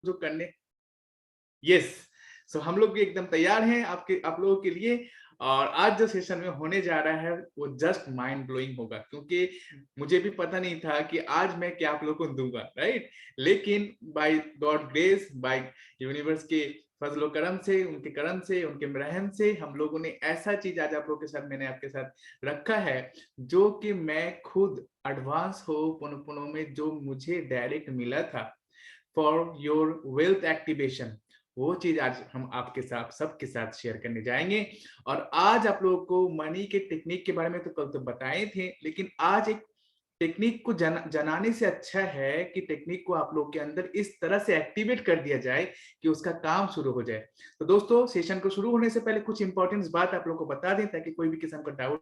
जो करने yes so हम लोग भी एकदम तैयार हैं आप लोगों के लिए। और आज जो सेशन में होने जा रहा है वो जस्ट माइंड ब्लोइंग होगा, क्योंकि मुझे भी पता नहीं था कि आज मैं क्या आप लोगों को दूंगा, राइट। लेकिन by God grace, by universe के फजलो करम से, उनके करम से, उनके रहम से हम लोगों ने ऐसा चीज आज आप लोगों के साथ, मैंने आपके साथ रखा है जो कि मैं खुद एडवांस हो पुनो में जो मुझे डायरेक्ट मिला था फॉर योर वेल्थ एक्टिवेशन, वो चीज आज हम आपके साथ सबके साथ शेयर करने जाएंगे। और आज आप लोगों को मनी के टेक्निक के बारे में तो कल तो बताए थे, लेकिन आज एक टेक्निक को जनाने से अच्छा है कि टेक्निक को आप लोग के अंदर इस तरह से एक्टिवेट कर दिया जाए कि उसका काम शुरू हो जाए। तो दोस्तों, सेशन को शुरू होने से पहले कुछ इंपॉर्टेंट बात आप लोग को बता दें ताकि कोई भी किस्म का डाउट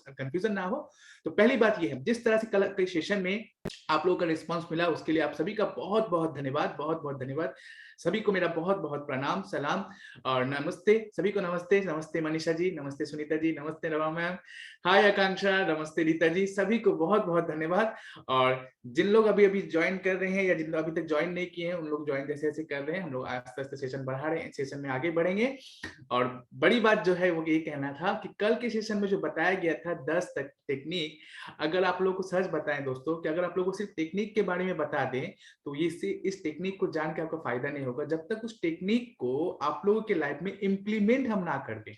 कंफ्यूजन ना हो। तो पहली बात ये है, जिस तरह से कल के सेशन में आप लोगों का रिस्पांस मिला उसके लिए आप सभी का बहुत बहुत धन्यवाद, बहुत बहुत धन्यवाद। सभी को मेरा बहुत बहुत प्रणाम, सलाम और नमस्ते। सभी को नमस्ते। नमस्ते मनीषा जी, नमस्ते सुनीता जी, नमस्ते रमा मैम, हाय आकांक्षा, नमस्ते रीता जी, सभी को बहुत बहुत धन्यवाद। और जिन लोग अभी अभी ज्वाइन कर रहे हैं या जिन लोग अभी तक ज्वाइन नहीं किए हैं उन लोग ज्वाइन जैसे जैसे कर रहे हैं, हम लोग आस्ते आस्ते सेशन बढ़ा रहे हैं, सेशन में आगे बढ़ेंगे। और बड़ी बात जो है वो ये कहना था कि कल के सेशन में जो बताया गया था 10 तक टेक्निक, अगर आप लोगों को सच बताएं दोस्तों कि अगर आप लोगों को सिर्फ टेक्निक के बारे में बता दें तो ये इस टेक्निक को जान के आपका फायदा नहीं होगा जब तक उस टेक्निक को आप लोगों के लाइफ में इंप्लीमेंट हम ना कर दें,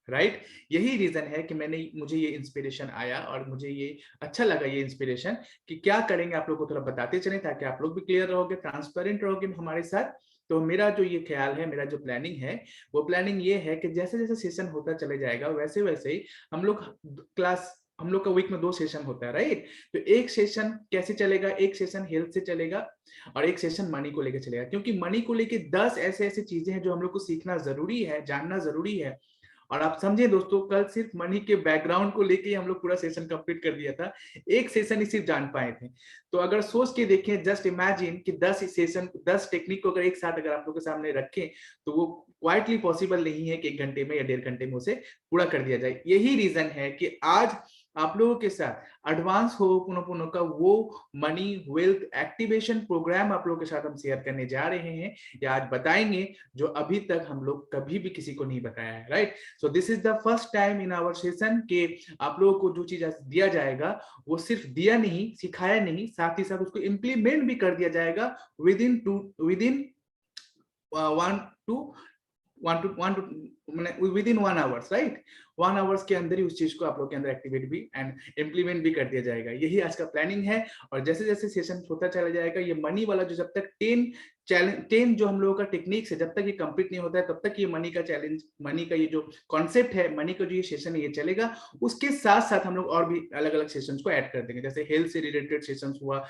राइट। यही रीजन है कि मुझे ये इंस्पिरेशन आया और मुझे ये अच्छा लगा ये इंस्पिरेशन कि क्या करेंगे आप लोग को थोड़ा बताते चले ताकि आप लोग भी क्लियर रहोगे, ट्रांसपेरेंट रहोगे हमारे साथ। तो मेरा जो ये ख्याल है, मेरा जो प्लानिंग है वो प्लानिंग ये है कि जैसे जैसे सेशन होता चले जाएगा वैसे वैसे ही हम लोग का वीक में 2 सेशन होता है, राइट। तो एक सेशन कैसे चलेगा, एक सेशन हेल्थ से चलेगा और एक सेशन मनी को लेकर चलेगा, क्योंकि मनी को लेकर 10 ऐसे ऐसे चीजें हैं जो हम लोग को सीखना जरूरी है, जानना जरूरी है। और आप समझे दोस्तों, कल सिर्फ मनी के बैकग्राउंड को लेके हम लोग पूरा सेशन कंप्लीट कर दिया था, एक सेशन ही सिर्फ जान पाए थे। तो अगर सोच के देखें, जस्ट इमेजिन कि 10 सेशन 10 टेक्निक को अगर एक साथ अगर आप लोग के सामने रखें तो वो क्वाइटली पॉसिबल नहीं है कि 1 घंटे में या 1.5 घंटे में उसे पूरा कर दिया जाए। यही रीजन है कि आज आप लोगों के साथ एडवांस हो पुनो का वो मनी वेल्थ एक्टिवेशन प्रोग्राम आप लोगों के साथ हम शेयर करने जा रहे हैं या आज बताएंगे, जो अभी तक हम लोग कभी भी किसी को नहीं बताया है, right. So this is the first time in our session कि आप लोगों को जो चीज दिया जाएगा वो सिर्फ दिया नहीं, सिखाया नहीं, साथ ही साथ उसको इम्प्लीमेंट भी कर दिया जाएगा within 1 to 1 with in 1 hours, right. 1 hours के अंदर ही उस चीज को आप लोग के अंदर एक्टिवेट भी एंड इम्प्लीमेंट भी कर दिया जाएगा। यही आज का प्लानिंग है। और जैसे जैसे सेशन होता चला जाएगा, ये मनी वाला जो जब तक 10 जो हम लोगों का टेक्निक्स है जब तक ये कंप्लीट नहीं होता है तब तक ये मनी का चैलेंज, मनी का ये जो कॉन्सेप्ट है, मनी का जो ये सेशन है ये चलेगा। उसके साथ साथ हम लोग और भी अलग अलग सेशंस को ऐड कर देंगे, जैसे हेल्थ से रिलेटेड सेशंस हुआ,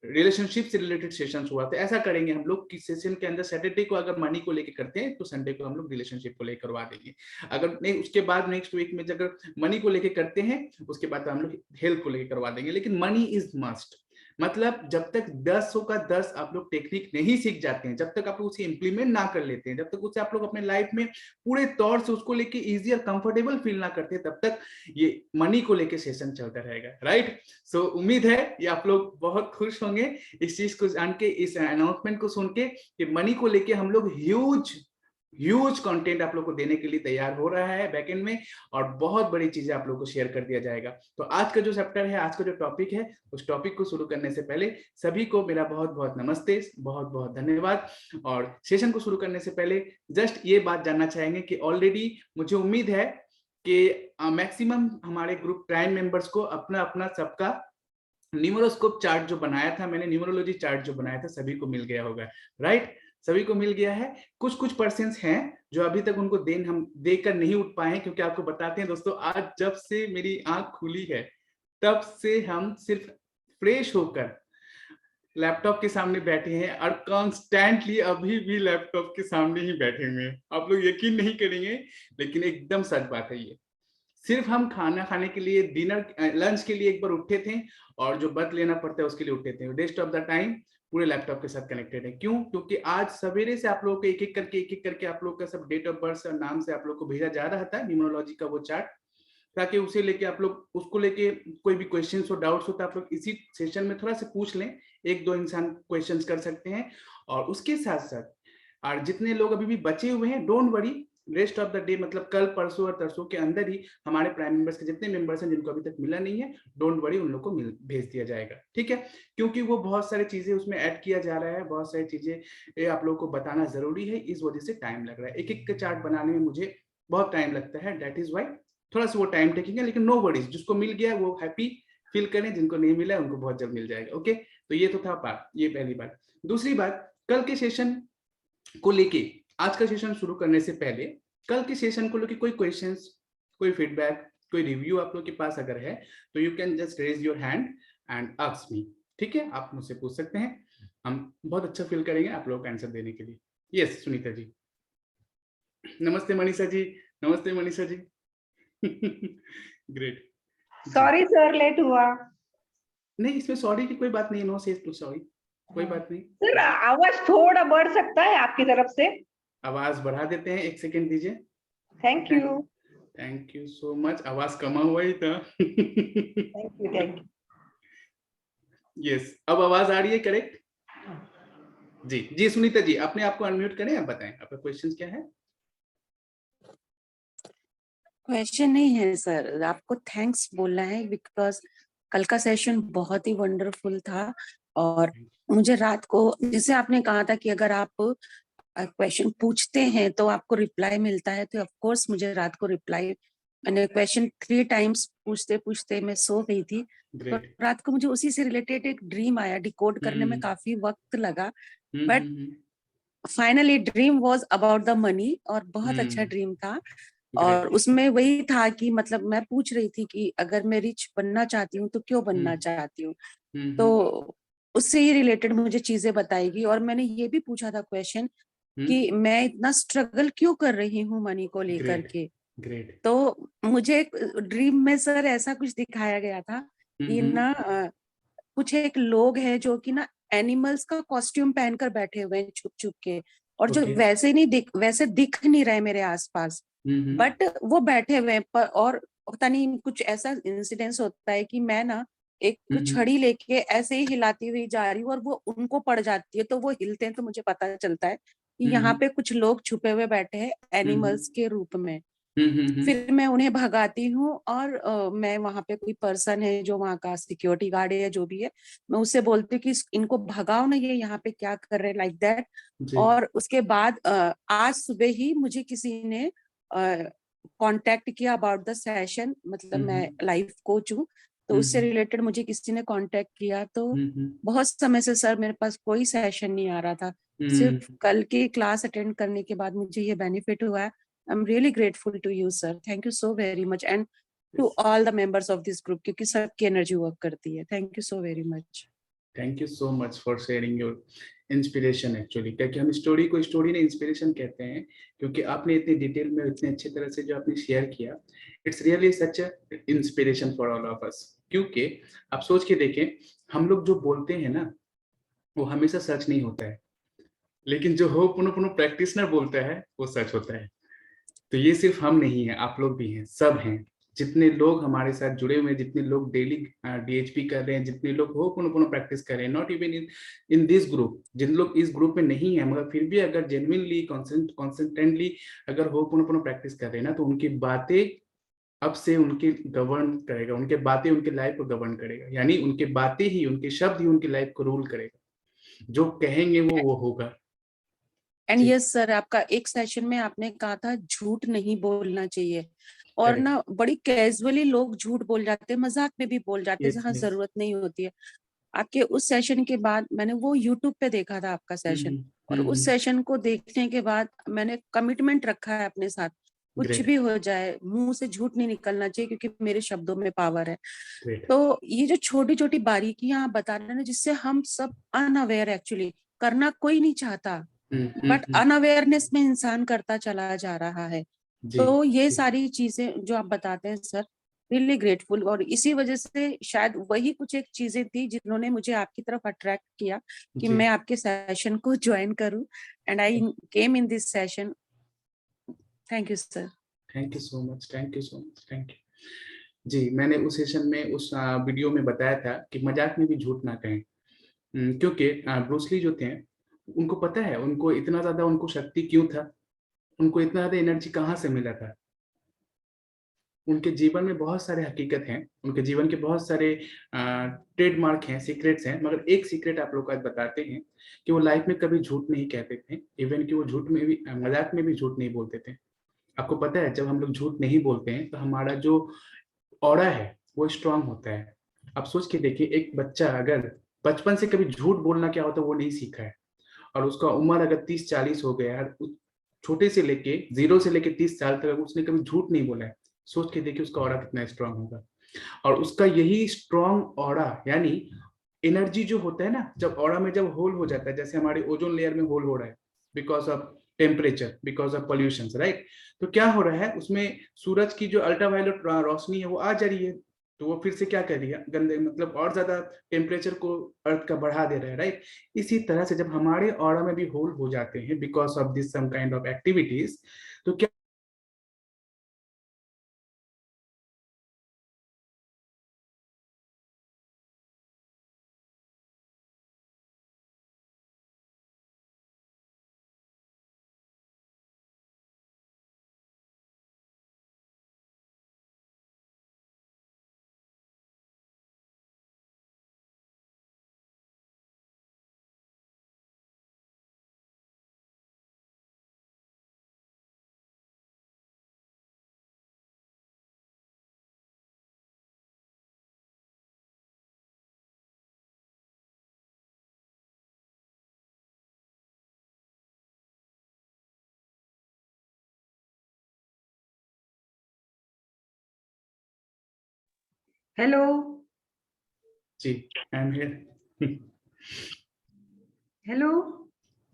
रिलेशनशिप से रिलेटेड सेशंस हुआ। तो ऐसा करेंगे हम लोग कि सेशन के अंदर सैटरडे को अगर मनी को लेकर करते हैं तो संडे को हम लोग रिलेशनशिप को लेकर करवा देंगे। अगर नहीं उसके बाद नेक्स्ट वीक में अगर मनी को लेकर करते हैं उसके बाद हम लोग हेल्थ को लेकर करवा देंगे। लेकिन मनी इज मस्ट, मतलब जब तक 10 का 10 आप लोग टेक्निक नहीं सीख जाते हैं, जब तक आप लोग उसे इंप्लीमेंट ना कर लेते हैं, जब तक उसे आप लोग अपने लाइफ में पूरे तौर से उसको लेके इजी और कंफर्टेबल फील ना करते, तब तक ये मनी को लेके सेशन चलता रहेगा, राइट। सो उम्मीद है ये आप लोग बहुत खुश होंगे इस चीज को जान के, इस अनाउंसमेंट को सुन के कि मनी को लेके हम लोग ह्यूज कंटेंट आप लोग को देने के लिए तैयार हो रहा है बैकएंड में, और बहुत बड़ी चीजें आप लोग को शेयर कर दिया जाएगा। तो आज का जो चैप्टर है, आज का जो टॉपिक है, उस टॉपिक को शुरू करने से पहले सभी को मेरा बहुत बहुत नमस्ते, बहुत बहुत धन्यवाद। और सेशन को शुरू करने से पहले जस्ट ये बात जानना चाहेंगे कि ऑलरेडी मुझे उम्मीद है कि मैक्सिमम हमारे ग्रुप प्राइम मेंबर्स को अपना अपना सबका न्यूमरोस्कोप चार्ट जो बनाया था, मैंने न्यूमरोलॉजी चार्ट जो बनाया था सभी को मिल गया होगा, राइट। सभी को मिल गया है। कुछ पर्सन्स हैं जो अभी तक उनको हम देकर नहीं उठ पाए हैं, क्योंकि आपको बताते हैं दोस्तों, आज जब से मेरी आंख खुली है तब से हम सिर्फ फ्रेश होकर लैपटॉप के सामने बैठे हैं और कॉन्स्टेंटली अभी भी लैपटॉप के सामने ही बैठे हुए हैं। आप लोग यकीन नहीं करेंगे लेकिन एकदम सच बात है ये। सिर्फ हम खाना खाने के लिए, डिनर लंच के लिए एक बार उठे थे और जो बर्थ लेना पड़ता है उसके लिए उठे थे, रेस्ट ऑफ द टाइम पूरे लैपटॉप के साथ कनेक्टेड है। क्यों? क्योंकि आज सवेरे से आप लोगों को एक एक करके आप लोग का सब डेट ऑफ बर्थ और नाम से आप लोग को भेजा जा रहा था न्यूमरोलॉजी का वो चार्ट, ताकि उसे लेके आप लोग, उसको लेके कोई भी क्वेश्चंस और डाउट्स हो तो आप लोग इसी सेशन में थोड़ा सा पूछ लें, 1-2 इंसान क्वेश्चंस कर सकते हैं। और उसके साथ साथ और जितने लोग अभी भी बचे हुए हैं, don't worry, rest of the day मतलब कल परसों और तरसों के अंदर ही हमारे प्राइम मेंबर्स के जितने मेंबर्स हैं जिनको अभी तक मिला नहीं है, डोंट वरी, उन लोग को भेज दिया जाएगा, ठीक है? क्योंकि वो बहुत सारी चीजें उसमें ऐड किया जा रहा है, बहुत सारी चीजें आप लोगों को बताना जरूरी है, इस वजह से टाइम लग रहा है। एक एक चार्ट बनाने में मुझे बहुत टाइम लगता है, दैट इज वाई थोड़ा सा वो टाइम टेकिंग है, लेकिन नो वरीज, जिसको मिल गया वो हैप्पी फील करें, जिनको नहीं मिला उनको बहुत जल्द मिल जाएगा। ओके, तो ये तो था बात, ये पहली बात। दूसरी बात, कल के सेशन को लेके, आज का सेशन शुरू करने से पहले कल के सेशन को लेके कोई क्वेश्चंस, कोई फीडबैक, कोई रिव्यू आप लोग के पास अगर है तो you can just raise your hand and ask me, ठीक है? आप मुझसे पूछ सकते हैं, हम बहुत अच्छा फील करेंगे आप लोगों को आंसर देने के लिए। यस सुनीता जी, नमस्ते मनीषा जी, नमस्ते Manisha ji. Great. Sorry sir, late हुआ। नहीं, इसमें सॉरी की कोई बात नहीं, नो सेज टू सॉरी, कोई बात नहीं। सर आवाज थोड़ा बढ़ सकता है आपकी तरफ से? आवाज बढ़ा देते हैं, 1 सेकेंड दीजिए। Thank you. Thank you so much, आवाज कमा हुआ ही था। Thank you, thank you. Yes, अब आवाज आ रही है, करेक्ट? जी जी सुनीता जी, अपने आप को अनम्यूट करें, आप बताएं आपका क्वेश्चन क्या है? क्वेश्चन नहीं है सर, आपको थैंक्स बोलना है बिकॉज कल का सेशन बहुत ही वंडरफुल था। और मुझे रात को, जैसे आपने कहा था कि अगर आप क्वेश्चन पूछते हैं तो आपको रिप्लाई मिलता है, तो ऑफ कोर्स मुझे रात को रिप्लाई, मैंने क्वेश्चन 3 टाइम्स पूछते पूछते मैं सो गई थी। तो रात को मुझे उसी से रिलेटेड एक ड्रीम आया, डिकोड करने में काफी वक्त लगा, but finally dream was about the money, और बहुत अच्छा ड्रीम था। और उसमें वही था कि मतलब मैं पूछ रही थी कि अगर मैं रिच बनना चाहती हूँ तो क्यों बनना चाहती हूँ, तो उससे ही रिलेटेड मुझे चीजें बताएगी। और मैंने ये भी पूछा था क्वेश्चन कि मैं इतना स्ट्रगल क्यों कर रही हूँ मनी को लेकर के। तो मुझे ड्रीम में सर ऐसा कुछ दिखाया गया था कि ना कुछ एक लोग हैं जो कि ना एनिमल्स का कॉस्ट्यूम पहनकर बैठे हुए हैं छुप छुप के, और जो वैसे दिख नहीं रहे मेरे आसपास, बट वो बैठे हुए हैं। और पता नहीं कुछ ऐसा इंसिडेंस होता है कि मैं ना एक छड़ी लेके ऐसे ही हिलाती हुई जा रही हूँ और वो उनको पड़ जाती है, तो वो हिलते हैं, तो मुझे पता चलता है कि यहाँ पे कुछ लोग छुपे हुए बैठे हैं एनिमल्स के रूप में। फिर मैं उन्हें भगाती हूँ, और मैं वहां पे कोई पर्सन है जो वहाँ का सिक्योरिटी गार्ड है या जो भी है, मैं उससे बोलती हूँ कि इनको भगाओ ना, ये यहाँ पे क्या कर रहे हैं, लाइक दैट। और उसके बाद आज सुबह ही मुझे किसी ने कांटेक्ट किया अबाउट द सेशन, मतलब मैं लाइफ कोच हूँ, तो उससे रिलेटेड मुझे किसी ने कांटेक्ट किया। तो बहुत समय से सर मेरे पास कोई सेशन नहीं आ रहा था, सिर्फ कल की क्लास अटेंड करने के बाद मुझे ये बेनिफिट हुआ है। I'm really grateful to you, sir. Thank you so very much, and to all the members of this group, क्योंकि सबकी एनर्जी वर्क करती है। Thank you so very much. Thank you so much for sharing your inspiration actually, क्योंकि हम story को story नहीं inspiration कहते हैं, क्योंकि आपने इतनी डिटेल में इतने अच्छे तरह से जो आपने शेयर किया, it's really such inspiration for all of us. क्योंकि आप सोच के देखें, हम लोग जो बोलते हैं ना वो हमेशा सच नहीं होता है, लेकिन जो होपोनोपोनो प्रैक्टिशनर बोलता है वो सच होता है। तो ये सिर्फ हम नहीं है, आप लोग भी हैं, सब हैं, जितने लोग हमारे साथ जुड़े हुए हैं, जितने लोग डेली डीएचपी कर रहे हैं, जितने लोग होपोनोपोनो प्रैक्टिस कर रहे हैं, not even in this group, जिन लोग इस ग्रुप में नहीं है मगर फिर भी अगर जेन्युइनली कॉन्सिस्टेंटली अगर होपोनोपोनो प्रैक्टिस कर रहे हैं ना, तो उनकी बातें अब से उनके गवर्न करेगा, उनके बातें उनके लाइफ को गवर्न करेगा, यानी उनके बातें ही, उनके शब्द ही उनकी लाइफ को रूल करेगा, जो कहेंगे वो होगा। एंड यस सर, आपका एक सेशन में आपने कहा था झूठ नहीं बोलना चाहिए, और ना बड़ी कैजुअली लोग झूठ बोल जाते हैं, मजाक में भी बोल जाते हैं जहाँ जरूरत नहीं होती है। आपके उस सेशन के बाद मैंने वो यूट्यूब पे देखा था आपका सेशन, और उस सेशन को देखने के बाद मैंने कमिटमेंट रखा है अपने साथ, कुछ भी हो जाए मुंह से झूठ नहीं निकलना चाहिए, क्योंकि मेरे शब्दों में पावर है। तो ये जो छोटी छोटी बारीकियां आप बता रहे हैं, जिससे हम सब अनअवेयर, एक्चुअली करना कोई नहीं चाहता, बट अनअवेयरनेस में इंसान करता चला जा रहा है। तो ये सारी चीजें जो आप बताते हैं सर, रियली ग्रेटफुल, और इसी वजह से शायद वही कुछ एक चीजें थी जिन्होंने मुझे आपकी तरफ अट्रैक्ट किया कि मैं आपके सेशन को ज्वाइन करूं, and I came in this session. Thank you sir. Thank you so much, thank you so much, thank you. जी, मैंने उस सेशन में उस वीडियो में बताया था कि मजाक में भी झूठ ना कहें। क्योंकि ब्रूस ली जो थे, उनको पता है उनको इतना ज्यादा उनको शक्ति क्यों था, उनको इतना ज्यादा एनर्जी कहाँ से मिला था। उनके जीवन में बहुत सारे हकीकत हैं, उनके जीवन के बहुत सारे ट्रेडमार्क हैं, सीक्रेट्स हैं, मगर एक सीक्रेट आप लोग को आज बताते हैं कि वो लाइफ में कभी झूठ नहीं कहते थे। इवन कि वो झूठ में भी, मजाक में भी झूठ नहीं बोलते थे। आपको पता है जब हम लोग झूठ नहीं बोलते हैं तो हमारा जो ऑरा है वो स्ट्रांग होता है। आप सोच के देखिए, एक बच्चा अगर बचपन से कभी झूठ बोलना क्या होता है वो नहीं सीखा है, और उसका उम्र अगर 30-40 हो गया है, छोटे से लेके 0 से लेके 30 साल तक अगर उसने कभी झूठ नहीं बोला है, सोच के देखिए उसका ऑरा कितना स्ट्रांग होगा। और उसका यही स्ट्रांग ऑरा यानी एनर्जी जो होता है ना, जब ऑरा में जब होल हो जाता है, जैसे हमारे ओजोन लेयर में होल हो रहा है because of temperature, because of pollution, right. तो क्या हो रहा है उसमें, सूरज की जो अल्ट्रावायलेट रोशनी है वो आ जा रही है, तो वो फिर से क्या कर रही है, गंदे मतलब और ज्यादा टेम्परेचर को अर्थ का बढ़ा दे रहा है, राइट। इसी तरह से जब हमारे ऑरा में भी होल हो जाते हैं because of this some kind of activities, तो क्या हेलो जी, I am here. Hello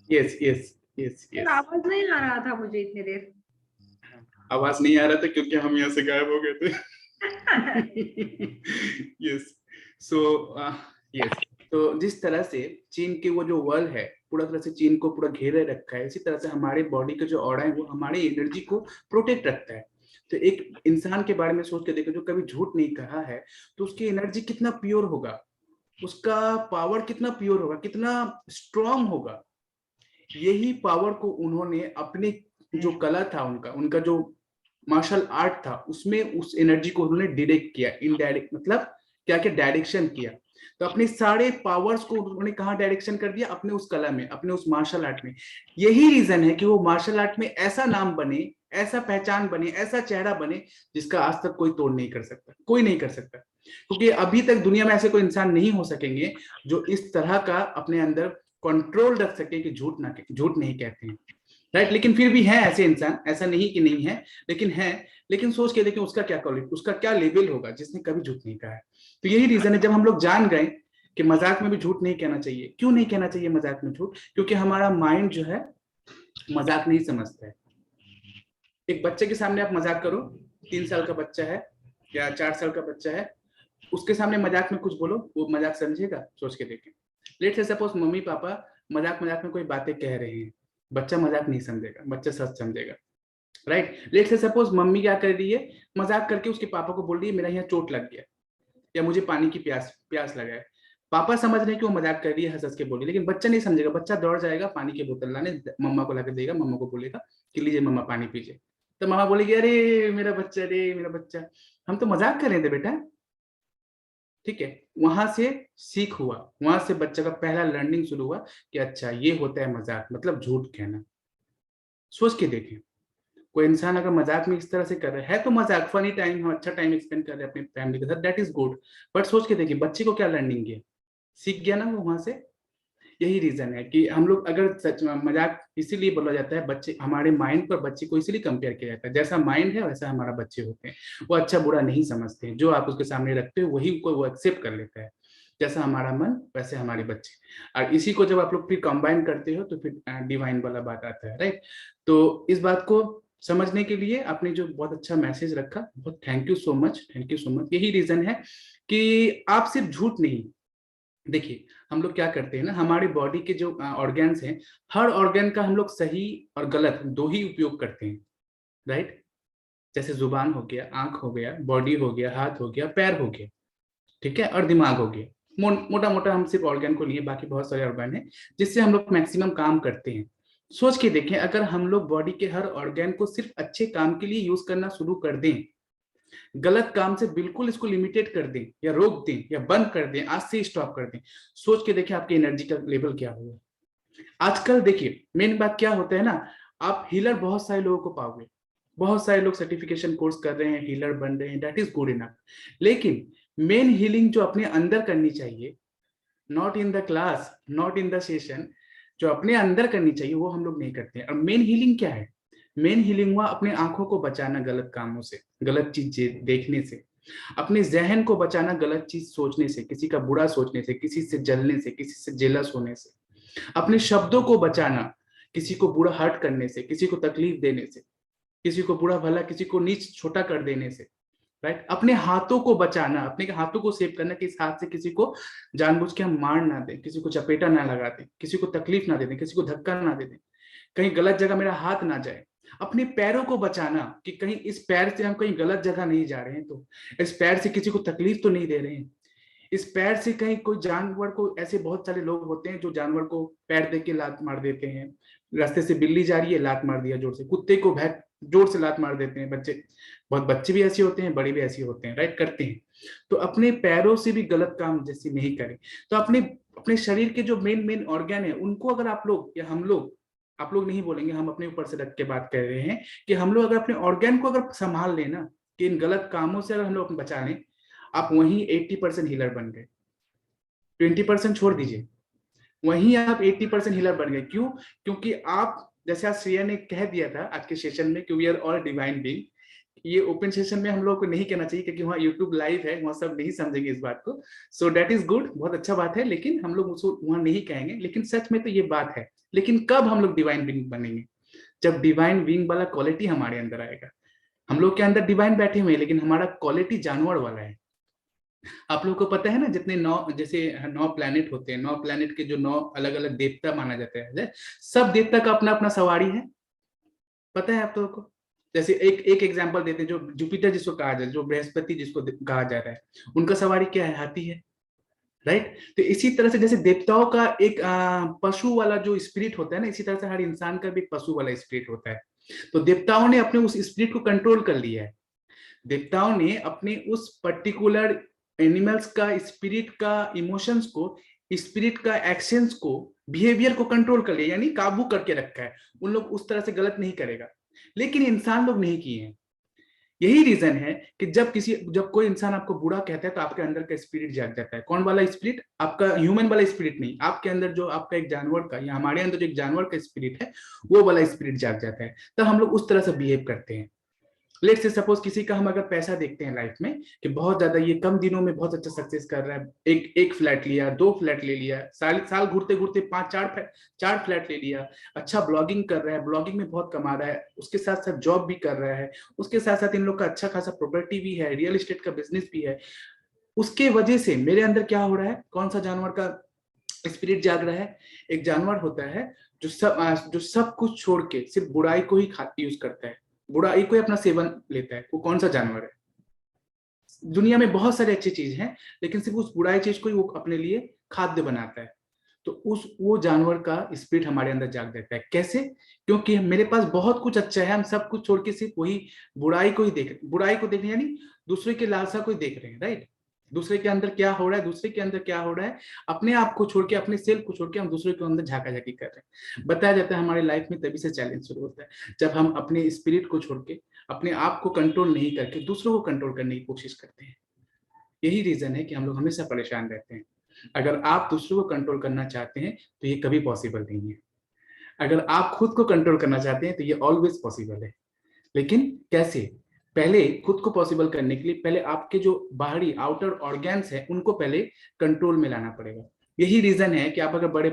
yes yes yes sir, yes. आवाज नहीं आ रहा था मुझे इतनी देर। आवाज नहीं आ रहा था क्योंकि हम यहाँ से गायब हो गए थे। यस। सो यस, तो जिस तरह से चीन के वो जो वर्ल्ड है पूरा तरह से चीन को पूरा घेरे रखा है, इसी तरह से हमारे बॉडी के जो ऑरा है वो हमारे एनर्जी को प्रोटेक्ट रखता है। तो एक इंसान के बारे में सोच के देखो जो कभी झूठ नहीं कहा है, तो उसकी एनर्जी कितना प्योर होगा, उसका पावर कितना प्योर होगा, कितना स्ट्रांग होगा। यही पावर को उन्होंने अपने जो कला था, उनका उनका जो मार्शल आर्ट था, उसमें उस एनर्जी को उन्होंने डायरेक्ट किया, इनडायरेक्ट मतलब क्या क्या डायरेक्शन किया। तो अपने सारे पावर्स को उन्होंने कहाँ डायरेक्शन कर दिया, अपने उस कला में, अपने उस मार्शल आर्ट में। यही रीजन है कि वो मार्शल आर्ट में ऐसा नाम बने, ऐसा पहचान बने, ऐसा चेहरा बने जिसका आज तक कोई तोड़ नहीं कर सकता, कोई नहीं कर सकता। क्योंकि अभी तक दुनिया में ऐसे कोई इंसान नहीं हो सकेंगे जो इस तरह का अपने अंदर कंट्रोल रख सके कि झूठ नहीं कहते हैं, राइट। लेकिन फिर भी है ऐसे इंसान, ऐसा नहीं कि नहीं है, लेकिन है। लेकिन सोच के देखें उसका क्या क्वालिटी, उसका क्या लेवल होगा जिसने कभी झूठ नहीं कहा है। तो यही रीजन है जब हम लोग जान गए कि मजाक में भी झूठ नहीं कहना चाहिए। क्यों नहीं कहना चाहिए मजाक में झूठ? क्योंकि हमारा माइंड जो है मजाक नहीं समझता है। एक बच्चे के सामने आप मजाक करो, 3 साल का बच्चा है या 4 साल का बच्चा है, उसके सामने मजाक में कुछ बोलो, वो मजाक समझेगा? सोच के देखें। लेट से सपोज मम्मी पापा मजाक मजाक में कोई बातें कह रहे हैं, बच्चा मजाक नहीं समझेगा, बच्चा सच समझेगा, राइट। लेट से सपोज मम्मी क्या कर रही है, मजाक करके उसके पापा को बोल रही है मेरा यहाँ चोट लग गया या मुझे पानी की प्यास प्यास लगा है। पापा समझ रहे हैं कि वो मजाक कर रही है, हंस हंस के बोल रही है, लेकिन बच्चा नहीं समझेगा। बच्चा दौड़ जाएगा पानी की बोतल लाने, मम्मा को लाकर देगा, मम्मा को बोलेगा कि लीजिए मम्मा पानी पीजिए। तो मम्मा बोलेगी अरे मेरा बच्चा, रे मेरा बच्चा, हम तो मजाक कर रहे थे बेटा। ठीक है, वहां से सीख हुआ, वहां से बच्चे का पहला लर्निंग शुरू हुआ कि अच्छा ये होता है मजाक, मतलब झूठ कहना। सोच के देखें, कोई इंसान अगर मजाक में इस तरह से कर रहा है तो मजाक फनी टाइम, हम अच्छा टाइम स्पेंड कर रहे हैं अपनी फैमिली के साथ, दैट इज गुड। बट सोच के देखिए बच्चे को क्या लर्निंग है, सीख गया ना वो वहां से। यही रीजन है कि हम लोग अगर सच मजाक इसीलिए बोला जाता है, बच्चे हमारे माइंड पर बच्चे को इसीलिए कंपेयर किया जाता है, जैसा माइंड है वैसा हमारा बच्चे होते हैं। वो अच्छा बुरा नहीं समझते हैं, जो आप उसके सामने रखते हो वही को वो एक्सेप्ट कर लेता है। जैसा हमारा मन वैसे हमारे बच्चे। और इसी को जब आप लोग फिर कंबाइन करते हो तो फिर डिवाइन वाला बात आता है, राइट। तो इस बात को समझने के लिए आपने जो बहुत अच्छा मैसेज रखा, बहुत thank you so much, thank you so much. यही रीजन है कि आप सिर्फ झूठ नहीं, देखिए हम लोग क्या करते हैं ना, हमारी बॉडी के जो ऑर्गन्स हैं, हर ऑर्गन का हम लोग सही और गलत दो ही उपयोग करते हैं, राइट। जैसे जुबान हो गया, आंख हो गया, बॉडी हो गया, हाथ हो गया, पैर हो गया, ठीक है, और दिमाग हो गया। मोटा मोटा हम सिर्फ ऑर्गन को लिए, बाकी बहुत सारे ऑर्गन है जिससे हम लोग मैक्सिमम काम करते हैं। सोच के देखें, अगर हम लोग बॉडी के हर ऑर्गन को सिर्फ अच्छे काम के लिए यूज करना शुरू कर दें, गलत काम से बिल्कुल इसको लिमिटेड कर दें या रोक दें या बंद कर दें, आज से स्टॉप कर दें, सोच के देखिए आपकी एनर्जी का लेवल क्या होगा। आजकल देखिए मेन बात क्या होता है ना, आप हीलर बहुत सारे लोगों को पाओगे, बहुत सारे लोग सर्टिफिकेशन कोर्स कर रहे हैं, हीलर बन रहे हैं, दैट इज गुड इनफ, लेकिन मेन हीलिंग जो अपने अंदर करनी चाहिए, not in the class, not in the session, जो अपने अंदर करनी चाहिए वो हम लोग नहीं करते हैं। और मेन हीलिंग क्या है? मेन हीलिंग हुआ अपने आंखों को बचाना गलत कामों से, गलत चीज देखने से, अपने जहन को बचाना गलत चीज सोचने से, किसी का बुरा सोचने से, किसी से जलने से, किसी से जेलस होने से, अपने शब्दों को बचाना किसी को बुरा हर्ट करने से, किसी को तकलीफ देने से, किसी को बुरा भला, किसी को नीच छोटा कर देने से, राइट। अपने हाथों को बचाना, अपने हाथों को सेव करना कि इस हाथ से किसी को जानबूझ के हम मार ना दें, किसी को चपेटा ना लगा दें, किसी को तकलीफ ना दे दें, किसी को धक्का ना दे दें, कहीं गलत जगह मेरा हाथ ना जाए। अपने पैरों को बचाना कि कहीं इस पैर से हम कहीं गलत जगह नहीं जा रहे हैं, तो इस पैर से किसी को तकलीफ तो नहीं दे रहे हैं, इस पैर से कहीं कोई जानवर को, ऐसे बहुत सारे लोग होते हैं जो जानवर को पैर दे के लात मार देते हैं, रास्ते से बिल्ली जा रही है लात मार दिया जोर से, कुत्ते को भैंस जोर से लात मार देते हैं, बच्चे, बहुत बच्चे भी ऐसे होते हैं, बड़े भी ऐसे होते हैं, राइट, करते हैं। तो अपने पैरों से भी गलत काम जैसे नहीं करें। तो अपने अपने शरीर के जो मेन मेन ऑर्गन है उनको अगर आप लोग या हम लोग, आप लोग नहीं बोलेंगे, हम अपने ऊपर से रख के बात कर रहे हैं कि हम लोग अगर अपने ऑर्गन को अगर संभाल लेना, कि इन गलत कामों से अगर हम लोग बचा लें, आप वहीं 80% हीलर बन गए। 20% छोड़ दीजिए, वहीं आप 80% हीलर बन गए। क्यों? क्योंकि आप, जैसे आज श्रेया ने कह दिया था आज के सेशन में कि we are all divine being, ये ओपन सेशन में हम लोग को नहीं कहना चाहिए क्योंकि वहाँ यूट्यूब लाइव है, वहाँ सब नहीं समझेंगे इस बात को। सो दैट इज गुड, बहुत अच्छा बात है, लेकिन हम लोग उसको वहाँ नहीं कहेंगे, लेकिन सच में तो ये बात है। लेकिन कब हम लोग डिवाइन बीइंग बनेंगे? जब डिवाइन बीइंग वाला क्वालिटी हमारे अंदर आएगा। हम लोग के अंदर डिवाइन बैठे हुए हैं, लेकिन हमारा क्वालिटी जानवर वाला है। आप लोगों को पता है ना, जितने 9, जैसे 9 प्लैनेट होते हैं, 9 प्लैनेट के जो 9 अलग अलग देवता माना जाता है, सब देवता का अपना अपना सवारी है, पता है आप लोगों को? जैसे एक एग्जांपल देते हैं, जो जुपिटर जिसको कहा जाए, जो बृहस्पति जिसको कहा जा रहा है, उनका सवारी क्या है? हाथी है, राइट। तो इसी तरह से जैसे देवताओं का एक पशु वाला जो स्पिरिट होता है ना, इसी तरह से हर इंसान का भी एक पशु वाला स्पिरिट होता है। तो देवताओं ने अपने उस स्पिरिट को कंट्रोल कर लिया है। देवताओं ने अपने उस पर्टिकुलर एनिमल्स का स्पिरिट का इमोशंस को, स्पिरिट का एक्शंस को, बिहेवियर को कंट्रोल कर लिया, यानी काबू करके रखा है। उन लोग उस तरह से गलत नहीं करेगा, लेकिन इंसान लोग नहीं किए हैं। यही रीजन है कि जब कोई इंसान आपको बुरा कहता है तो आपके अंदर का स्पिरिट जाग जाता है। कौन वाला स्पिरिट? आपका ह्यूमन वाला स्पिरिट नहीं, आपके अंदर जो आपका एक जानवर का, या हमारे अंदर जो एक जानवर का स्पिरिट है, वो वाला स्पिरिट जाग जाता है। तो हम लोग उस तरह से बिहेव करते हैं। लेट से सपोज किसी का हम अगर पैसा देखते हैं लाइफ में कि बहुत ज्यादा ये कम दिनों में बहुत अच्छा सक्सेस कर रहा है, एक फ्लैट लिया, 2 फ्लैट ले लिया, साल घूरते घूरते 4 फ्लैट ले लिया, अच्छा ब्लॉगिंग कर रहा है, ब्लॉगिंग में बहुत कमा रहा है, उसके साथ साथ जॉब भी कर रहा है, उसके साथ साथ इन लोग का अच्छा खासा प्रॉपर्टी भी है, रियल एस्टेट का बिजनेस भी है। उसके वजह से मेरे अंदर क्या हो रहा है? कौन सा जानवर का स्पिरिट जाग रहा है? एक जानवर होता है जो सब कुछ छोड़ के सिर्फ बुराई को ही यूज करता है, बुराई को ही अपना सेवन लेता है। वो कौन सा जानवर है? दुनिया में बहुत सारी अच्छी चीज हैं, लेकिन सिर्फ उस बुराई चीज को ही वो अपने लिए खाद्य बनाता है। तो वो जानवर का स्पिरिट हमारे अंदर जाग जाता है। कैसे? क्योंकि मेरे पास बहुत कुछ अच्छा है, हम सब कुछ छोड़ के सिर्फ वही बुराई को ही बुराई को देख रहे हैं, यानी दूसरे की लालसा को ही देख रहे हैं, राइट। दूसरे के अंदर क्या हो रहा है, दूसरे के अंदर क्या हो रहा है, अपने आप को छोड़ के, अपने सेल्फ को छोड़ के हम दूसरे के अंदर झाका झाकी कर रहे हैं। बताया जाता है हमारी लाइफ में तभी से चैलेंज शुरू होता है, जब हम अपने स्पिरिट को छोड़ के, अपने आप को कंट्रोल नहीं करके दूसरों को कंट्रोल करने की कोशिश करते हैं। यही रीजन है कि हम लोग हमेशा परेशान रहते हैं। अगर आप दूसरों को कंट्रोल करना चाहते हैं तो ये कभी पॉसिबल नहीं है। अगर आप खुद को कंट्रोल करना चाहते हैं तो ये ऑलवेज पॉसिबल है। लेकिन कैसे? पहले खुद को पॉसिबल करने के लिए पहले आपके जो बाहरी आउटर ऑर्गन्स है उनको पहले कंट्रोल में लाना पड़ेगा। यही रीजन है कि आप अगर बड़े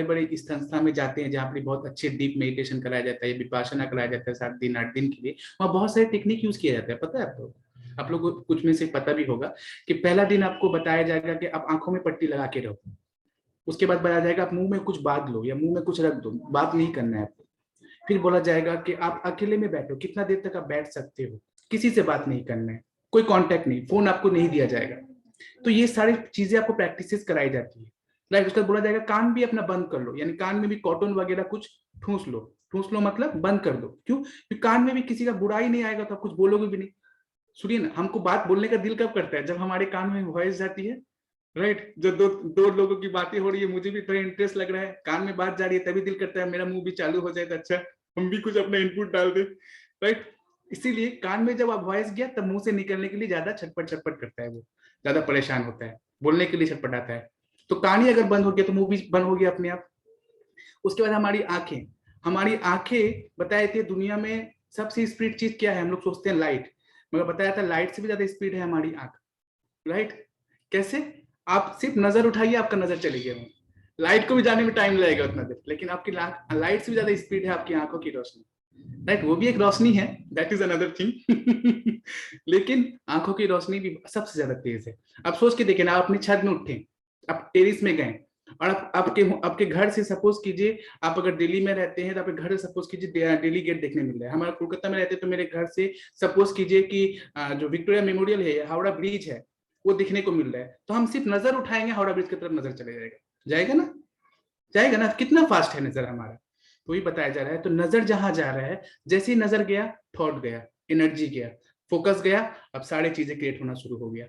बड़े संस्था में जाते हैं जहाँ पर बहुत अच्छे डीप मेडिटेशन कराया जाता है, विपासना कराया जाता है 7 दिन 8 दिन के लिए, वहाँ बहुत सारे टेक्निक यूज किया जाता है। पता है आपको? आप लोग को कुछ में से पता भी होगा कि पहला दिन आपको बताया जाएगा कि आप आंखों में पट्टी लगा के रहो, उसके बाद बताया जाएगा आप मुंह में कुछ बांध लो या मुंह में कुछ रख दो, बात नहीं करना है आपको। फिर बोला जाएगा कि आप अकेले में बैठो, कितना देर तक आप बैठ सकते हो, किसी से बात नहीं करना है, कोई कांटेक्ट नहीं, फोन आपको नहीं दिया जाएगा। तो ये सारी चीजें आपको प्रैक्टिसेस कराई जाती है। राइट, उसका बोला जाएगा कान भी अपना बंद कर लो, यानी कान में भी कॉटन वगैरह कुछ ठूस लो। ठूस लो मतलब बंद कर दो। क्यों? क्योंकि कान में भी किसी का बुरा ही नहीं आएगा तो आप कुछ बोलोगे भी नहीं। सुनिए ना, हमको बात बोलने का दिल कब करता है? जब हमारे कान में वॉइस जाती है। राइट, जो दो दो लोगों की बातें हो रही है, मुझे भी थोड़ा इंटरेस्ट लग रहा है, कान में बात जा रही है, तभी दिल करता है मेरा मुंह भी चालू हो जाए तो अच्छा, हम भी कुछ अपना इनपुट डाल दे। राइट, इसीलिए कान में जब आप वॉइस गया तब मुंह से निकलने के लिए ज्यादा छटपट छटपट करता है, वो ज्यादा परेशान होता है, बोलने के लिए छटपटाता है। तो कान ही अगर बंद हो गया तो मुंह भी बंद हो गया अपने आप। उसके बाद हमारी आंखें, हमारी आंखें बताए थे दुनिया में सबसे स्पीड चीज क्या है? हम लोग सोचते हैं लाइट, मगर बताया था लाइट से भी ज्यादा स्पीड है हमारी आंख। राइट, कैसे? आप सिर्फ नजर उठाइए, आपका नजर चली गया, लाइट को भी जाने में टाइम लगेगा उतना देर, लेकिन आपकी लाइट से भी ज्यादा स्पीड है आपकी आंखों की रोशनी। राइट, वो भी एक रोशनी है, दैट इज अनदर थिंग। लेकिन आंखों की रोशनी भी सबसे ज्यादा तेज है। आप सोच के देखिए ना, आप अपनी छत में उठे, आप टेरिस में गए, और आपके घर से सपोज कीजिए, आप अगर दिल्ली में रहते हैं तो आपके घर से सपोज कीजिए दिल्ली गेट देखने मिल रहा है। हमारा कोलकाता में रहते हैं तो मेरे घर से सपोज कीजिए कि जो विक्टोरिया मेमोरियल है, हावड़ा ब्रिज है, वो दिखने को मिल रहा है। तो हम सिर्फ नजर उठाएंगे, हावड़ा ब्रिज की तरफ नजर चले जाएगा। जाएगा ना? जाएगा ना? कितना फास्ट है नजर हमारा। तो ये बताया जा रहा है, तो नजर जहां जा रहा है, जैसे ही नजर गया थॉट गया, एनर्जी गया, फोकस गया, अब सारी चीजें क्रिएट होना शुरू हो गया।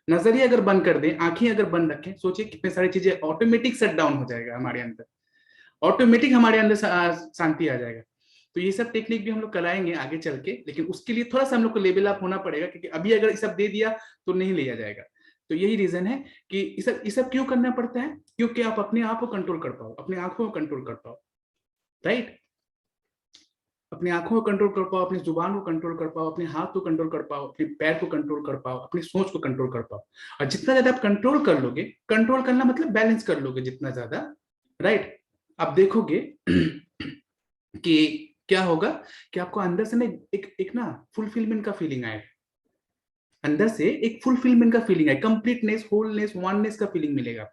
नजर ही अगर बंद कर दें, आंखें अगर बंद रखें, सोचिए कितने सारी चीजें ऑटोमेटिक शट डाउन हो जाएगा हमारे अंदर, ऑटोमेटिक हमारे अंदर शांति आ जाएगा। तो ये सब टेक्निक भी हम लोग कराएंगे आगे चल के, लेकिन उसके लिए थोड़ा सा हम लोग को लेवल अप होना पड़ेगा, क्योंकि अभी अगर ये सब दे दिया तो नहीं लिया जाएगा। तो यही रीजन है कि ये सब क्यों करना पड़ता है, क्योंकि आप अपने आप को कंट्रोल कर पाओ, अपने आंखों को कंट्रोल कर पाओ। राइट, अपनी आंखों को कंट्रोल कर पाओ, अपनी जुबान को कंट्रोल कर पाओ, अपने हाथ को कंट्रोल कर पाओ, अपने पैर को कंट्रोल कर पाओ, अपनी सोच को कंट्रोल कर पाओ। और जितना ज्यादा आप कंट्रोल कर लोगे, कंट्रोल करना मतलब बैलेंस कर लोगे जितना ज्यादा, राइट, आप देखोगे कि क्या होगा कि आपको अंदर से ना एक ना फुलफिलमेंट का फीलिंग आएगा, अंदर से एक फुलफिलमेंट का फीलिंग है, कंप्लीटनेस, होलनेस, वननेस का फीलिंग मिलेगा।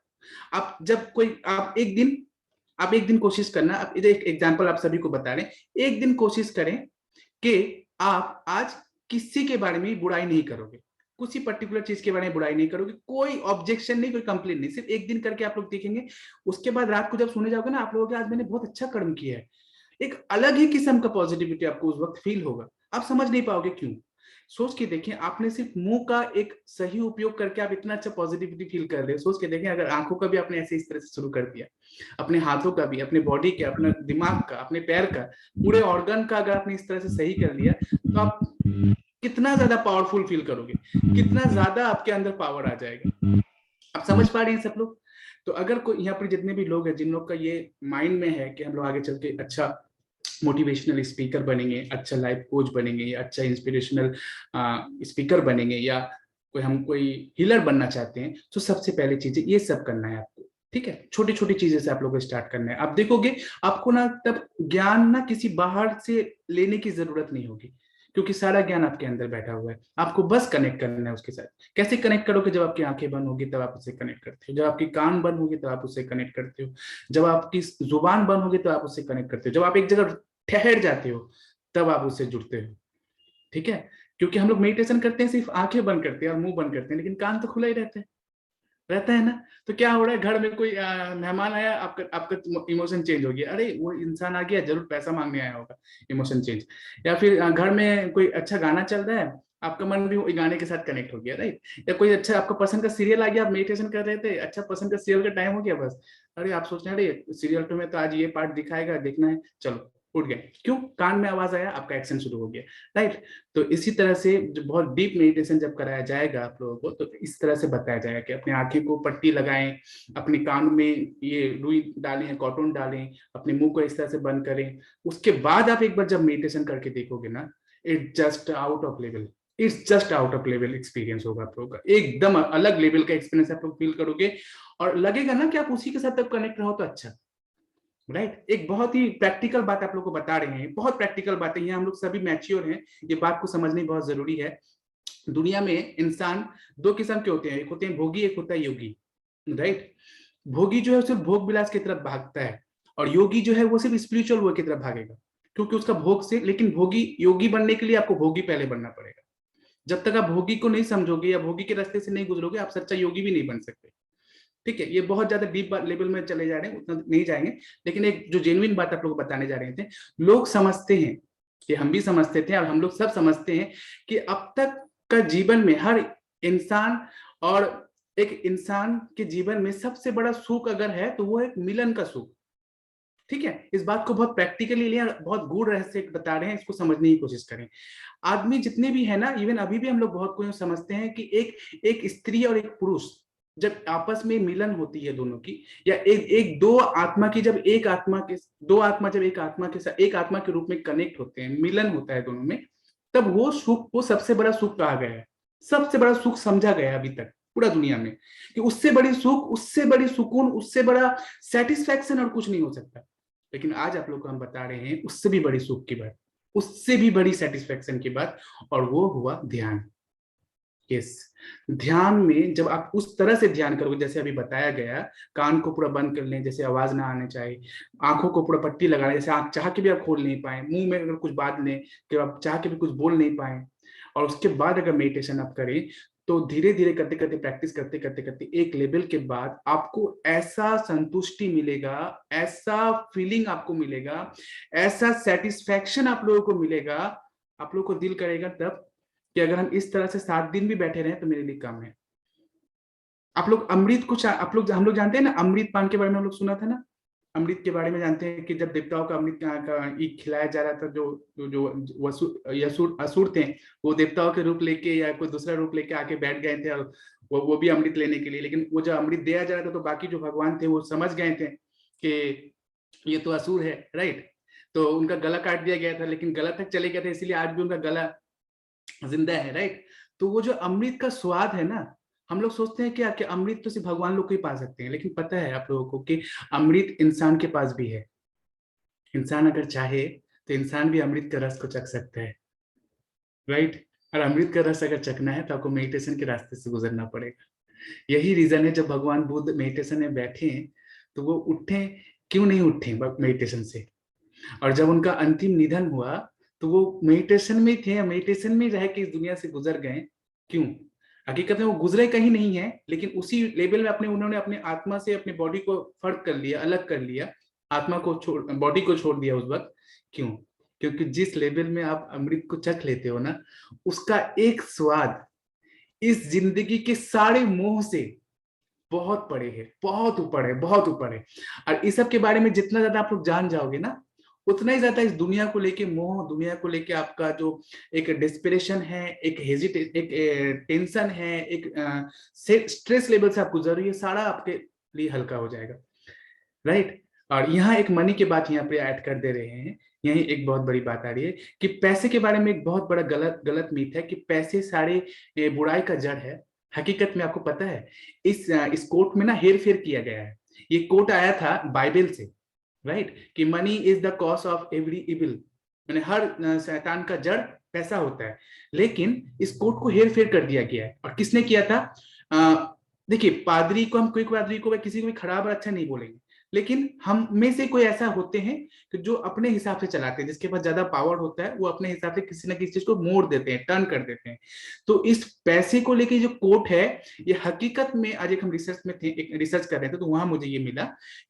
आप जब कोई आप एक दिन कोशिश करना, आप एक एग्जांपल आप सभी को बता रहे हैं, एक दिन कोशिश करें कि आप आज किसी के बारे में बुराई नहीं करोगे, किसी पर्टिकुलर चीज के बारे में बुराई नहीं करोगे, कोई ऑब्जेक्शन नहीं, कोई कंप्लेन नहीं, सिर्फ एक दिन करके आप लोग देखेंगे। उसके बाद रात को जब सोने जाओगे ना, आप लोगों के आज मैंने बहुत अच्छा कर्म किया है, एक अलग ही किस्म का पॉजिटिविटी आपको उस वक्त फील होगा। आप समझ नहीं पाओगे क्यों। सोच के देखें, आपने सिर्फ मुंह का एक सही उपयोग करके आप इतना अच्छा पॉजिटिविटी फील कर रहे हो। सोच के देखें, अगर आंखों का भी आपने ऐसे इस तरह से शुरू कर दिया, अपने हाथों का भी, अपने बॉडी के, अपने दिमाग का, अपने पैर का, पूरे ऑर्गन का अगर आपने इस तरह से सही कर लिया, तो आप कितना ज्यादा पावरफुल फील करोगे, कितना ज्यादा आपके अंदर पावर आ जाएगा। आप समझ पा रहे हैं सब लोग? तो अगर कोई यहाँ पर जितने भी लोग हैं, जिन लोग का ये माइंड में है कि हम लोग आगे चल के अच्छा मोटिवेशनल स्पीकर बनेंगे, अच्छा लाइफ कोच बनेंगे, या अच्छा इंस्पिरेशनल स्पीकर बनेंगे, या कोई हीलर बनना चाहते हैं, तो सबसे पहले चीजें ये सब करना है आपको। ठीक है, छोटी छोटी चीजें से आप लोगों को स्टार्ट करना है। आप देखोगे आपको ना तब ज्ञान ना किसी बाहर से लेने की जरूरत नहीं होगी, क्योंकि सारा ज्ञान आपके अंदर बैठा हुआ है। आपको बस कनेक्ट करना है उसके साथ। कैसे कनेक्ट करोगे? जब आपकी आंखें बंद होगी तब आप उससे कनेक्ट करते हो, जब आपकी कान बंद होगी तब आप उससे कनेक्ट करते हो, जब आपकी जुबान बंद होगी तो आप उससे कनेक्ट करते हो, जब आप एक जगह ठहर जाते हो तब आप उससे जुड़ते हो। ठीक है, क्योंकि हम लोग मेडिटेशन करते हैं सिर्फ आंखें बंद करते हैं और मुंह बंद करते हैं, लेकिन कान तो खुला ही रहता है ना। तो क्या हो रहा है, घर में कोई मेहमान आया, आपका इमोशन चेंज हो गया, अरे वो इंसान आ गया, जरूर पैसा मांगने आया होगा, इमोशन चेंज। या फिर घर में कोई अच्छा गाना चल रहा है, आपका मन भी गाने के साथ कनेक्ट हो गया, राइट। या कोई अच्छा आपका पसंद का सीरियल आ गया, आप मेडिटेशन कर रहे थे, अच्छा पसंद का सीरियल का टाइम हो गया, बस अरे आप सोच रहे हैं अरे सीरियल पे में तो आज ये पार्ट दिखाएगा, देखना है, चलो उठ गए। क्यों? कान में आवाज आया, आपका एक्शन शुरू हो गया, राइट। तो इसी तरह से जो बहुत डीप मेडिटेशन जब कराया जाएगा आप लोगों को, तो इस तरह से बताया जाएगा कि अपने आंखें को पट्टी लगाएं, अपने कान में ये रुई डालें, कॉटन डालें, अपने मुंह को इस तरह से बंद करें। उसके बाद आप एक बार जब मेडिटेशन करके देखोगे ना, it's just out of level, it's just out of level experience होगा आप लोगों का, एकदम अलग लेवल का एक्सपीरियंस आप लोग फील करोगे। और लगेगा ना कि आप उसी के साथ कनेक्ट रहो तो अच्छा, राइट। एक बहुत ही प्रैक्टिकल बात आप लोग को बता रहे हैं, बहुत प्रैक्टिकल बातें हैं, हम लोग सभी मैच्योर हैं, ये बात को समझनी बहुत जरूरी है। दुनिया में इंसान दो किस्म के होते हैं, एक होते हैं भोगी, एक होता है योगी, राइट। भोगी जो है सिर्फ भोग विलास की तरफ भागता है, और योगी जो है वो सिर्फ स्पिरिचुअल वर्क की तरफ भागेगा। क्योंकि उसका भोग से, लेकिन भोगी योगी बनने के लिए आपको भोगी पहले बनना पड़ेगा। जब तक आप भोगी को नहीं समझोगे या भोगी के रास्ते से नहीं गुजरोगे, आप सच्चा योगी भी नहीं बन सकते। ठीक है, ये बहुत ज्यादा डीप लेवल में चले जा रहे हैं, उतना नहीं जाएंगे, लेकिन एक जो जेन्युइन बात आप लोग को बताने जा रहे थे। लोग समझते हैं, कि हम भी समझते थे और हम लोग सब समझते हैं कि अब तक का जीवन में हर इंसान, और एक इंसान के जीवन में सबसे बड़ा सुख अगर है तो वो है मिलन का सुख। ठीक है, इस बात को बहुत प्रैक्टिकली लिया, बहुत गूढ़ रहस्य बता रहे हैं, इसको समझने की कोशिश करें। आदमी जितने भी है ना, इवन अभी भी हम लोग बहुत कुछ समझते हैं कि एक स्त्री और एक पुरुष जब आपस में मिलन होती है दोनों की, या दो आत्मा की, जब एक आत्मा के दो आत्मा जब एक आत्मा के साथ एक आत्मा के रूप में कनेक्ट होते हैं, मिलन होता है दोनों में, तब वो सुख, वो सबसे बड़ा सुख कहा गया है, सबसे बड़ा सुख समझा गया है अभी तक पूरा दुनिया में, कि उससे बड़ी सुख, उससे बड़ी सुकून, उससे बड़ा सेटिस्फैक्शन और कुछ नहीं हो सकता। लेकिन आज आप लोग को हम बता रहे हैं उससे भी बड़ी सुख की बात, उससे भी बड़ी सेटिस्फैक्शन की बात, और वो हुआ ध्यान। यस, ध्यान में जब आप उस तरह से ध्यान करोगे जैसे अभी बताया गया, कान को पूरा बंद कर लें जैसे आवाज ना आने चाहिए, आंखों को पूरा पट्टी लगा लें जैसे आंख चाह के भी आप खोल नहीं पाए, मुंह में अगर कुछ बात लें कि आप चाह के भी कुछ बोल नहीं पाए, और उसके बाद अगर मेडिटेशन आप करें, तो धीरे धीरे करते करते प्रैक्टिस करते करते करते एक लेवल के बाद आपको ऐसा संतुष्टि मिलेगा, ऐसा फीलिंग आपको मिलेगा, ऐसा सेटिस्फैक्शन आप लोगों को मिलेगा, आप लोगों को दिल करेगा तब कि अगर हम इस तरह से 7 दिन भी बैठे रहे तो मेरे लिए कम है। आप लोग अमृत कुछ, आप लोग हम लोग जानते हैं ना, अमृत पान के बारे में हम लोग सुना था ना, अमृत के बारे में जानते हैं कि जब देवताओं का अमृत का खिलाया जा रहा था, जो असुर थे, वो देवताओं के रूप लेके या कोई दूसरा रूप लेके आके बैठ गए थे, और वो भी अमृत लेने के लिए, लेकिन वो जब अमृत दिया जा रहा था तो बाकी जो भगवान थे वो समझ गए थे कि ये तो असुर है, राइट, तो उनका गला काट दिया गया था, लेकिन गला तक चले गया था, इसलिए आज भी उनका गला जिंदा है, राइट। तो वो जो अमृत का स्वाद है ना, हम लोग सोचते हैं कि अमृत तो सिर्फ भगवान लोग को ही पा सकते हैं, लेकिन पता है आप लोगों को कि अमृत इंसान के पास भी है। इंसान अगर चाहे तो इंसान भी अमृत का रस को चख सकता है, राइट। और अमृत का रस अगर चखना है तो आपको मेडिटेशन के रास्ते से गुजरना पड़ेगा। यही रीजन है जब भगवान बुद्ध मेडिटेशन में बैठे तो वो उठे क्यों नहीं उठे मेडिटेशन से, और जब उनका अंतिम निधन हुआ तो वो मेडिटेशन में थे, मेडिटेशन में रह के इस दुनिया से गुजर गए। क्यों? हकीकत में वो गुजरे कहीं नहीं है, लेकिन उसी लेवल में उन्होंने अपने आत्मा से अपने बॉडी को फर्क कर लिया, अलग कर लिया, आत्मा को छोड़, बॉडी को छोड़ दिया उस वक्त। क्यों? क्योंकि जिस लेवल में आप अमृत को चख लेते हो ना, उसका एक स्वाद इस जिंदगी के सारे मोह से बहुत परे है, बहुत ऊपर है, बहुत ऊपर है। और इस सब के बारे में जितना ज्यादा आप लोग जान जाओगे ना, उतना ही ज्यादा इस दुनिया को लेके मोह, दुनिया को लेके आपका जो एक डेस्परेशन है, एक एक टेंशन है, एक स्ट्रेस लेवल से आप गुजर रही है, सारा आपके लिए हल्का हो जाएगा, राइट। और यहाँ एक मनी की बात यहाँ पे ऐड कर दे रहे हैं, यही एक बहुत बड़ी बात आ रही है कि पैसे के बारे में एक बहुत बड़ा गलत मीथ है कि पैसे सारे बुराई का जड़ है। हकीकत में आपको पता है इस कोट में ना हेर फेर किया गया है। ये कोट आया था बाइबल से, राइट, कि money is the cause of every evil, यानी हर शैतान का जड़ पैसा होता है। लेकिन इस कोट को हेर फेर कर दिया गया है। और किसने किया था? देखिए, पादरी को हम कोई पादरी को किसी को भी खराब और अच्छा नहीं बोलेंगे, लेकिन हम में से कोई ऐसा होते हैं कि जो अपने हिसाब से चलाते हैं, जिसके पास ज्यादा पावर होता है वो अपने हिसाब से किसी ना किसी चीज को मोड़ देते हैं, टर्न कर देते हैं। तो इस पैसे को लेके जो कोट है, ये हकीकत में आज एक हम रिसर्च में थे, एक रिसर्च कर रहे थे, तो वहां मुझे ये मिला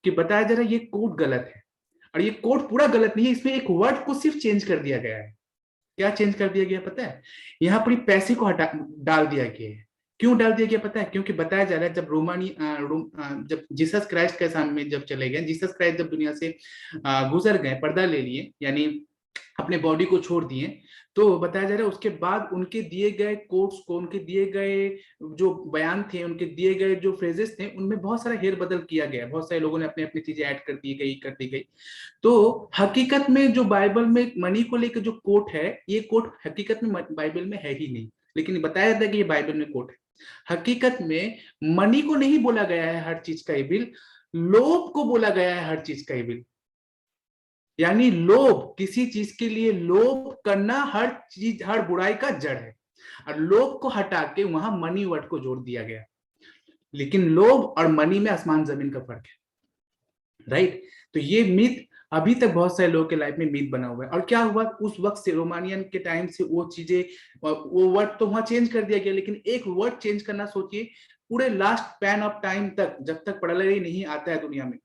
कि बताया जा रहा है ये कोट गलत है। और ये कोट पूरा गलत नहीं है, इसमें एक वर्ड को सिर्फ चेंज कर दिया गया है। क्या चेंज कर दिया गया पता है? यहाँ पर पैसे को हटा डाल दिया गया है। क्यों डाल दिया गया पता है? क्योंकि बताया जा रहा है जब जब जीसस क्राइस्ट के सामने जब चले गए, जीसस क्राइस्ट जब दुनिया से गुजर गए, पर्दा ले लिए, यानी अपने बॉडी को छोड़ दिए, तो बताया जा रहा है उसके बाद उनके दिए गए कोट्स को, उनके दिए गए जो बयान थे, उनके दिए गए जो फ्रेजेस थे, उनमें बहुत सारा हेर बदल किया गया। बहुत सारे लोगों ने अपनी अपनी चीजें ऐड कर दी गई। तो हकीकत में जो बाइबल में मनी को लेकर जो कोट है, ये कोट हकीकत में बाइबल में है ही नहीं, लेकिन बताया जाता है कि ये बाइबल में कोट है। हकीकत में मनी को नहीं बोला गया है हर चीज का इविल, लोभ को बोला गया है हर चीज का इविल। यानी लोभ, किसी चीज के लिए लोभ करना हर चीज, हर बुराई का जड़ है। और लोभ को हटा के वहां मनी वर्ड को जोड़ दिया गया। लेकिन लोभ और मनी में आसमान जमीन का फर्क है, राइट। तो ये मिथ अभी तक बहुत सारे लोगों के लाइफ में मीथ बना हुआ है। और क्या हुआ उस वक्त से, रोमानियन के टाइम से वो चीजें, वो वर्ड तो वहां चेंज कर दिया गया, लेकिन एक वर्ड चेंज करना सोचिए, पूरे लास्ट पैन ऑफ टाइम तक, जब तक प्रलय नहीं आता है दुनिया में,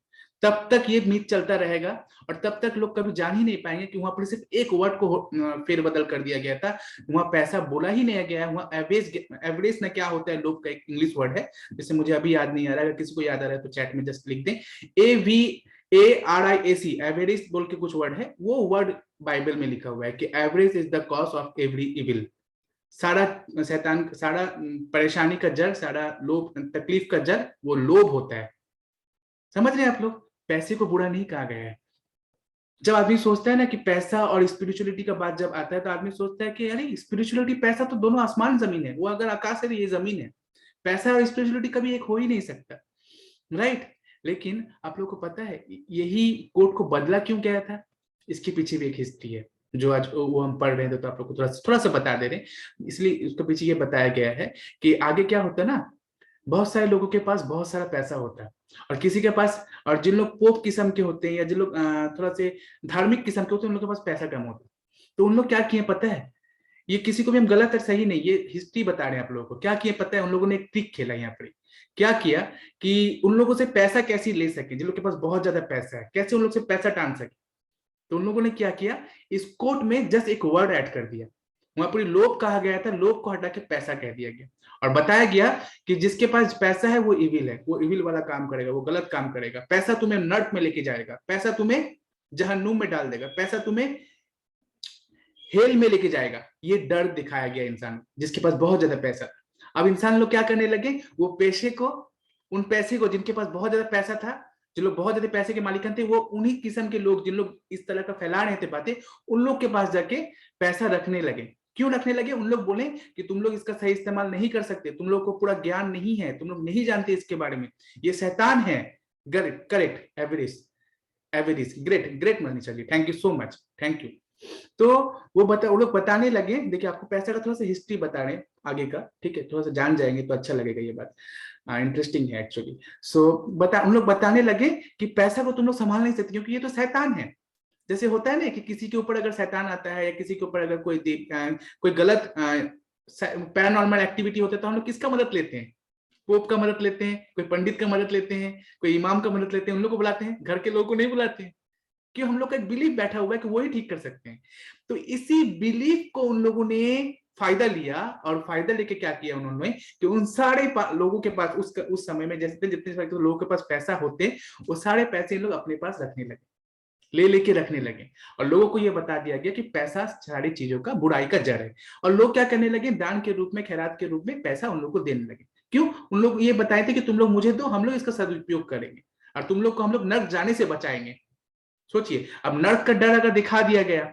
तब तक ये मीथ चलता रहेगा। और तब तक लोग कभी जान ही नहीं पाएंगे कि वहां पर सिर्फ एक वर्ड को फेरबदल कर दिया गया था। वहां पैसा बोला ही नहीं गया है, वहां एवरेज ना क्या होता है, लोग का एक इंग्लिश वर्ड है जिसे मुझे अभी याद नहीं आ रहा है, अगर किसी को याद आ रहा है तो चैट में जस्ट लिख दें, AVARIAC, एवरेज बोल के कुछ वर्ड है, वो वर्ड बाइबल में लिखा हुआ है कि average is the cause of every evil. सारा शैतान, सारा परेशानी का जड़, सारा लोभ, तकलीफ का जड़ वो लोभ होता है। समझ रहे हैं आप लोग? पैसे को बुरा नहीं कहा गया है। जब आदमी सोचता है ना कि पैसा और स्पिरिचुअलिटी का बात जब आता है, तो आदमी सोचता है कि अरे स्पिरिचुअलिटी, पैसा तो दोनों आसमान जमीन है, वो अगर आकाश है तो ये जमीन है, पैसा और स्पिरिचुअलिटी कभी एक हो ही नहीं सकता, राइट? लेकिन आप लोग को पता है यही कोट को बदला क्यों गया था? इसके पीछे भी एक हिस्ट्री है जो आज वो हम पढ़ रहे थे, तो आप लोग को थोड़ा सा बता दे रहे हैं। इसलिए उसके पीछे ये बताया गया है कि आगे क्या होता है ना, बहुत सारे लोगों के पास बहुत सारा पैसा होता है, और किसी के पास, और जिन लोग पोप किस्म के होते हैं या जिन लोग थोड़ा से धार्मिक किस्म के होते हैं, उन लोगों के पास पैसा कम होता है। तो उन लोग क्या किए पता है? ये किसी को भी हम गलत और सही नहीं, ये हिस्ट्री बता रहे हैं आप लोगों को। क्या किए पता है? उन लोगों ने एक ट्रिक खेला यहाँ पर। क्या किया कि उन लोगों से पैसा कैसे ले सके, जिन लोग के पास बहुत ज्यादा पैसा है, कैसे उन लोग से पैसा टान सके। तो उन लोगों ने क्या किया, इस कोट में जस्ट एक वर्ड ऐड कर दिया। वहां पूरी लोभ कहा गया था, लोभ को हटा के पैसा कह दिया गया, और बताया गया कि जिसके पास पैसा है वो इविल है, वो इविल वाला काम करेगा, वो गलत काम करेगा। पैसा तुम्हें नर्क में लेके जाएगा, पैसा तुम्हें जहन्नुम में डाल देगा, पैसा तुम्हें हेल में लेके जाएगा। ये डर दिखाया गया इंसान जिसके पास बहुत ज्यादा पैसा। अब इंसान लोग क्या करने लगे, वो पैसे को, उन पैसे को, जिनके पास बहुत ज्यादा पैसा था, जो लोग बहुत ज्यादा पैसे के मालिक थे, वो उन्हीं किस्म के लोग, जिन लोग इस तरह का फैला रहे थे बातें, उन लोग के पास जाके पैसा रखने लगे। क्यों रखने लगे? उन लोग बोले कि तुम लोग इसका सही इस्तेमाल नहीं कर सकते, तुम लोग को पूरा ज्ञान नहीं है, तुम लोग नहीं जानते इसके बारे में, ये शैतान है। Correct, average, average, great, great माननी चाहिए। Thank you so much, thank you. तो वो लोग बताने लगे। देखिए, आपको पैसा का थोड़ा सा हिस्ट्री बता रहे हैं आगे का, ठीक है? थोड़ा सा जान जाएंगे तो अच्छा लगेगा, ये बात इंटरेस्टिंग है एक्चुअली। सो उन लोग बताने लगे कि पैसा को तुम लोग संभाल नहीं सकते, क्योंकि ये तो शैतान है। जैसे होता है ना कि किसी के ऊपर अगर शैतान आता है, या किसी के ऊपर अगर कोई गलत पैरानॉर्मल एक्टिविटी होता है, तो हम लोग किसका मदद लेते हैं? पोप का मदद लेते हैं, कोई पंडित का मदद लेते हैं, कोई इमाम का मदद लेते हैं, उन लोग को बुलाते हैं, घर के लोगों को नहीं बुलाते हैं, क्यों? हम लोग का एक बिलीफ बैठा हुआ है कि वो ही ठीक कर सकते हैं। तो इसी बिलीफ को उन लोगों ने फायदा लिया, और फायदा लेके क्या किया उन्होंने कि उन सारे लोगों के पास उस समय में जैसे जितने लोगों के पास पैसा होते, वो सारे पैसे इन लोग अपने पास रखने लगे, ले लेके रखने लगे। और लोगों को ये बता दिया गया कि पैसा सारी चीजों का, बुराई का जड़ है। और लोग क्या करने लगे, दान के रूप में, खैरात के रूप में पैसा उन लोग को देने लगे। क्यों? उन लोग ये बताए थे कि तुम लोग मुझे दो, हम लोग इसका सदुपयोग करेंगे, और तुम लोग को हम लोग नर्क जाने से बचाएंगे। सोचिए, अब नर्क का डर अगर दिखा दिया गया,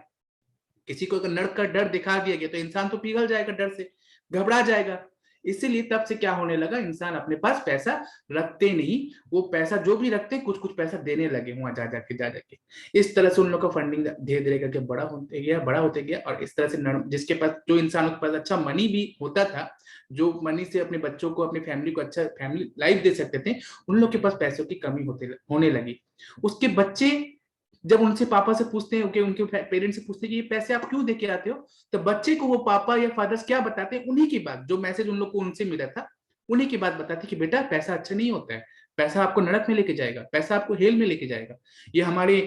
किसी को अगर नर्क का डर दिखा दिया गया, तो इंसान तो पिघल जाएगा, डर से घबरा जाएगा। इसीलिए तब से क्या होने लगा, इंसान अपने पास पैसा रखते नहीं, वो पैसा जो भी रखते कुछ कुछ पैसा देने लगे वहां जा जाके। इस तरह से उन लोग का फंडिंग धीरे धीरे करके बड़ा होते गया। और इस तरह से जिसके पास, जो इंसानों के पास अच्छा मनी भी होता था, जो मनी से अपने बच्चों को, अपनी फैमिली को अच्छा फैमिली लाइफ दे सकते थे, उन लोग के पास पैसों की कमी होने लगी। उसके बच्चे जब उनसे पापा से पूछते हैं, उनके पेरेंट्स से पूछते हैं कि ये पैसे आप क्यों दे के आते हो, तो बच्चे को वो पापा या फादर्स क्या बताते हैं, उन्हीं की बात, जो मैसेज उन लोग को उनसे मिला था, उन्हीं की बात बताते कि बेटा पैसा अच्छा नहीं होता है, पैसा आपको नरक में लेके जाएगा, पैसा आपको हेल में लेके जाएगा। ये हमारे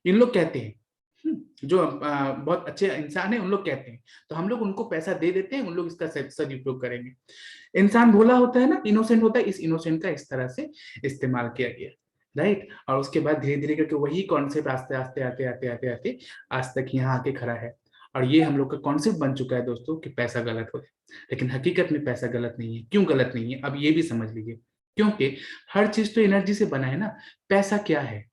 इन लोग कहते हैं, जो बहुत अच्छे इंसान है, उन लोग कहते हैं। तो हम लोग उनको पैसा दे देते हैं, उन लोग इसका सदुपयोग करेंगे। इंसान भोला होता है ना, इनोसेंट होता है, इस इनोसेंट का इस तरह से इस्तेमाल किया गया, राइट? और उसके बाद धीरे धीरे करके वही कॉन्सेप्ट आस्ते आस्ते आते आज तक यहाँ आके खड़ा है। और ये हम लोग का कॉन्सेप्ट बन चुका है दोस्तों कि पैसा गलत हो, लेकिन हकीकत में पैसा गलत नहीं है। क्यों गलत नहीं है, अब ये भी समझ लीजिए। क्योंकि हर चीज तो एनर्जी से बना है ना। पैसा क्या है?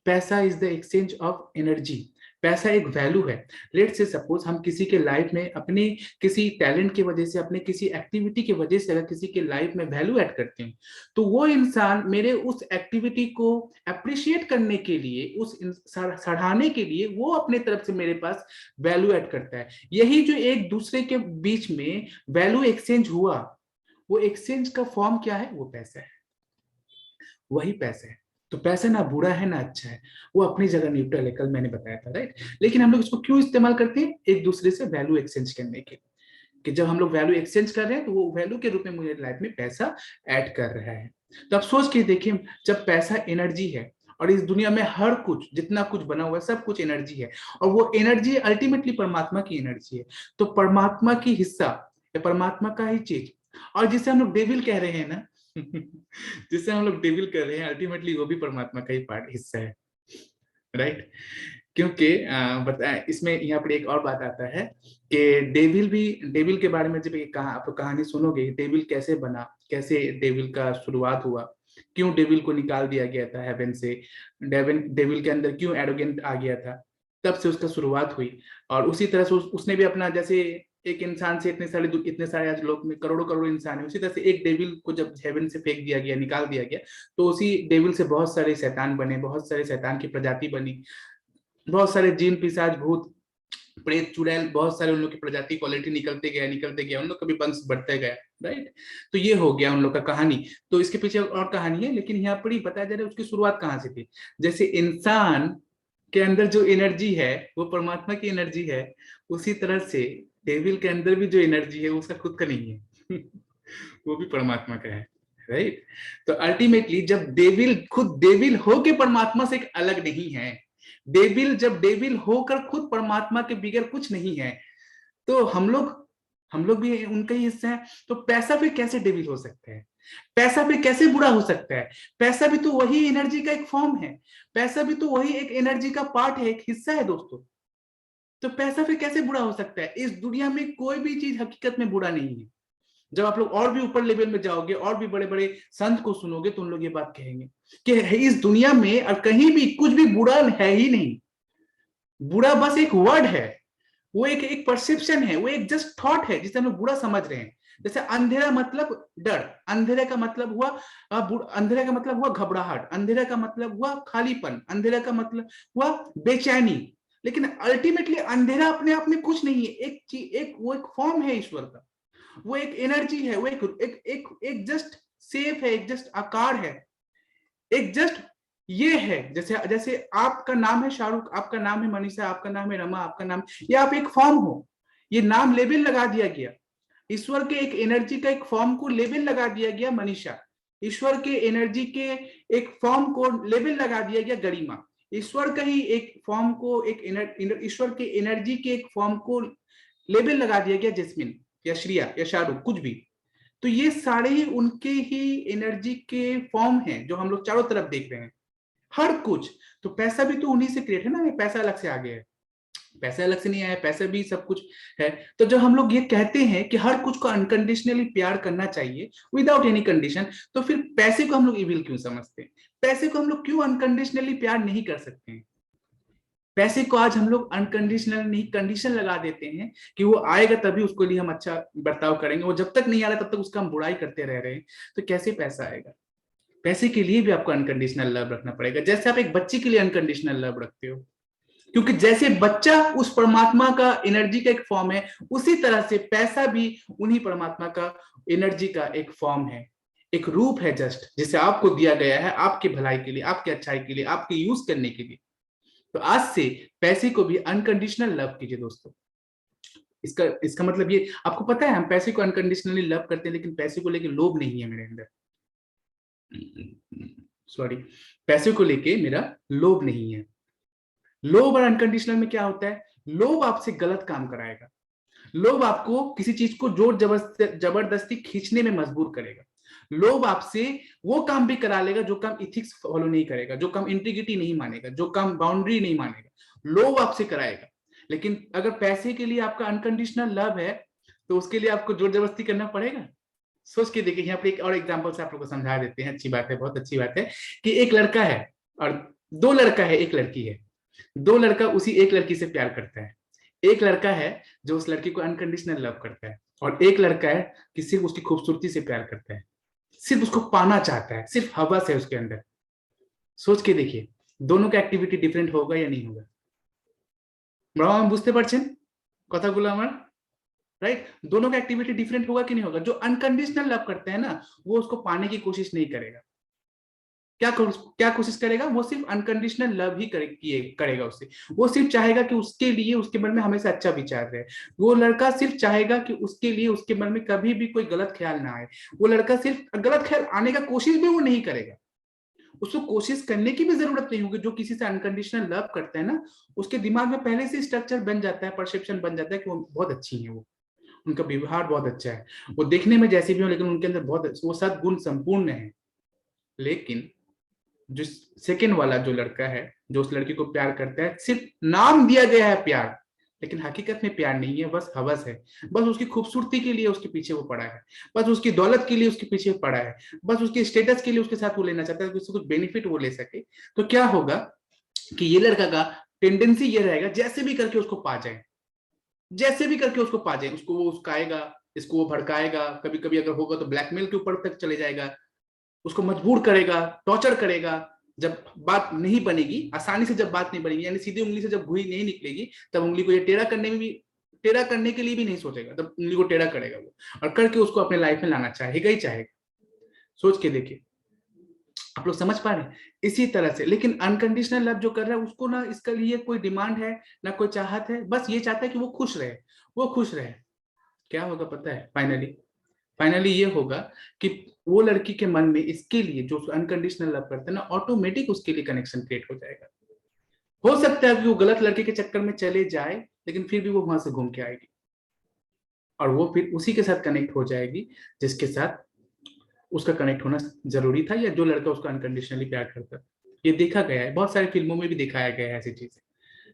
पैसा is the exchange of energy. पैसा एक वैल्यू है। लेट से सपोज हम किसी के लाइफ में अपने किसी टैलेंट की वजह से, अपने किसी एक्टिविटी की वजह से अगर किसी के लाइफ में वैल्यू ऐड करते हैं, तो वो इंसान मेरे उस एक्टिविटी को अप्रिशिएट करने के लिए, उस सराहने के लिए, वो अपने तरफ से मेरे पास वैल्यू ऐड करता है। यही जो एक दूसरे के बीच में वैल्यू एक्सचेंज हुआ, वो एक्सचेंज का फॉर्म क्या है? वो पैसा है, वही पैसा है। तो पैसा ना बुरा है ना अच्छा है, वो अपनी जगह न्यूट्रल है, कल मैंने बताया था, राइट। लेकिन हम लोग इसको क्यों इस्तेमाल करते हैं? एक दूसरे से वैल्यू एक्सचेंज करने के, कि जब हम लोग वैल्यू एक्सचेंज कर रहे हैं तो वो वैल्यू के रूप में मुझे लाइफ में पैसा ऐड कर रहा है। तो आप सोच के देखिए, जब पैसा एनर्जी है, और इस दुनिया में हर कुछ जितना कुछ बना हुआ है सब कुछ एनर्जी है, और वो एनर्जी अल्टीमेटली परमात्मा की एनर्जी है, तो परमात्मा की हिस्सा या परमात्मा का ही चीज, और जिसे हम लोग डेविल कह रहे हैं ना जिसे हम लोग डेविल कह रहे हैं, अल्टीमेटली वो भी परमात्मा का ही पार्ट हिस्सा है, राइट। क्योंकि इसमें यहाँ पर एक और बात आता है कि डेविल के बारे में जब आप कहानी सुनोगे, डेविल कैसे बना, कैसे डेविल का शुरुआत हुआ, क्यों डेविल को निकाल दिया गया था हेवन से, डेविल के अंदर क्यों एरोगेंट आ गया था, तब से उसका शुरुआत हुई। और उसी तरह से उसने भी अपना, जैसे एक इंसान से इतने सारे आज लोग में करोड़ों करोड़ इंसान है, उसी तरह से एक डेविल को जब हेवन से फेंक दिया गया, निकाल दिया गया, तो उसी डेविल से बहुत सारे शैतान बने, बहुत सारे शैतान की प्रजाति बनी, बहुत सारे जिन पिशाच भूत प्रेत चुड़ैल, बहुत सारे उन लोग की प्रजाति क्वालिटी निकलते गया, उन लोग का भी वंश बढ़ते गया, राइट। तो ये हो गया उन लोग का कहानी। तो इसके पीछे और कहानी है, लेकिन यहाँ पर ही बताया जा रहा है उसकी शुरुआत कहाँ से थी। जैसे इंसान के अंदर जो एनर्जी है वो परमात्मा की एनर्जी है, उसी तरह से डेविल के अंदर भी जो एनर्जी है उसका खुद का नहीं है वो भी परमात्मा का है, राइट। तो अल्टीमेटली जब डेविल खुद डेविल होके परमात्मा से एक अलग नहीं है, जब डेविल होकर खुद परमात्मा के बगैर कुछ नहीं है, तो हम लोग भी उनका ही हिस्सा है। तो पैसा फिर कैसे डेविल हो सकता है? पैसा फिर कैसे बुरा हो सकता है? पैसा भी तो वही एनर्जी का एक फॉर्म है, पैसा भी तो वही एक एनर्जी का पार्ट है, एक हिस्सा है दोस्तों। तो पैसा फिर कैसे बुरा हो सकता है? इस दुनिया में कोई भी चीज हकीकत में बुरा नहीं है। जब आप लोग और भी ऊपर लेवल में जाओगे और भी बड़े बड़े संत को सुनोगे तो उन लोग ये बात कहेंगे कि इस दुनिया में और कहीं भी कुछ भी बुरा है ही नहीं। बुरा बस एक वर्ड है, वो एक परसेप्शन है, वो एक जस्ट थॉट है जिसे हम लोग बुरा समझ रहे हैं। जैसे अंधेरा मतलब डर, अंधेरे का मतलब हुआ अंधेरे का मतलब हुआ घबराहट, अंधेरे का मतलब हुआ खालीपन, अंधेरे का मतलब हुआ बेचैनी। लेकिन अल्टीमेटली अंधेरा अपने आप में कुछ नहीं है, एक चीज, वो एक फॉर्म है ईश्वर का, वो एक एनर्जी है, वो एक जस्ट सेफ है, एक जस्ट आकार है, एक जस्ट ये है। जैसे जैसे आपका नाम है शाहरुख, आपका नाम है मनीषा, आपका नाम है रमा, आपका नाम, ये आप एक फॉर्म हो, ये नाम लेबल लगा दिया गया। ईश्वर के एक एनर्जी का एक फॉर्म को लेबल लगा दिया गया मनीषा, ईश्वर के एनर्जी के एक फॉर्म को लेबल लगा दिया गया गरिमा, ईश्वर का ही एक फॉर्म को ईश्वर के एनर्जी के एक फॉर्म को लेबल लगा दिया गया जैस्मिन या श्रिया या शाहरुख, कुछ भी। तो ये सारे ही उनके ही एनर्जी के फॉर्म हैं जो हम लोग चारों तरफ देख रहे हैं, हर कुछ। तो पैसा भी तो उन्हीं से क्रिएट है ना, पैसा अलग से आ गया है, पैसा अलग से नहीं आया, पैसा भी सब कुछ है। तो जब हम लोग ये कहते हैं कि हर कुछ को अनकंडीशनली प्यार करना चाहिए विदाउट एनी कंडीशन, तो फिर पैसे को हम लोग इविल क्यों समझते हैं? पैसे को हम लोग क्यों अनकंडीशनली प्यार नहीं कर सकते हैं? पैसे को आज हम लोग अनकंडीशनल नहीं, कंडीशन लगा देते हैं कि वो आएगा तभी उसके लिए हम अच्छा बर्ताव करेंगे, वो जब तक नहीं आ रहा तब तक उसका हम बुराई करते रह रहे हैं। तो कैसे पैसा आएगा? पैसे के लिए भी आपको अनकंडीशनल लव रखना पड़ेगा, जैसे आप एक बच्चे के लिए अनकंडीशनल लव रखते हो, क्योंकि जैसे बच्चा उस परमात्मा का एनर्जी का एक फॉर्म है, उसी तरह से पैसा भी उन्हीं परमात्मा का एनर्जी का एक फॉर्म है, एक रूप है जस्ट, जिसे आपको दिया गया है आपके भलाई के लिए, आपके अच्छाई के लिए, आपके यूज करने के लिए। तो आज से पैसे को भी अनकंडीशनल लव कीजिए दोस्तों। इसका इसका मतलब ये, आपको पता है हम पैसे को अनकंडीशनली लव करते हैं, लेकिन पैसे को लेके लोभ नहीं है मेरे अंदर, सॉरी, पैसे को लेके मेरा लोभ नहीं है। लोभ और अनकंडीशनल में क्या होता है? लोभ आपसे गलत काम कराएगा, लोभ आपको किसी चीज को जोर जबरदस्ती खींचने में मजबूर करेगा, लोभ आपसे वो काम भी करा लेगा जो काम इथिक्स फॉलो नहीं करेगा, जो काम इंटीग्रिटी नहीं मानेगा, जो काम बाउंड्री नहीं मानेगा, लोभ आपसे कराएगा। लेकिन अगर पैसे के लिए आपका अनकंडीशनल लव है तो उसके लिए आपको जोर जबरदस्ती करना पड़ेगा? सोच के देखिए, यहाँ पे एक और एग्जांपल से आप लोग को समझा देते हैं। अच्छी बात है, बहुत अच्छी बात है कि एक लड़का है और दो लड़का है, एक लड़की है, दो लड़का उसी एक लड़की से प्यार करता है। एक लड़का है जो उस लड़की को अनकंडीशनल लव करता है, और एक लड़का है कि सिर्फ उसकी खूबसूरती से प्यार करता है, सिर्फ उसको पाना चाहता है, सिर्फ हवस है उसके अंदर। सोच के देखिए, दोनों का एक्टिविटी डिफरेंट होगा या नहीं होगा? बुझते পারছেন কথাগুলো আমার, राइट? दोनों का एक्टिविटी डिफरेंट होगा कि नहीं होगा? जो अनकंडीशनल लव करते हैं ना, वो उसको पाने की कोशिश नहीं करेगा, क्या कोशिश करेगा? वो सिर्फ अनकंडीशनल लव ही करेगा उससे। वो सिर्फ चाहेगा कि उसके लिए उसके मन में हमेशा अच्छा विचार रहे। वो लड़का सिर्फ चाहेगा कि उसके लिए उसके मन में कभी भी कोई गलत ख्याल ना आए। वो लड़का सिर्फ गलत ख्याल आने का कोशिश भी वो नहीं करेगा। उसको कोशिश करने की भी जरूरत नहीं होगी। जो किसी से अनकंडीशनल लव करता है ना, उसके दिमाग में पहले से स्ट्रक्चर बन जाता है, परसेप्शन बन जाता है कि वो बहुत अच्छी है, वो उनका व्यवहार बहुत अच्छा है, वो देखने में जैसे भी हो लेकिन उनके अंदर बहुत वो सद्गुण संपूर्ण है। लेकिन जो सेकेंड वाला जो लड़का है, जो उस लड़की को प्यार करता है, सिर्फ नाम दिया गया है प्यार, लेकिन हकीकत में प्यार नहीं है, बस हवस है। बस उसकी खूबसूरती के लिए उसके पीछे वो पड़ा है, बस उसकी दौलत के लिए उसके पीछे पड़ा है, बस उसके स्टेटस के लिए उसके साथ वो लेना चाहता है कि उससे कुछ बेनिफिट वो ले सके। तो क्या होगा कि ये लड़का का टेंडेंसी ये रहेगा जैसे भी करके उसको पा जाए, जैसे भी करके उसको पा जाए, उसको वो उसकाएगा, इसको वो भड़काएगा, कभी कभी अगर होगा तो ब्लैकमेल के ऊपर तक चले जाएगा, उसको मजबूर करेगा, टॉर्चर करेगा। जब बात नहीं बनेगी, आसानी से जब बात नहीं बनेगी, यानी सीधी उंगली से जब घुई नहीं निकलेगी, तब उंगली को ये टेढ़ा करने के लिए भी नहीं सोचेगा, तब उंगली को टेढ़ा करेगा वो, और करके उसको अपने लाइफ में लाना चाहेगा ही चाहेगा। सोच के देखिए, आप लोग समझ पा रहे हैं? इसी तरह से लेकिन अनकंडीशनल लव जो कर रहा है, उसको ना इसके लिए कोई डिमांड है ना कोई चाहत है, बस ये चाहता है कि वो खुश रहे, वो खुश रहे। क्या होगा पता है? फाइनली ये होगा कि वो लड़की के मन में इसके लिए, जो अनकंडीशनल लव करते हैं ना, ऑटोमेटिक उसके लिए कनेक्शन क्रिएट हो जाएगा। हो सकता है कि वो गलत लड़के के चक्कर में चले जाए, लेकिन फिर भी वो वहां से घूम के आएगी और वो फिर उसी के साथ कनेक्ट हो जाएगी जिसके साथ उसका कनेक्ट होना जरूरी था, या जो लड़का उसको अनकंडीशनली प्यार करता है। ये देखा गया है, बहुत सारी फिल्मों में भी दिखाया गया है ऐसी चीजें,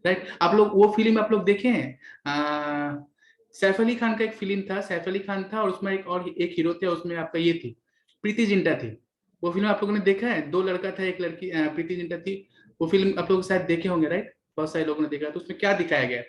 राइट? आप लोग वो फिल्म आप लोग देखे हैं? सैफ अली खान का एक फिल्म था, सैफ अली खान था और उसमें एक हीरो थे, उसमें आपका ये थी प्रीति जिंटा थी। वो फिल्म आप लोगों ने देखा है? दो लड़का था एक लड़की, प्रीति जिंटा थी। वो फिल्म आप लोग शायद देखे होंगे, राइट? बहुत सारे लोगों ने देखा। तो उसमें क्या दिखाया गया?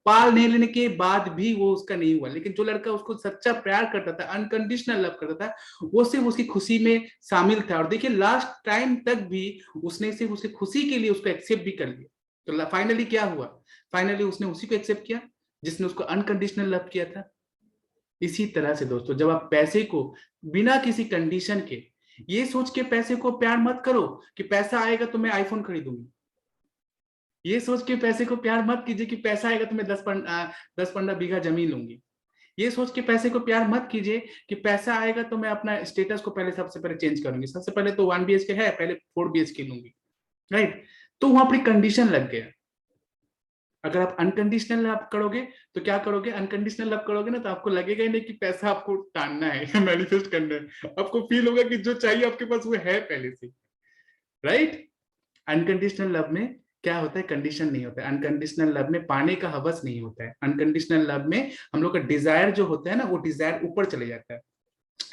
पाल नहीं लेने के बाद भी वो उसका नहीं हुआ, लेकिन जो लड़का उसको सच्चा प्यार करता था, अनकंडीशनल लव करता था, वो सिर्फ उसकी खुशी में शामिल था। और देखिए लास्ट टाइम तक भी उसने सिर्फ उसकी खुशी के लिए उसको एक्सेप्ट भी कर लिया। तो फाइनली क्या हुआ? फाइनली उसने उसी को एक्सेप्ट किया जिसने उसको अनकंडीशनल लव किया था। इसी तरह से दोस्तों, जब आप पैसे को बिना किसी कंडीशन के, ये सोच के पैसे को प्यार मत करो कि पैसा आएगा तो मैं आईफोन खरीदूंगी। ये सोच के पैसे को प्यार मत कीजिए कि पैसा आएगा तो मैं 10-15 बीघा जमीन लूंगी। ये सोच के पैसे को प्यार मत कीजिए कि पैसा आएगा तो मैं अपना स्टेटस को पहले सबसे पहले चेंज करूंगी, सबसे पहले तो 1 BHK है, पहले 4 BHK लूंगी, राइट? तो वहां पर कंडीशन लग गया। अगर आप अनकंडीशनल लव करोगे तो क्या करोगे? अनकंडीशनल लव करोगे ना, तो आपको लगेगा ही नहीं कि पैसा आपको टानना है, मैनिफेस्ट करना है। आपको फील होगा कि जो चाहिए आपके पास वो है पहले से, राइट? अनकंडीशनल लव में क्या होता है? कंडीशन नहीं होता है। अनकंडीशनल लव में पाने का हवस नहीं होता है। अनकंडीशनल लव में हम लोग का डिजायर जो होता है ना, वो डिजायर ऊपर चले जाता है,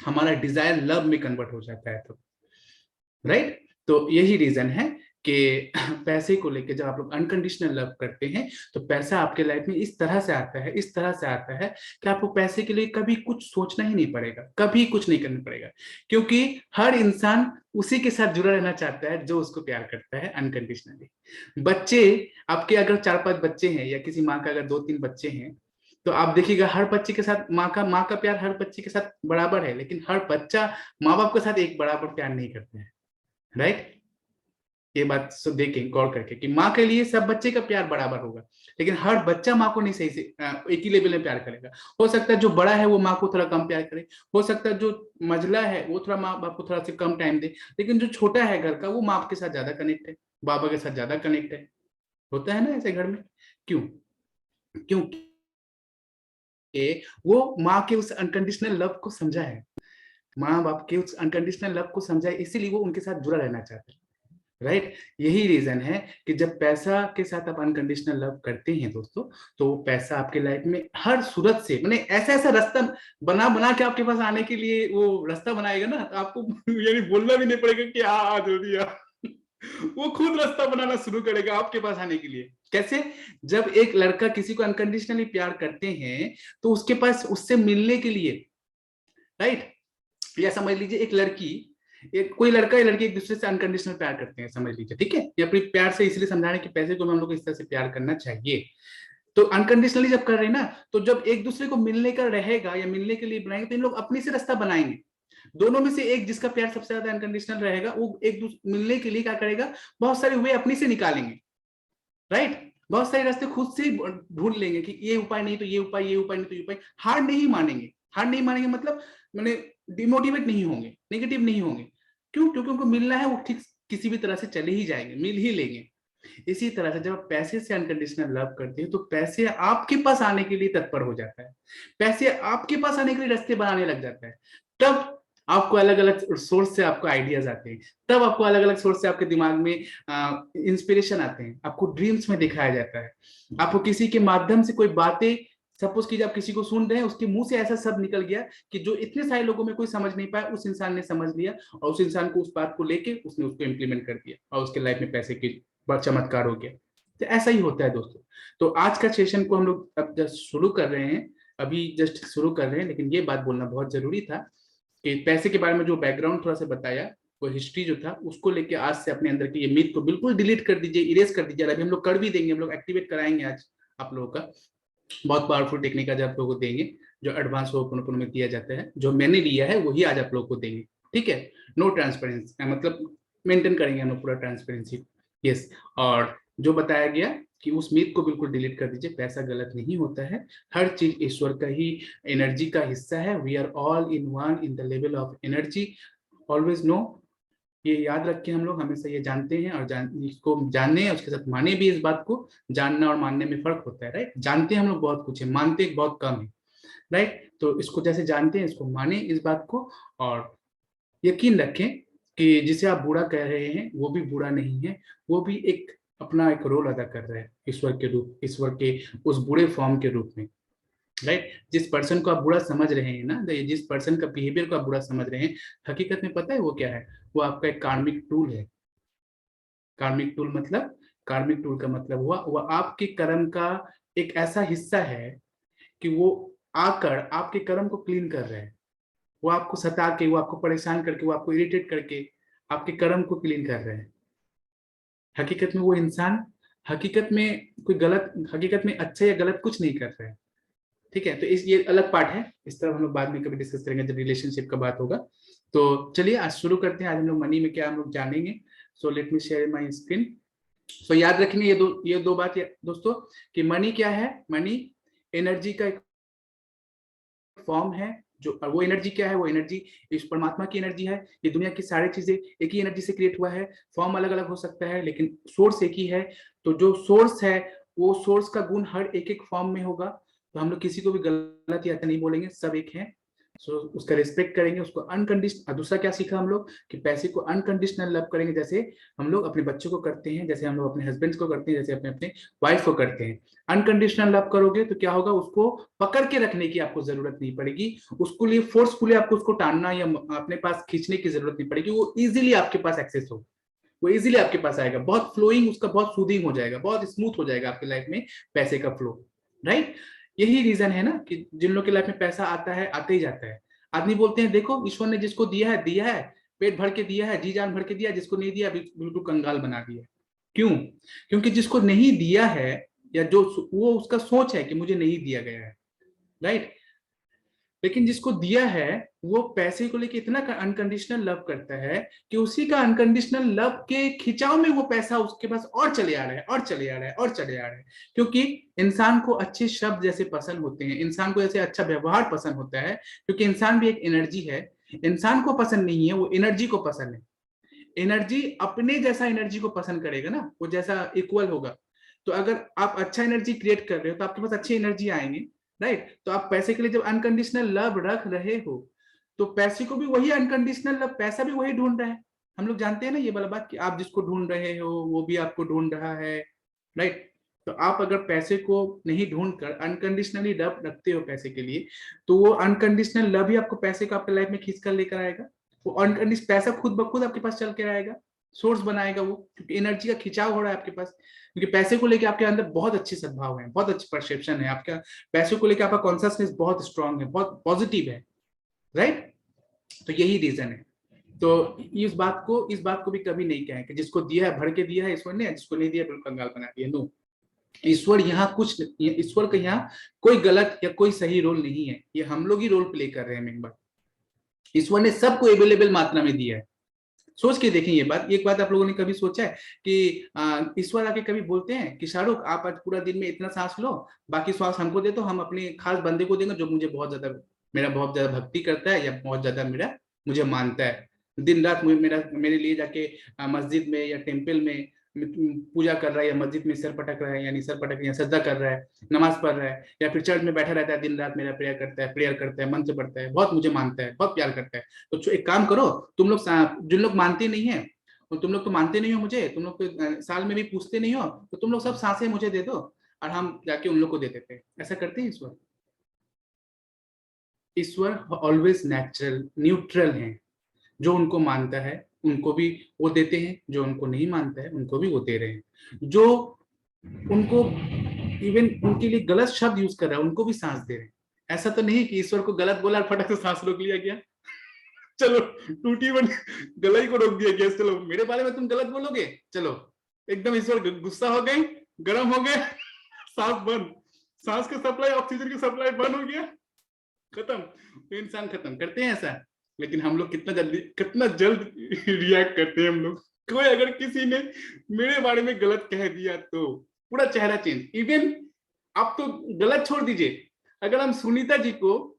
हमारा डिजायर लव में कन्वर्ट हो जाता है। तो राइट, तो यही रीजन है कि पैसे को लेके जब आप लोग अनकंडीशनल लव करते हैं तो पैसा आपके लाइफ में इस तरह से आता है, इस तरह से आता है कि आपको पैसे के लिए कभी कुछ सोचना ही नहीं पड़ेगा, कभी कुछ नहीं करना पड़ेगा, क्योंकि हर इंसान उसी के साथ जुड़ा रहना चाहता है जो उसको प्यार करता है अनकंडीशनली। बच्चे आपके अगर 4-5 बच्चे हैं या किसी माँ का अगर 2-3 बच्चे हैं, तो आप देखिएगा हर बच्चे के साथ माँ का प्यार हर बच्चे के साथ बराबर है, लेकिन हर बच्चा माँ बाप के साथ एक बराबर प्यार नहीं करते हैं, राइट? ये बात सब देखें गौर करके कि माँ के लिए सब बच्चे का प्यार बराबर होगा, लेकिन हर बच्चा माँ को नहीं सही से एक ही लेवल में प्यार करेगा। हो सकता है जो बड़ा है वो माँ को थोड़ा कम प्यार करे, हो सकता है जो मझला है वो थोड़ा माँ बाप को थोड़ा सा कम टाइम दे, लेकिन जो छोटा है घर का वो माँ के साथ ज्यादा कनेक्ट है, बाबा के साथ ज्यादा कनेक्ट है। होता है ना ऐसे घर में? क्यों? क्योंकि वो माँ के उस अनकंडीशनल लव को समझा है, माँ बाप के उस अनकंडीशनल लव को समझा है, इसीलिए वो उनके साथ जुड़ा रहना चाहते हैं, राइट? यही रीजन है कि जब पैसा के साथ आप अनकंडीशनल लव करते हैं दोस्तों, तो वो पैसा आपके लाइफ में हर सूरत से, मैंने ऐसा ऐसा रास्ता बना बना के आपके पास आने के लिए वो रास्ता बनाएगा ना, तो आपको यानी बोलना भी नहीं पड़ेगा कि आ जल्दी आ। वो खुद रास्ता बनाना शुरू करेगा आपके पास आने के लिए। कैसे? जब एक लड़का किसी को अनकंडीशनली प्यार करते हैं तो उसके पास उससे मिलने के लिए, राइट, या समझ लीजिए एक लड़की, कोई लड़का या लड़की एक दूसरे से अनकंडीशनल प्यार करते हैं, समझ लीजिए, ठीक है? या फिर प्यार से इसलिए समझाने कि पैसे को हम लोग को इस तरह से प्यार करना चाहिए, तो अनकंडीशनली जब कर रहे हैं ना, तो जब एक दूसरे को मिलने का रहेगा या मिलने के लिए बनाएंगे तो इन लोग अपने से रास्ता बनाएंगे। दोनों में से एक जिसका प्यार सबसे ज्यादा अनकंडीशनल रहेगा वो एक दूसरे मिलने के लिए क्या करेगा, बहुत सारे वे अपनी से निकालेंगे, राइट। बहुत सारे रास्ते खुद से ढूंढ लेंगे कि ये उपाय नहीं तो ये उपाय, ये उपाय नहीं तो ये उपाय। हार नहीं मानेंगे, हार नहीं मानेंगे मतलब मैंने डिमोटिवेट नहीं होंगे, नेगेटिव नहीं होंगे। क्यों? क्योंकि उनको मिलना है, वो ठीक किसी भी तरह से चले ही जाएंगे, मिल ही लेंगे। इसी तरह से जब आप पैसे से अनकंडीशनल लव करते हैं तो पैसे आपके पास आने के लिए तत्पर हो जाता है, पैसे आपके पास आने के लिए रास्ते बनाने लग जाता है। तब आपको अलग अलग सोर्स से आपको आइडियाज आते हैं, तब आपको अलग अलग सोर्स से आपके दिमाग में इंस्पिरेशन आते हैं, आपको ड्रीम्स में दिखाया जाता है, आपको किसी के माध्यम से कोई बातें, सपोज कीजिए आप किसी को सुन रहे हैं, उसके मुंह से ऐसा शब्द निकल गया कि जो इतने सारे लोगों में कोई समझ नहीं पाया, उस इंसान ने समझ लिया और उस इंसान को उस बात को लेके उसने उसको इम्प्लीमेंट कर दिया और उसके लाइफ में पैसे की बड़ा चमत्कार हो गया। तो ऐसा ही होता है दोस्तों। तो आज का सेशन को हम लोग अब जस्ट शुरू कर रहे हैं, अभी जस्ट शुरू कर रहे हैं, लेकिन ये बात बोलना बहुत जरूरी था कि पैसे के बारे में जो बैकग्राउंड थोड़ा सा बताया, वो हिस्ट्री जो था, उसको लेके आज से अपने अंदर की ये मिथ को बिल्कुल डिलीट कर दीजिए, इरेज कर दीजिए। अभी हम लोग कर भी देंगे, हम लोग एक्टिवेट कराएंगे आज आप लोगों का बहुत पावरफुल टेक्निक आज आप लोगों को देंगे, जो एडवांस होपनोपोनो में दिया जाता है, जो मैंने लिया है वही आज आप लोगों को देंगे, ठीक है। नो ट्रांसपेरेंसी, मतलब मेंटेन करेंगे हम लोग पूरा ट्रांसपेरेंसी, यस। और जो बताया गया कि उस मिथ को बिल्कुल डिलीट कर दीजिए, पैसा गलत नहीं होता है, हर चीज ईश्वर का ही एनर्जी का हिस्सा है। We are all in one in the level of energy, always know. ये याद रखें, हम लोग हमेशा ये जानते हैं और इसको जाने उसके साथ माने भी। इस बात को जानना और मानने में फर्क होता है, राइट। जानते हैं हम लोग बहुत कुछ है, मानते बहुत कम है, राइट। तो इसको जैसे जानते हैं इसको माने इस बात को, और यकीन रखें कि जिसे आप बुरा कह रहे हैं वो भी बुरा नहीं है, वो भी एक अपना एक रोल अदा कर रहा है ईश्वर के रूप, ईश्वर के उस बुरे फॉर्म के रूप में, राइट। जिस पर्सन को आप बुरा समझ रहे हैं ना, जिस पर्सन का बिहेवियर को आप बुरा समझ रहे हैं, हकीकत में पता है वो क्या है? वो आपका एक कार्मिक टूल है। कार्मिक टूल मतलब, कार्मिक टूल का मतलब हुआ वो आपके कर्म का एक ऐसा हिस्सा है कि वो आकर आपके कर्म को क्लीन कर रहे हैं। वो आपको सता के, वो आपको परेशान करके, वो आपको इरिटेट करके आपके कर्म को क्लीन कर रहे हैं। हकीकत में वो इंसान हकीकत में कोई गलत, हकीकत में अच्छा या गलत कुछ नहीं कर रहा है, ठीक है। तो इस ये अलग पार्ट है, इस तरह हम लोग बाद में कभी डिस्कस करेंगे जब रिलेशनशिप का बात होगा। तो चलिए आज शुरू करते हैं। आज हम लोग मनी में क्या हम लोग जानेंगे। So let me share my screen. So याद रखेंगे ये दो बात दोस्तों, कि मनी क्या है? मनी एनर्जी का एक फॉर्म है। जो वो एनर्जी क्या है? वो एनर्जी इस परमात्मा की एनर्जी है। ये दुनिया की सारी चीजें एक ही एनर्जी से क्रिएट हुआ है। फॉर्म अलग अलग हो सकता है लेकिन सोर्स एक ही है। तो जो सोर्स है वो सोर्स का गुण हर एक एक फॉर्म में होगा। तो हम लोग किसी को भी गलत या नहीं बोलेंगे, सब एक है। सो उसका रिस्पेक्ट करेंगे, उसको अनकंडीशनल। दूसरा क्या सीखा हम लोग? कि पैसे को अनकंडीशनल लव करेंगे, जैसे हम लोग अपने बच्चों को करते हैं, जैसे हम लोग अपने हस्बैंड को करते हैं, जैसे अपने अपने वाइफ को करते हैं। अनकंडीशनल लव करोगे तो क्या होगा? उसको पकड़ के रखने की आपको जरूरत नहीं पड़ेगी, उसको लिए फोर्सफुली आपको उसको टानना या अपने पास खींचने की जरूरत नहीं पड़ेगी। वो इजीली आपके पास एक्सेस हो, वो इजीली आपके पास आएगा, बहुत फ्लोइंग, उसका बहुत सूदिंग हो जाएगा, बहुत स्मूथ हो जाएगा आपकी लाइफ में पैसे का फ्लो, राइट। यही रीजन है ना कि जिन लोगों की लाइफ में पैसा आता है, आते ही जाता है। आदमी बोलते हैं देखो ईश्वर ने जिसको दिया है, पेट भर के दिया है, जी जान भर के दिया, जिसको नहीं दिया बिल्कुल कंगाल बना दिया। क्यों? क्योंकि जिसको नहीं दिया है, या जो वो उसका सोच है कि मुझे नहीं दिया गया है, राइट। लेकिन जिसको दिया है वो पैसे को लेके इतना अनकंडीशनल लव करता है कि उसी का अनकंडीशनल लव के खिंचाव में वो पैसा उसके पास और चले आ रहा है, और चले आ रहा है, और चले आ रहा है। क्योंकि इंसान को अच्छे शब्द जैसे पसंद होते हैं, इंसान को जैसे अच्छा व्यवहार पसंद होता है, क्योंकि इंसान भी एक एनर्जी है। इंसान को पसंद नहीं है, वो एनर्जी को पसंद है। एनर्जी अपने जैसा एनर्जी को पसंद करेगा ना, वो जैसा इक्वल होगा। तो अगर आप अच्छा एनर्जी क्रिएट कर रहे हो तो आपके पास अच्छी एनर्जी आएंगे, राइट। तो आप पैसे के लिए जब अनकंडीशनल लव रख रहे हो तो पैसे को भी वही अनकंडीशनल लव, पैसा भी वही ढूंढ रहा है। हम लोग जानते हैं ना ये वाला बात कि आप जिसको ढूंढ रहे हो वो भी आपको ढूंढ रहा है, राइट। तो आप अगर पैसे को नहीं ढूंढ कर अनकंडीशनली लव रखते हो पैसे के लिए, तो वो अनकंडीशनल लव ही आपको पैसे को आपके लाइफ में खींच कर लेकर आएगा। वो अनकंडीशनल पैसा खुद ब खुद आपके पास चल के आएगा, सोर्स बनाएगा वो, क्योंकि एनर्जी का खिंचाव हो रहा है आपके पास। क्योंकि पैसे को लेकर आपके अंदर बहुत अच्छी सद्भाव है, बहुत अच्छी परसेप्शन है आपका, पैसे को लेकर आपका कॉन्शियसनेस बहुत स्ट्रांग है, बहुत पॉजिटिव है, राइट। तो यही रीजन है। तो इस बात को भी कभी नहीं कहें कि जिसको दिया है भर के दिया है ईश्वर ने, जिसको नहीं दिया बिल्कुल कंगाल बना दिया। नो, ईश्वर का यहाँ कोई गलत या कोई सही रोल नहीं है, ये हम लोग ही रोल प्ले कर रहे हैं मेन बात, ईश्वर ने सबको अवेलेबल मात्रा में दिया है। सोच के देखें ये बात, एक बात आप लोगों ने कभी सोचा है कि ईश्वर आके कभी बोलते हैं कि शाहरुख आप आज पूरा दिन में इतना सांस लो, बाकी सांस हमको दे दो, हम अपने खास बंदे को देंगे जो मुझे बहुत ज्यादा भक्ति करता है या बहुत ज्यादा मुझे मानता है, दिन रात मेरे लिए जाके मस्जिद में या टेम्पल में पूजा कर रहा है, या मस्जिद में सर पटक रहा है, यानी सर पटक या सजदा कर रहा है, नमाज पढ़ रहा है, या फिर चर्च में बैठा रहता है दिन रात मेरा प्रेयर करता है, मंत्र पढ़ता है, बहुत मुझे मानता है, बहुत प्यार करता है। तो एक काम करो, तुम लोग जिन लोग मानते नहीं है, और तुम लोग तो मानते नहीं हो मुझे, तुम लोग तो साल में भी पूछते नहीं हो, तो तुम लोग सब सांसें मुझे दे दो और हम जाके उन लोग को दे देते हैं। ऐसा करते हैं ईश्वर? ईश्वर ऑलवेज न्यूट्रल है, जो उनको मानता है उनको भी वो देते हैं, जो उनको नहीं मानता है उनको भी वो दे रहे हैं, जो उनको इवन उनके लिए गलत शब्द यूज कर रहा है उनको भी सांस दे रहे हैं। ऐसा तो नहीं कि ईश्वर को गलत बोला और फटक से सांस रोक लिया गया, चलो टूटी बन गला को रोक दिया गया, चलो मेरे बारे में तुम गलत बोलोगे, चलो एकदम ईश्वर गुस्सा हो गए, गर्म हो गए, सांस बंद, सांस की सप्लाई, ऑक्सीजन की सप्लाई बंद हो गया, खत्म, तो इंसान खत्म। करते हैं ऐसा? लेकिन हम लोग कितना जल्द रिएक्ट करते हैं हम लोग। कोई अगर किसी ने मेरे बारे में गलत कह दिया तो पूरा चेहरा चेंज। इवन आप तो गलत छोड़ दीजिए, अगर हम सुनीता जी को,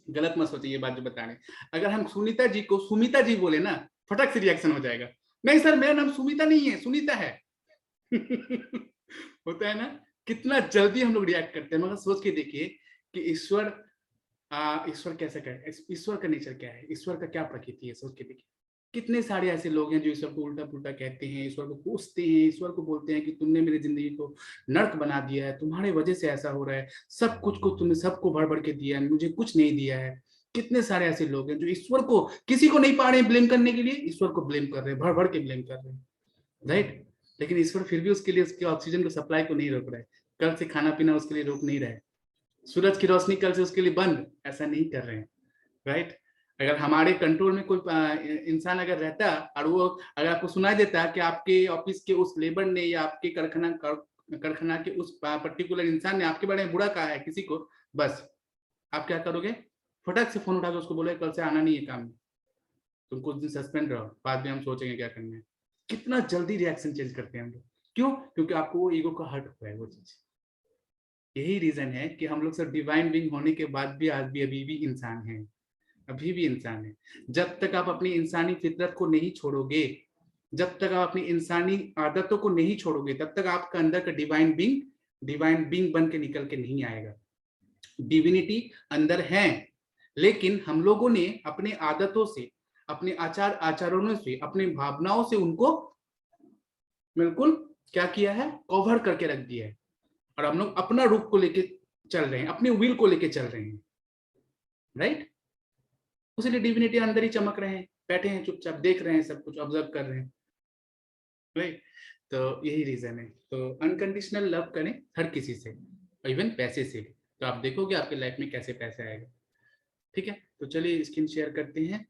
गलत मत सोचिए ये बात जो बता रहे, अगर हम सुनीता जी को सुमिता जी बोले ना, फटक से रिएक्शन हो जाएगा, नहीं सर मेरा नाम सुमिता नहीं है, सुनीता है। होता है ना, कितना जल्दी हम लोग रिएक्ट करते हैं। मगर सोच के देखिए कि ईश्वर कैसा है, ईश्वर का नेचर क्या है, ईश्वर का क्या प्रकृति है। सोच के देखिए कितने सारे ऐसे लोग हैं जो ईश्वर को उल्टा पुल्टा कहते हैं, ईश्वर को कोसते हैं, ईश्वर को बोलते हैं कि तुमने मेरी जिंदगी को नर्क बना दिया है, तुम्हारे वजह से ऐसा हो रहा है, सब कुछ को तुमने सबको भर भर के दिया है, मुझे कुछ नहीं दिया है। कितने सारे ऐसे लोग हैं जो ईश्वर को, किसी को नहीं पा रहे ब्लेम करने के लिए, ईश्वर को ब्लेम कर रहे हैं, भर भर के ब्लेम कर रहे हैं, राइट। लेकिन ईश्वर फिर भी उसके लिए उसके ऑक्सीजन को सप्लाई को नहीं रोक रहा है, कल से खाना पीना उसके लिए रोक नहीं रहा है, सूरज की रोशनी कल से उसके लिए बंद, ऐसा नहीं कर रहे हैं, राइट। अगर हमारे कंट्रोल में कोई इंसान अगर रहता और वो अगर आपको सुनाई देता कि आपके ऑफिस के उस लेबर ने या आपके कारखाना के उस पर्टिकुलर इंसान ने आपके बारे में बुरा कहा है किसी को, बस आप क्या करोगे, फटक से फोन उठा के उसको बोले कल से आना नहीं है काम में, तुम कुछ दिन सस्पेंड रहो, बाद में हम सोचेंगे क्या करना है। कितना जल्दी रिएक्शन चेंज करते हैं हम लोग, क्यों? क्योंकि आपको वो ईगो का हर्ट हुआ है वो चीज। यही रीजन है कि हम लोग सब डिवाइन बीइंग होने के बाद भी आज भी अभी भी इंसान हैं, अभी भी इंसान है। जब तक आप अपनी इंसानी फितरत को नहीं छोड़ोगे, जब तक आप अपनी इंसानी आदतों को नहीं छोड़ोगे, तब तक आपका अंदर का डिवाइन बीइंग बन के निकल के नहीं आएगा। डिविनिटी अंदर है, लेकिन हम लोगों ने अपने आदतों से, अपने आचरणों से, अपने भावनाओं से उनको बिल्कुल क्या किया है, कवर करके रख दिया है, और हम लोग अपना रूप को लेके चल रहे हैं, अपने विल को लेके चल रहे हैं, राइट। उसलिए डिविनिटी अंदर ही चमक रहे हैं, बैठे हैं चुपचाप, देख रहे हैं, सब कुछ ऑब्जर्व कर रहे हैं, राइट। तो यही रीजन है। तो अनकंडीशनल लव करें हर किसी से, इवन पैसे से भी, तो आप देखोगे आपके लाइफ में कैसे पैसे आएगा। ठीक है, तो चलिए स्क्रीन शेयर करते हैं।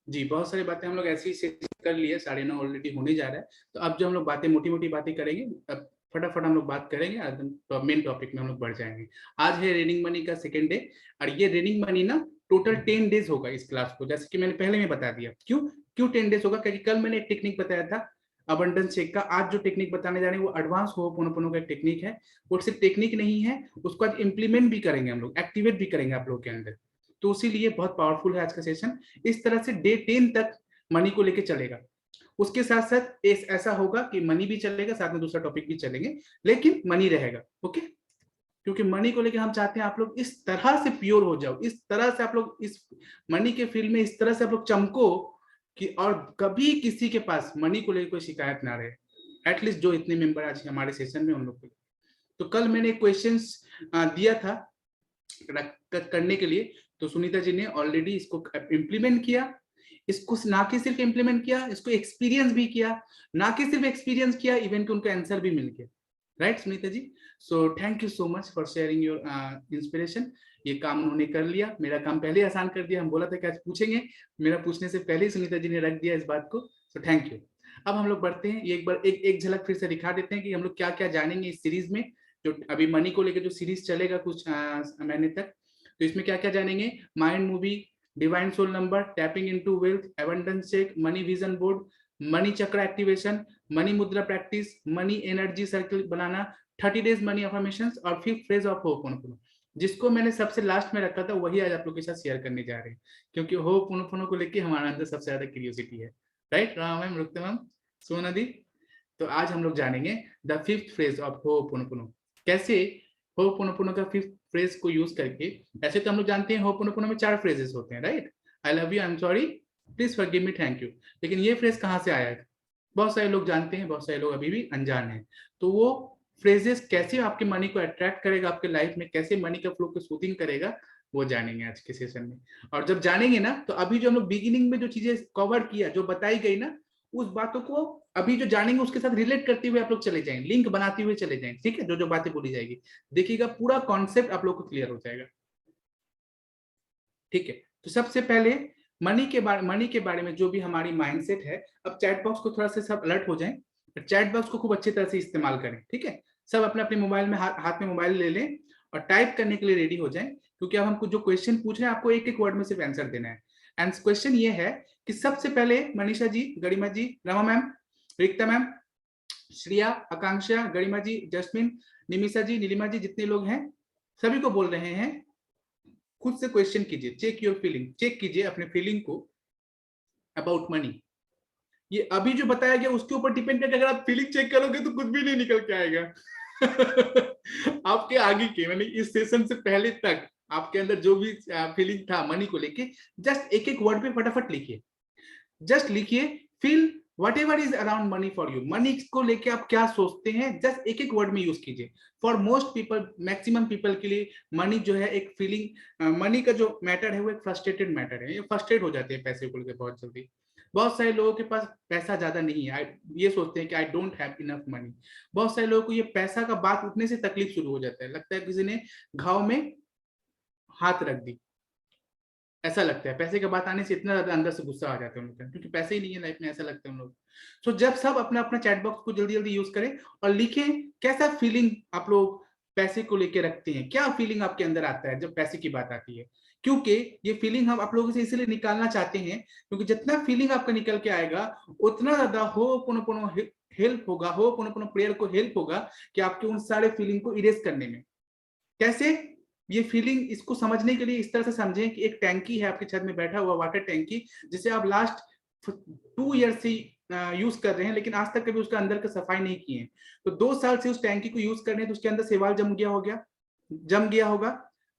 जी, बहुत सारी बातें हम लोग ऐसे ही कर लिए, 9:30 ऑलरेडी होने जा रहा है। तो अब जो हम लोग बातें मोटी मोटी बातें करेंगे, अब फटाफट हम लोग बात करेंगे, आज मेन टॉपिक में हम लोग बढ़ जाएंगे। आज है रेनिंग मनी का सेकेंड डे, और ये रेनिंग मनी ना टोटल 10 डेज होगा इस क्लास को, जैसे कि मैंने पहले में बता दिया। क्यों 10 डेज होगा? क्योंकि कल मैंने एक टेक्निक बताया था अबंडेंस चेक का, आज जो टेक्निक बताने जा रहे हैं वो एडवांस होपोनोपोनो का एक टेक्निक है। वो सिर्फ टेक्निक नहीं है, उसको आज इम्प्लीमेंट भी करेंगे हम लोग, एक्टिवेट भी करेंगे आप लोग के अंदर। तो इसीलिए बहुत पावरफुल है आज का सेशन। इस तरह से डे 10 तक मनी को लेके चलेगा। उसके साथ साथ ऐसा होगा कि मनी भी चलेगा, साथ में दूसरा टॉपिक भी चलेंगे, लेकिन मनी रहेगा, ओके। क्योंकि मनी को लेके हम चाहते हैं आप लोग इस तरह से प्योर हो जाओ, इस तरह से आप लोग इस मनी के फील्ड में इस तरह से आप लोग चमको कि और कभी किसी के पास मनी को लेकर कोई शिकायत ना रहे। एटलीस्ट जो इतने मेंबर आज हमारे सेशन में उन लोग को। तो कल मैंने क्वेश्चंस दिया था करने के लिए, तो सुनीता जी ने ऑलरेडी इसको इम्प्लीमेंट किया। इसको ना कि सिर्फ इम्प्लीमेंट किया, इसको एक्सपीरियंस भी किया, ना कि सिर्फ एक्सपीरियंस किया, इवन कि उनका आंसर भी मिल गया, right Sunita ji. So thank you so much for sharing your inspiration. ये काम उन्होंने कर लिया, मेरा काम पहले आसान कर दिया। हम बोला था कि आज पूछेंगे, मेरा पूछने से पहले ही सुनीता जी ने रख दिया इस बात को, सो थैंक यू। अब हम लोग बढ़ते हैं, ये एक बार एक झलक फिर से दिखा देते हैं कि हम लोग क्या क्या जानेंगे इस सीरीज में। जो अभी मनी को लेकर जो सीरीज चलेगा कुछ महीने तक, तो इसमें क्या क्या जानेंगे, mind movie, divine soul number, tapping into wealth, abundance check, money vision board, money chakra activation, money mudra practice, money energy circle बनाना, 30 डेज मनी अफर्मेशंस और 5th फेज ऑफ होपोनोपोनो, जिसको मैंने सबसे लास्ट में रखा था वही आज आप लोगों के साथ शेयर करने जा रहे हैं, क्योंकि होपोनोपोनो को लेके हमारा अंदर सबसे ज्यादा क्यूरियोसिटी है, राइट राम मैम, रुकते मैम, सोना दी। तो आज हम लोग जानेंगे the 5th phase of ho'oponopono, कैसे होपोनोपोनो का 5th फ्रेज को यूज करके, ऐसे तो हम लोग जानते हैं होपोनोपोनो में 4 फ्रेजेस होते हैं, right, I love you, I am sorry, please forgive me, thank you, लेकिन ये फ्रेज कहाँ से आया है, बहुत सारे लोग जानते हैं, बहुत सारे लोग अभी भी अनजान हैं। तो वो फ्रेजेस कैसे आपके मनी को अट्रैक्ट करेगा आपके लाइफ में, कैसे मनी का फ्लो को सूथिंग करेगा, वो जानेंगे आज के सेशन में। और जब जानेंगे ना, तो अभी जो हम लोग बिगिनिंग में जो चीजें कवर किया, जो बताई गई ना, उस बातों को अभी जो जानेंगे उसके साथ रिलेट करते हुए आप लोग चले जाएंगे, लिंक बनाते हुए चले जाएंगे, ठीक है, जो जो बातें बोली जाएगी, देखिएगा पूरा कॉन्सेप्ट आप लोग को क्लियर हो जाएगा, ठीक है। तो सबसे पहले मनी के बारे में जो भी हमारी माइंडसेट है, अब चैट बॉक्स को थोड़ा सा सब अलर्ट हो जाएं, चैट बॉक्स को खूब अच्छी तरह से इस्तेमाल करें, ठीक है, सब अपने अपने मोबाइल में हाथ में मोबाइल ले लें और टाइप करने के लिए रेडी हो जाएं, क्योंकि अब हमको जो क्वेश्चन पूछ रहे हैं आपको एक एक वर्ड में सिर्फ आंसर देना है। एंड क्वेश्चन ये है कि सबसे पहले मनीषा जी, गरिमा जी, रमा मैम, रिक्ता मैम, श्रिया, आकांक्षा, गरिमा जी, जस्मिन, निमिषा जी, नीलिमा जी, जितने लोग हैं सभी को बोल रहे हैं, खुद से क्वेश्चन कीजिए, चेक योर फीलिंग, चेक कीजिए अपने फीलिंग को अबाउट मनी। ये अभी जो बताया गया उसके ऊपर डिपेंड करके अगर आप फीलिंग चेक करोगे तो कुछ भी नहीं निकल के आएगा। आपके आगे के मैंने इस सेशन से पहले तक आपके अंदर जो भी फीलिंग था मनी को लेके, जस्ट एक एक वर्ड पे फटाफट लिखिए, जस्ट लिखिए, feel whatever is around money for you, money को लेके आप क्या सोचते हैं, जस्ट एक एक वर्ड में यूज कीजिए। For most people, maximum people के लिए मनी जो है एक फीलिंग, मनी का जो मैटर है वो एक फ्रस्ट्रेटेड मैटर है, ये फ्रस्ट्रेट हो जाते हैं पैसे को लेकर बहुत जल्दी। बहुत सारे लोगों के पास पैसा ज्यादा नहीं है, ये सोचते हैं कि I don't have enough money. बहुत सारे लोगों को ये पैसा का बात उठने से तकलीफ शुरू हो जाता है, लगता है किसी ने घाव में हाथ रख दी, ऐसा लगता है, पैसे की बात आने से इतना ज्यादा अंदर से गुस्सा आ जाता है उन लोग, क्योंकि पैसे ही नहीं है लाइफ में, ऐसा लगता है उन लोग। सो जब सब अपना अपना चैट बॉक्स को जल्दी जल्दी यूज करें और लिखें कैसा फीलिंग आप लोग पैसे को लेके रखते हैं, क्या फीलिंग आपके अंदर आता है जब पैसे की बात आती है, क्योंकि ये फीलिंग हम आप लोगों से इसलिए निकालना चाहते हैं, क्योंकि जितना फीलिंग आपका निकल के आएगा उतना ज्यादा होपोनोपोनो हेल्प होगा, होपोनोपोनो प्रेयर को हेल्प होगा कि आपके उन सारे फीलिंग को इरेज करने में। कैसे? ये फीलिंग, इसको समझने के लिए इस तरह से समझें कि एक टैंकी है आपके छत में बैठा हुआ, वाटर टैंकी, जिसे आप लास्ट 2 ईयर से यूज कर रहे हैं, लेकिन आज तक कभी उसका अंदर का सफाई नहीं किए। तो 2 साल से उस टैंकी को यूज कर रहे हैं, तो उसके अंदर सेवाल जम गया होगा,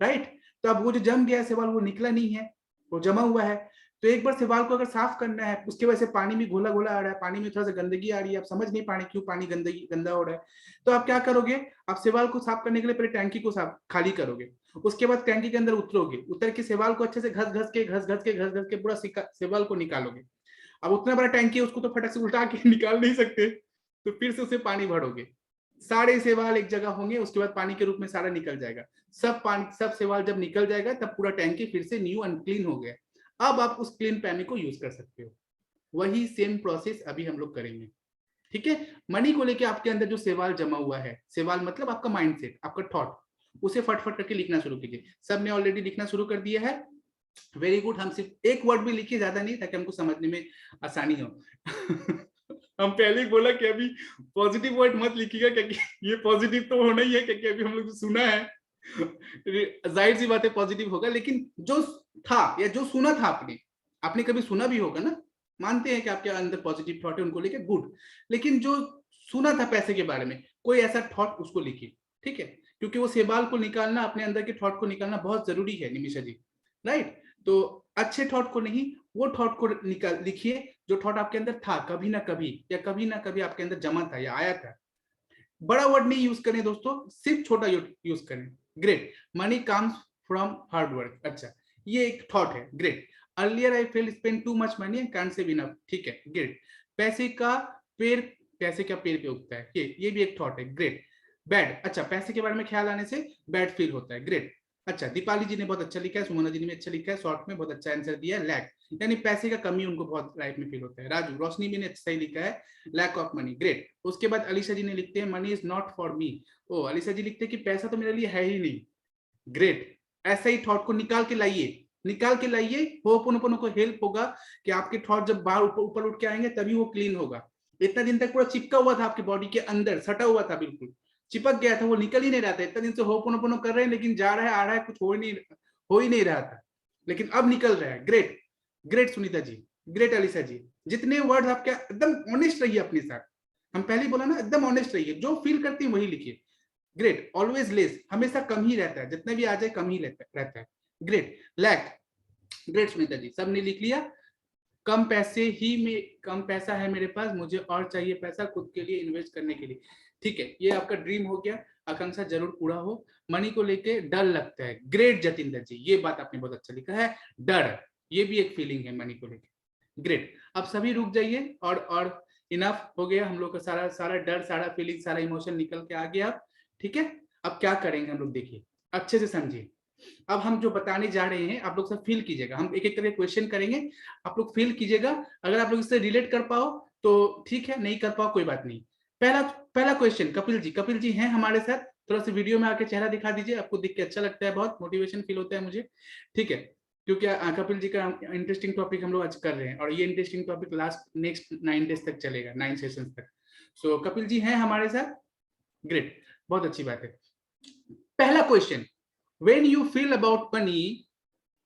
राइट। तो अब वो जो जम गया सेवाल वो निकला नहीं है, वो जमा हुआ है। तो एक बार सेवाल को अगर साफ करना है, उसके वजह से पानी में घोला घोला आ रहा है, पानी में थोड़ा सा गंदगी आ रही है, आप समझ नहीं पा रहे क्यों पानी गंदा हो रहा है, तो आप क्या करोगे, आप सेवाल को साफ करने के लिए पहले टैंकी को साफ खाली करोगे, उसके बाद टैंकी के अंदर उतरोगे, उतर के सेवाल को अच्छे से घस घस के पूरा सेवाल को निकालोगे। अब उतना बड़ा टैंकी है, उसको तो फटक से उल्टा के निकाल नहीं सकते, तो फिर से उसे पानी भरोगे, सारे सेवाल एक जगह होंगे, उसके बाद पानी के रूप में सारा निकल जाएगा, सब सेवाल जब निकल जाएगा तब पूरा टैंकी फिर से न्यू एंड क्लीन हो गया। अब आप उस क्लीन पानी को यूज कर सकते हो। वही सेम प्रोसेस अभी हम लोग करेंगे, ठीक है। मनी को लेके आपके अंदर जो सेवाल जमा हुआ है, सेवाल मतलब आपका माइंडसेट, आपका थॉट, उसे फटफट करके लिखना शुरू कीजिए। सब ने ऑलरेडी लिखना शुरू कर दिया है, वेरी गुड। हम सिर्फ एक वर्ड भी लिखिए, ज्यादा नहीं, ताकि हमको समझने में आसानी हो। हम पहले ही बोला कि अभी पॉजिटिव वर्ड मत लिखिएगा, क्योंकि ये पॉजिटिव तो होना ही है, क्योंकि अभी हम लोग सुना है, जाहिर सी बात है पॉजिटिव होगा, लेकिन जो था या जो सुना था आपने कभी सुना भी होगा ना, मानते हैं कि आपके अंदर पॉजिटिव थॉट है उनको लेके, गुड, लेकिन जो सुना था पैसे के बारे में कोई ऐसा थॉट, उसको लिखिए, ठीक है, क्योंकि वो सेवाल को निकालना, अपने अंदर के थॉट को निकालना बहुत जरूरी है निमिषा जी, राइट। तो अच्छे थॉट को नहीं, वो थॉट को लिखिए जो थॉट आपके अंदर था कभी ना कभी आपके अंदर जमा था या आया था। बड़ा वर्ड नहीं यूज करें दोस्तों, सिर्फ छोटा यूज करें। Great, money comes from hard work. अच्छा, ये एक थॉट है, great. Earlier I fail spend too much money and can't save enough, ठीक है, ग्रेट। पैसे का पेड़ पे उगता है, ये भी एक थॉट है, ग्रेट। बैड, अच्छा, पैसे के बारे में ख्याल आने से बैड फील होता है, ग्रेट। अच्छा, दीपाली जी ने बहुत अच्छा लिखा है, सुमना जी ने भी अच्छा लिखा है, शॉर्ट में बहुत अच्छा आंसर दिया है, लैक यानी पैसे का कमी उनको बहुत लाइफ में फील होता है। राजू, रोशनी भी ने सही लिखा है, लैक ऑफ मनी, ग्रेट। उसके बाद अलीशा जी ने लिखते हैं money is not for me. Oh, Alisha ji लिखते हैं कि पैसा तो मेरे लिए है ही नहीं, ग्रेट। ऐसा ही थॉट को निकाल के लाइए, निकाल के लाइए, होपोनोपोनो को हेल्प होगा कि आपके थॉट जब बाहर ऊपर उठ के आएंगे तभी वो क्लीन होगा। इतना दिन तक पूरा चिपका हुआ था आपकी बॉडी के अंदर, सटा हुआ था, बिल्कुल चिपक गया था, वो निकल ही नहीं रहा था। इतना दिन से होपोनोपोनो कर रहे हैं लेकिन जा रहा है आ रहा है, कुछ हो ही नहीं रहा था, लेकिन अब निकल रहा है। Great, great Sunita ji, great Alyssa जी। जितने वर्ड आपके, एकदम ऑनेस्ट रहिए अपने साथ। हम पहले बोला ना, एकदम ऑनेस्ट रहिए, जो फील करती है वही लिखिए। ग्रेट, ऑलवेज लेस, हमेशा कम ही रहता है, जितना भी आ जाए कम ही रहता है। ग्रेट, लैक, ग्रेट सुनीता जी, सबने लिख लिया। कम पैसे ही में, कम पैसा है मेरे पास, मुझे और चाहिए पैसा खुद के लिए इन्वेस्ट करने के लिए। ठीक है, ये आपका ड्रीम हो गया, आकांक्षा जरूर पूरा हो। मनी को लेके डर लगता है, ग्रेट जतिंदर जी, ये बात आपने बहुत अच्छा लिखा है, डर, ये भी एक फीलिंग है मनी को लेके। ग्रेट, अब सभी रुक जाइए, और इनफ हो गया हम लोग का सारा सारा डर, सारा फीलिंग, सारा इमोशन निकल के आ गया अब। ठीक है, अब क्या करेंगे हम लोग, देखिए अच्छे से समझिए। अब हम जो बताने जा रहे हैं आप लोग सब फील कीजिएगा, हम एक एक करके क्वेश्चन करेंगे, आप लोग फील कीजिएगा। अगर आप लोग इससे रिलेट कर पाओ तो ठीक है, नहीं कर पाओ कोई बात नहीं। पहला पहला क्वेश्चन, कपिल जी हैं हमारे साथ, थोड़ा सा वीडियो में आके चेहरा दिखा दीजिए, आपको देख के अच्छा लगता है, बहुत मोटिवेशन फील होता है मुझे। ठीक है, क्योंकि कपिल जी का इंटरेस्टिंग टॉपिक हम लोग आज कर रहे हैं, और ये interesting topic last next 9 days तक चलेगा, 9 सेशंस तक। सो कपिल जी हैं हमारे साथ, ग्रेट, बहुत अच्छी बात है। पहला question, when you feel about money,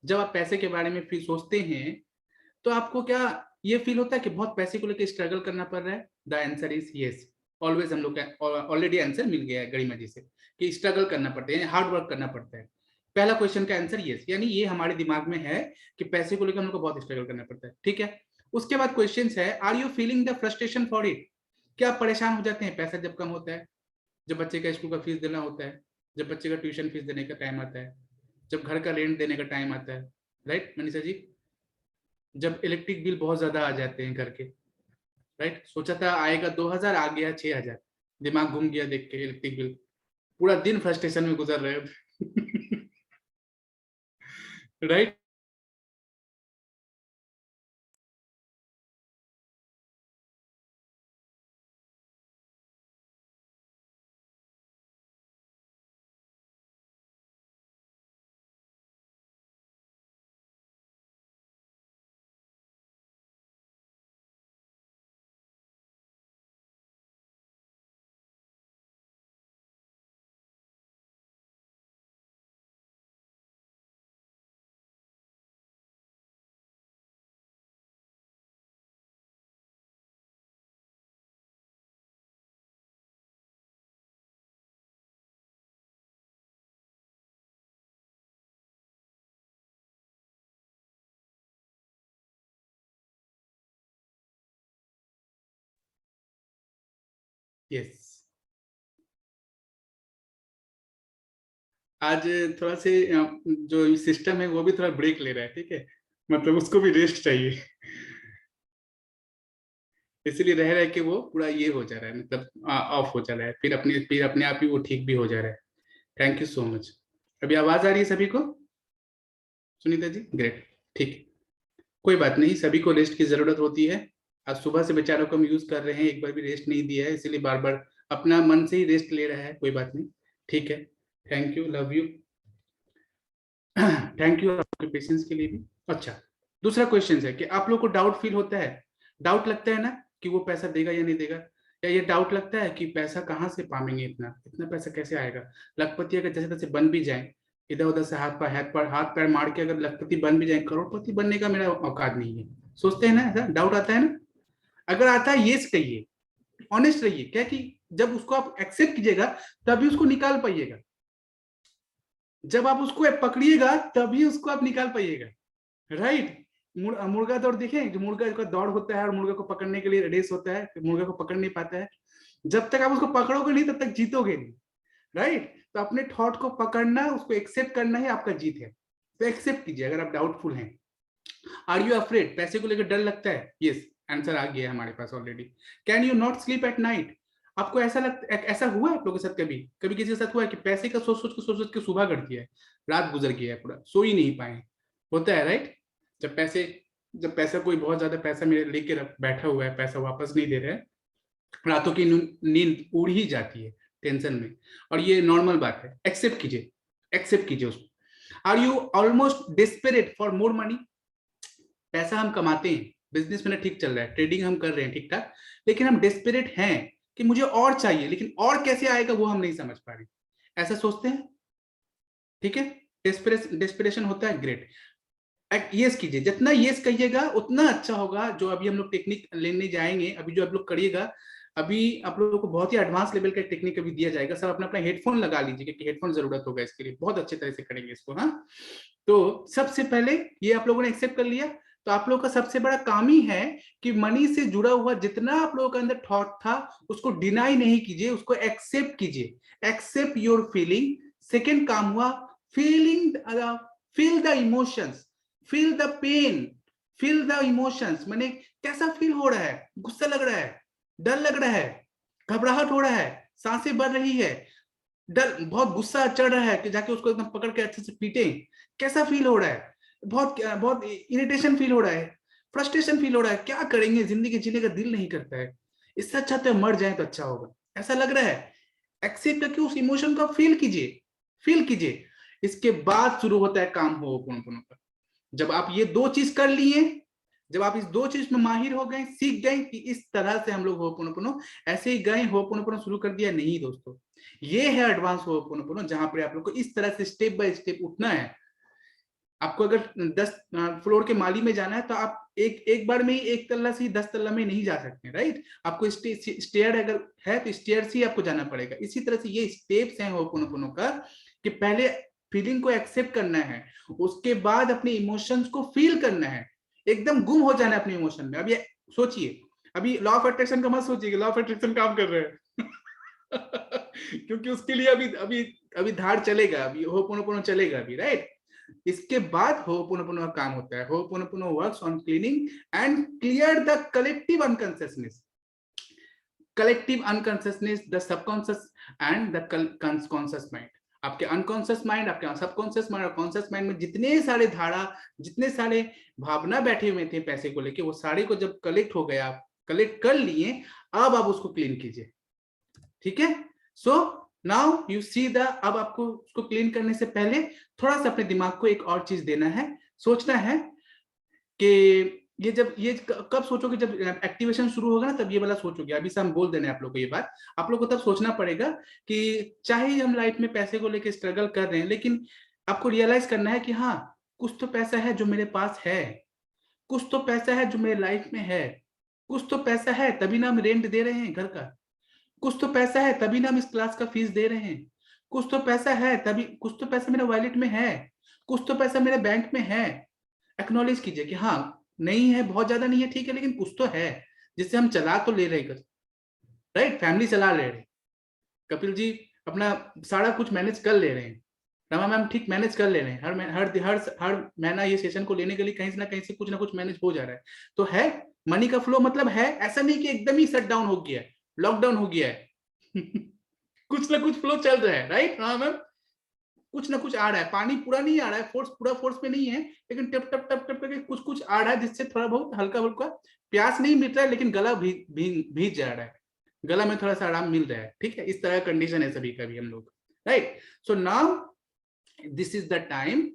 जब आप पैसे के बारे में फिर सोचते हैं तो आपको क्या ये फील होता है कि बहुत पैसे को लेकर स्ट्रगल करना पड़ रहा है? The answer is yes, always. हम लोग का ऑलरेडी आंसर मिल गया है गरिमा से कि स्ट्रगल करना पड़ता है, हार्ड वर्क करना पड़ता है। पहला क्वेश्चन का आंसर यस, यानी ये हमारे दिमाग में है कि पैसे को लेकर हम लोग को बहुत स्ट्रगल करना पड़ता है। ठीक है, उसके बाद क्वेश्चन है, are you feeling the frustration for it? क्या आप परेशान हो जाते हैं पैसा जब कम होता है, जब बच्चे का स्कूल का फीस देना होता है, जब बच्चे का ट्यूशन फीस देने का टाइम आता है, जब घर का रेंट देने का टाइम आता है, राइट मनीषा जी? जब इलेक्ट्रिक बिल बहुत ज्यादा आ जाते हैं घर के, राइट? सोचा था आएगा 2000, आ गया 6000, दिमाग घूम गया देख के इलेक्ट्रिक बिल, पूरा दिन फ्रस्ट्रेशन में गुजर रहे थे। राइट? यस, आज थोड़ा से जो सिस्टम है वो भी थोड़ा ब्रेक ले रहा है, ठीक है, मतलब उसको भी रेस्ट चाहिए, इसलिए रह रहे कि वो पूरा ये हो जा रहा है, मतलब ऑफ हो जा रहा है, फिर अपने आप ही वो ठीक भी हो जा रहा है। Thank you so much. अभी आवाज आ रही है सभी को, सुनीता जी? ग्रेट, ठीक, कोई बात नहीं, सभी को रेस्ट की जरूरत होती है। आज सुबह से बेचारों को हम यूज कर रहे हैं, एक बार भी रेस्ट नहीं दिया है, इसीलिए बार बार अपना मन से ही रेस्ट ले रहा है, कोई बात नहीं, ठीक है। Thank you, love you. Thank you आपके पेशेंस के लिए भी। अच्छा, दूसरा क्वेश्चन है कि आप लोग को डाउट फील होता है, डाउट लगता है ना कि वो पैसा देगा या नहीं देगा, या ये डाउट लगता है कि पैसा कहाँ से पाएंगे, इतना इतना पैसा कैसे आएगा? लखपति अगर जैसे तैसे बन भी जाए, इधर उधर से हाथ पैर मार के अगर लखपति बन भी जाए, करोड़पति बनने का मेरा औकात नहीं है, सोचते हैं ना, ऐसा डाउट आता है ना? अगर आता है ये कहिए, ऑनेस्ट रहिए, क्या कि जब उसको आप एक्सेप्ट कीजिएगा तभी उसको निकाल पाइएगा, जब आप उसको पकड़िएगा तभी उसको आप निकाल पाइएगा, राइट? मुर्गा दौड़ देखें, जो मुर्गा का दौड़ होता है और मुर्गा को पकड़ने के लिए रेस होता है, मुर्गा को पकड़ नहीं पाता है, जब तक आप उसको पकड़ोगे नहीं तब तक जीतोगे नहीं, राइट? तो अपने थॉट को पकड़ना, उसको एक्सेप्ट करना ही आपका जीत है, तो एक्सेप्ट कीजिए अगर आप डाउटफुल हैं। Are you afraid? पैसे को लेकर डर लगता है? यस, आंसर आ गया हमारे पास already. Can you not sleep at night? आपको ऐसा हुआ है आप लोगों के साथ? कभी कभी किसी के साथ हुआ है कि पैसे का सोच सोच के सुबह कटती है, रात गुजर गया है, पूरा सो ही नहीं पाए? होता है राइट? जब पैसा कोई बहुत ज्यादा पैसा मेरे लेके बैठा हुआ है, पैसा वापस नहीं दे रहा है, रातों की नींद उड़ ही जाती है टेंशन में। और ये नॉर्मल बात है, एक्सेप्ट कीजिए उसको। Are you almost desperate for more money? पैसा हम कमाते हैं, बिजनेस में ठीक चल रहा है, ट्रेडिंग हम कर रहे हैं ठीक ठाक, लेकिन हम डेस्परेट हैं कि मुझे और चाहिए, लेकिन और कैसे आएगा वो हम नहीं समझ पा रहे, ऐसा सोचते हैं। ठीक है, डेस्परेशन होता है, ग्रेट। यस कीजिए, जितना यस कहिएगा उतना अच्छा होगा। जो अभी हम लोग टेक्निक लेने जाएंगे, अभी जो आप लोग करिएगा, अभी आप लोगों को बहुत ही एडवांस लेवल का टेक्निक अभी दिया जाएगा। सब अपना अपना हेडफोन लगा लीजिए, क्योंकि हेडफोन जरूरत होगा इसके लिए, बहुत अच्छे तरह से करेंगे इसको। हाँ, तो सबसे पहले ये आप लोगों ने एक्सेप्ट कर लिया, तो आप लोगों का सबसे बड़ा काम ही है कि मनी से जुड़ा हुआ जितना आप लोगों के अंदर थॉट था उसको डिनाई नहीं कीजिए, उसको एक्सेप्ट कीजिए। Accept your feeling. सेकेंड काम हुआ feeling, feel the emotions, feel the pain, feel the emotions. मैंने कैसा फील हो रहा है? गुस्सा लग रहा है, डर लग रहा है, घबराहट हो रहा है, सांसें बढ़ रही है, डर, बहुत गुस्सा चढ़ रहा है कि जाके उसको एकदम पकड़ के अच्छे से पीटे। कैसा फील हो रहा है? बहुत बहुत इरिटेशन फील हो रहा है, फ्रस्ट्रेशन फील हो रहा है, क्या करेंगे, जिंदगी जीने का दिल नहीं करता है, इससे अच्छा तो मर जाए तो अच्छा होगा, ऐसा लग रहा है। एक्सेप्ट करके उस इमोशन को फील कीजिए। इसके बाद शुरू होता है काम होपोनोपोनो का। जब आप ये दो चीज कर लिए, जब आप इस दो चीज में माहिर हो गए, सीख गए कि इस तरह से हम लोग होपोनोपोनो, ऐसे ही गए होपोनोपोनो शुरू कर दिया नहीं दोस्तों, ये है एडवांस होपोनोपोनो, जहां पर आप लोग को इस तरह से स्टेप बाय स्टेप उठना है। आपको अगर 10 फ्लोर के माली में जाना है तो आप एक बार में ही 1 तल्ला से 10 तल्ला में नहीं जा सकते, राइट? आपको स्टेयर अगर है तो स्टेयर से ही आपको जाना पड़ेगा। इसी तरह से ये स्टेप्स हैं होपोनोपोनो का, कि पहले फीलिंग को एक्सेप्ट करना है, उसके बाद अपने इमोशंस को फील करना है, एकदम गुम हो जाना है अपने इमोशन में। अब ये सोचिए, अभी लॉ ऑफ अट्रैक्शन का मत सोचिए, लॉ ऑफ अट्रैक्शन काम कर रहे हैं क्योंकि उसके लिए अभी धार चलेगा, अभी होपोनोपोनो चलेगा अभी, राइट? इसके बाद होपोनोपोनो का काम होता है, ho'oponopono works on cleaning and clear the collective unconsciousness, the subconscious and the conscious mind. आपके अनकॉन्शियस माइंड, आपके सबकॉन्शियस माइंड और कॉन्शियस माइंड में जितने सारे धारा, जितने सारे भावना बैठे हुए थे पैसे को लेके, वो सारे को जब कलेक्ट हो गया, आप कलेक्ट कर लिए, अब आप उसको क्लीन कीजिए। ठीक है, so now you see the, अब आपको उसको क्लीन करने से पहले थोड़ा सा अपने दिमाग को एक और चीज देना है, सोचना है कि ये कब सोचोगे, जब एक्टिवेशन शुरू होगा ना तब ये वाला सोचोगे। अभी से हम बोल देने आप लोग को ये बात, आप लोग को तब सोचना पड़ेगा कि चाहे हम लाइफ में पैसे को लेकर स्ट्रगल कर रहे हैं, लेकिन आपको रियलाइज करना है कि हाँ, कुछ तो पैसा है जो मेरे पास है, कुछ तो पैसा है जो मेरे लाइफ में है, कुछ तो पैसा है तभी ना हम रेंट दे रहे हैं घर का, कुछ तो पैसा है तभी ना हम इस क्लास का फीस दे रहे हैं, कुछ तो पैसा है तभी, कुछ तो पैसा मेरे वॉलेट में है, कुछ तो पैसा मेरे बैंक में है। एक्नॉलेज कीजिए कि हाँ, नहीं है, बहुत ज्यादा नहीं है, ठीक है, लेकिन कुछ तो है जिससे हम चला तो ले रहे हैं, राइट? फैमिली चला ले रहे हैं, कपिल जी अपना सारा कुछ मैनेज कर ले रहे हैं, रमा मैम ठीक मैनेज कर ले रहे हैं, हर महीना ये सेशन को लेने के लिए कहीं से ना कहीं से कुछ ना कुछ मैनेज हो जा रहा है। तो है मनी का फ्लो, मतलब है, ऐसा नहीं कि एकदम ही शट डाउन हो गया है, लॉकडाउन हो गया है कुछ ना कुछ फ्लो चल रहा है, राइट? हाँ मैम, कुछ ना कुछ आ रहा है, पानी पूरा नहीं आ रहा है, पूरा फोर्स में नहीं है, लेकिन टप टप टप टप करके कुछ कुछ आ रहा है, जिससे थोड़ा बहुत हल्का हल्का प्यास नहीं मिट रहा है, लेकिन गला भीग जा रहा है, गला में थोड़ा सा आराम मिल रहा है। ठीक है, इस तरह का कंडीशन है सभी का भी हम लोग, right? So now this is the time.